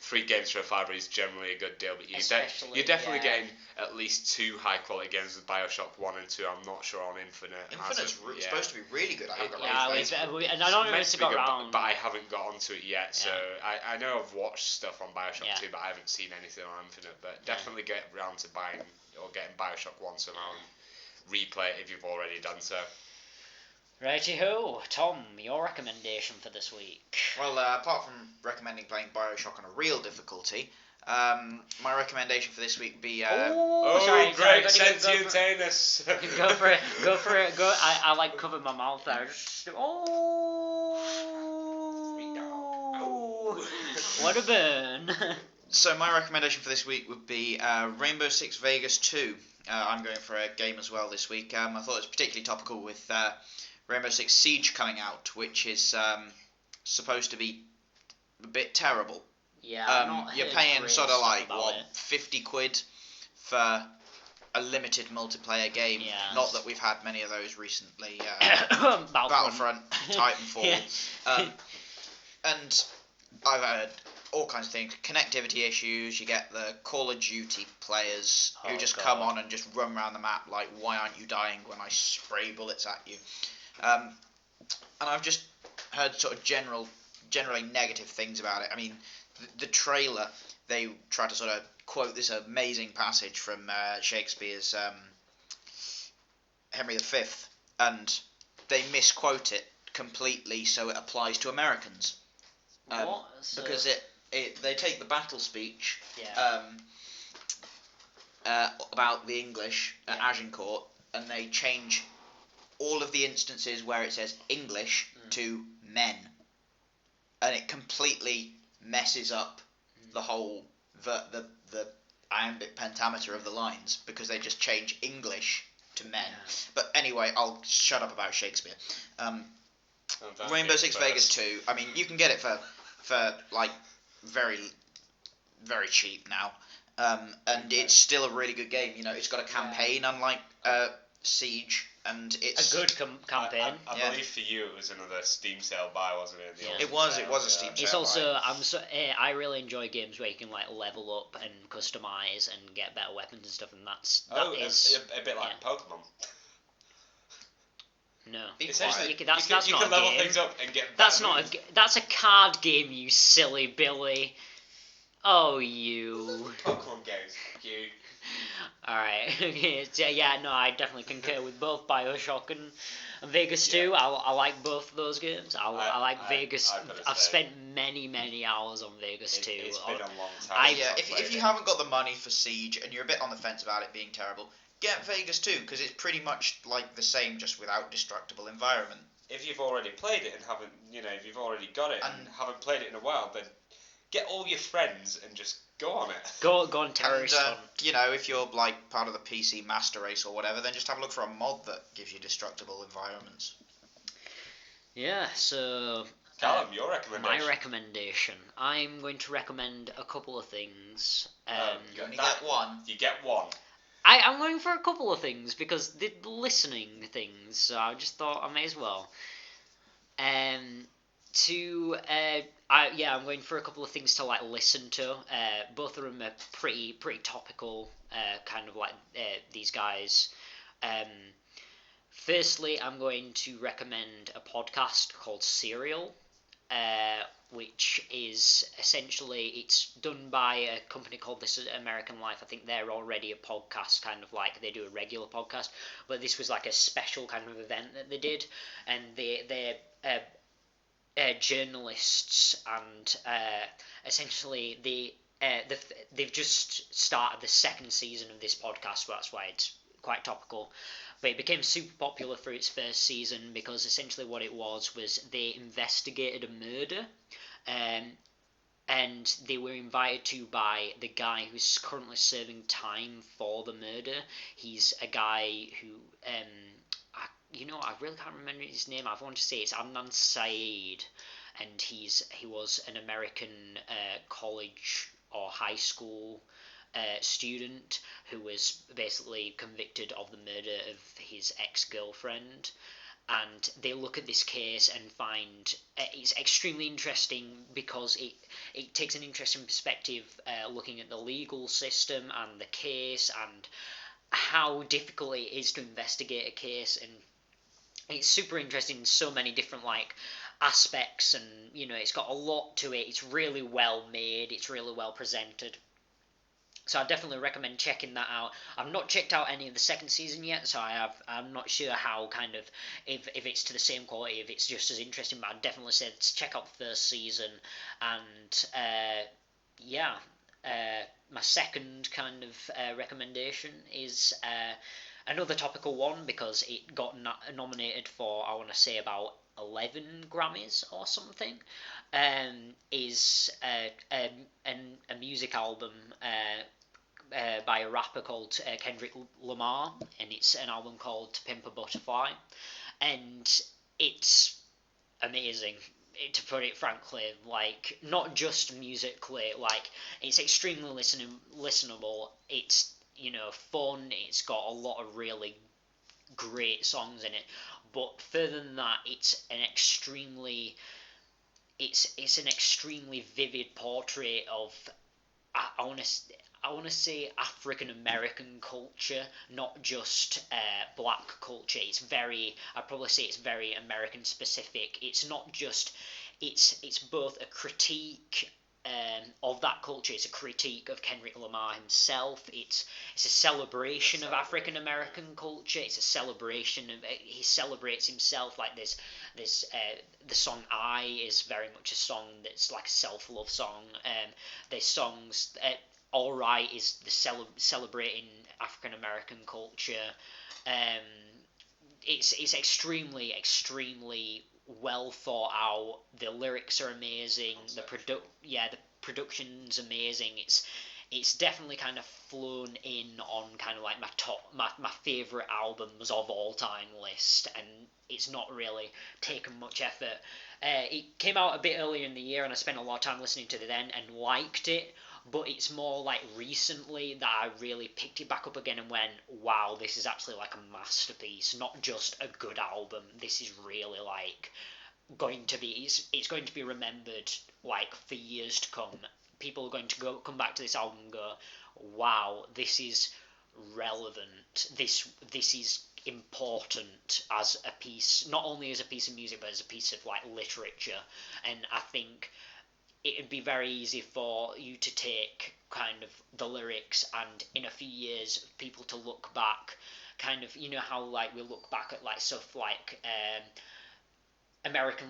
3 games for a $5 is generally a good deal. But you're definitely getting at least 2 high quality games with BioShock 1 and 2. I'm not sure on Infinite. Infinite's supposed to be really good. I haven't got and I don't know if it's got around. But I haven't got onto it yet. So I know I've watched stuff on BioShock 2, but I haven't seen anything on Infinite. But definitely get around to buying or getting BioShock 1 somehow and replay it if you've already done so. Righty ho, Tom, your recommendation for this week. Well, apart from recommending playing BioShock on a real difficulty, my recommendation for this week would be. Sorry, great sentient anus. Go for it. I like covered my mouth there. What a burn. So my recommendation for this week would be Rainbow Six Vegas 2. I'm going for a game as well this week. I thought it was particularly topical with Rainbow Six Siege coming out, which is supposed to be a bit terrible. Yeah, you're paying sort of like, what, 50 quid for a limited multiplayer game. Yeah. Not that we've had many of those recently. Battlefront, Titanfall. And I've heard all kinds of things. Connectivity issues. You get the Call of Duty players who just come on and just run around the map like, why aren't you dying when I spray bullets at you? And I've just heard sort of generally negative things about it. I mean, the trailer, they try to sort of quote this amazing passage from Shakespeare's Henry V, and they misquote it completely so it applies to Americans. What? So because they take the battle speech about the English at Agincourt, and they change all of the instances where it says English to men, and it completely messes up the whole the iambic pentameter of the lines, because they just change English to men. But anyway, I'll shut up about Shakespeare. Rainbow Six Vegas 2. I mean, you can get it for like very, very cheap now, and it's still a really good game. You know, it's got a campaign, unlike Siege, and it's a good campaign. I believe for you it was another Steam sale buy, wasn't it? It was a Steam sale. It's also I really enjoy games where you can like level up and customize and get better weapons and stuff, and that is a bit like Pokemon. No, essentially, that's you not can a level game. things up and get. That's not that's a card game, you silly Billy. Oh, you. Pokemon games, you. Alright, no, I definitely concur with both BioShock and Vegas 2. I like both of those games. I like Vegas. I've spent many hours on Vegas 2. It's been a long time. If you haven't got the money for Siege and you're a bit on the fence about it being terrible, get Vegas 2, because it's pretty much like the same, just without destructible environment. If you've already played it and haven't, if you've already got it and haven't played it in a while, then get all your friends and just go on it. Go on terrorist hunt. If you're like part of the PC master race or whatever, then just have a look for a mod that gives you destructible environments. Yeah, so Calum, your recommendation. My recommendation. I'm going to recommend a couple of things. You only get one. You get one. I'm going for a couple of things because they're listening things, so I just thought I may as well. I'm going for a couple of things to like listen to. Both of them are pretty topical, kind of like these guys. Firstly, I'm going to recommend a podcast called Serial, which is essentially, it's done by a company called This American Life. I think they're already a podcast, kind of like they do a regular podcast, but this was like a special kind of event that they did, and they're journalists, and essentially they've just started the second season of this podcast, so that's why it's quite topical. But it became super popular for its first season because essentially what it was they investigated a murder, and they were invited to by the guy who's currently serving time for the murder. He's a guy who, I really can't remember his name. I want to say it's Adnan Syed, and he was an American college or high school student who was basically convicted of the murder of his ex-girlfriend. And they look at this case and find it's extremely interesting because it takes an interesting perspective, looking at the legal system and the case and how difficult it is to investigate a case. And it's super interesting in so many different aspects, and it's got a lot to it. It's really well made, it's really well presented. So I definitely recommend checking that out. I've not checked out any of the second season yet, so I'm not sure how if it's to the same quality, if it's just as interesting. But I'd definitely say check out the first season. And my second kind of recommendation is another topical one because it got nominated for, I want to say, about 11 Grammys or something. Is a music album by a rapper called Kendrick Lamar, and it's an album called To Pimp a Butterfly, and it's amazing, to put it frankly. Not just musically, it's extremely listenable. It's fun. It's got a lot of really great songs in it, but further than that, it's an extremely vivid portrait of, I want to say, African American culture, not just black culture. I'd probably say it's very American specific. It's not just, it's both a critique of that culture. It's a critique of Kendrick Lamar himself. It's a celebration of African American culture. It's a celebration of, he celebrates himself. There's the song "I" is very much a song that's like a self-love song. There's songs. All Right is the celebrating African American culture. It's extremely well thought out. The lyrics are amazing. The production's amazing. It's definitely kind of flown in on kind of my favorite albums of all time list, and it's not really taken much effort. It came out a bit earlier in the year, and I spent a lot of time listening to it then and liked it. But it's more recently that I really picked it back up again and went, wow, this is actually a masterpiece, not just a good album. This is really going to be, it's going to be remembered for years to come. People are going to come back to this album and go, wow, this is relevant. This is important as a piece, not only as a piece of music, but as a piece of literature. And I think it'd be very easy for you to take kind of the lyrics and in a few years people to look back, kind of, how we look back at stuff American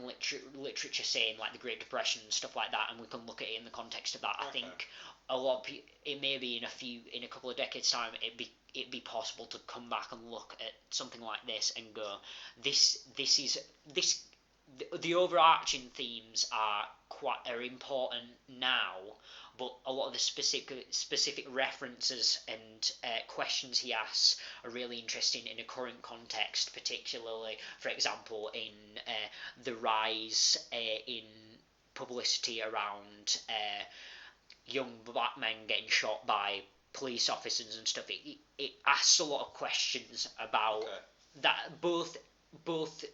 literature, saying the Great Depression and stuff like that, and we can look at it in the context of that. Okay. I think a lot of people, it may be in a couple of decades time, it'd be possible to come back and look at something like this and go, this. The overarching themes are important now, but a lot of the specific references and questions he asks are really interesting in a current context, particularly, for example, in the rise in publicity around young black men getting shot by police officers and stuff. It asks a lot of questions about that, both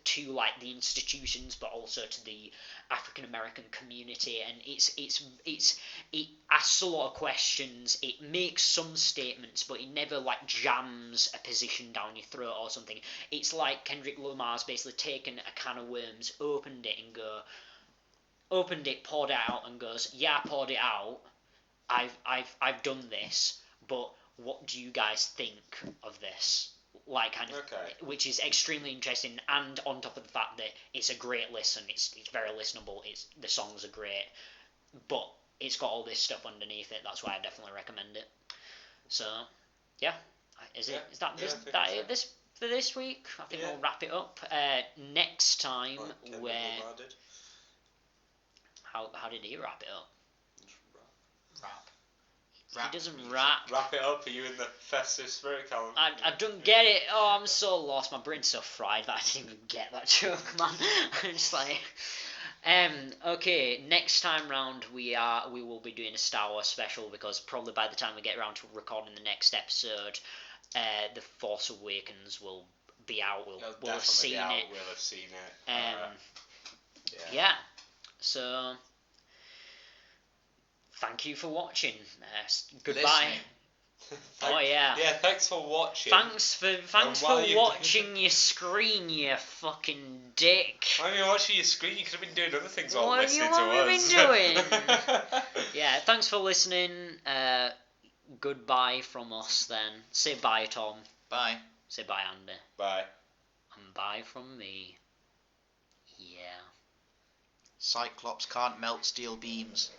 to the institutions, but also to the African American community, and it asks a lot of questions. It makes some statements, but it never jams a position down your throat or something. It's like Kendrick Lamar's basically taken a can of worms, opened it, and go, opened it, poured it out, and goes, "Yeah, I poured it out. I've done this, but what do you guys think of this?" Like, kind of, which is extremely interesting, and on top of the fact that it's a great listen, it's very listenable. The songs are great, but it's got all this stuff underneath it. That's why I definitely recommend it. So, yeah, is that this for this week? I think we'll wrap it up. Next time, how did he wrap it up? He doesn't rap. Wrap it up. Are you in the festive spirit, Calum? I don't get it. Oh, I'm so lost. My brain's so fried that I didn't even get that joke, man. I'm just like, okay. Next time round, we will be doing a Star Wars special, because probably by the time we get around to recording the next episode, The Force Awakens will be out. We'll have seen it. We'll have seen it. Yeah. So, thank you for watching. Goodbye. Oh yeah. Yeah, thanks for watching. Thanks for watching your screen, you fucking dick. While you're watching your screen, you could have been doing other things while listening to us. What have you been doing? Yeah, thanks for listening. Goodbye from us then. Say bye, Tom. Bye. Say bye, Andy. Bye. And bye from me. Yeah. Cyclops can't melt steel beams.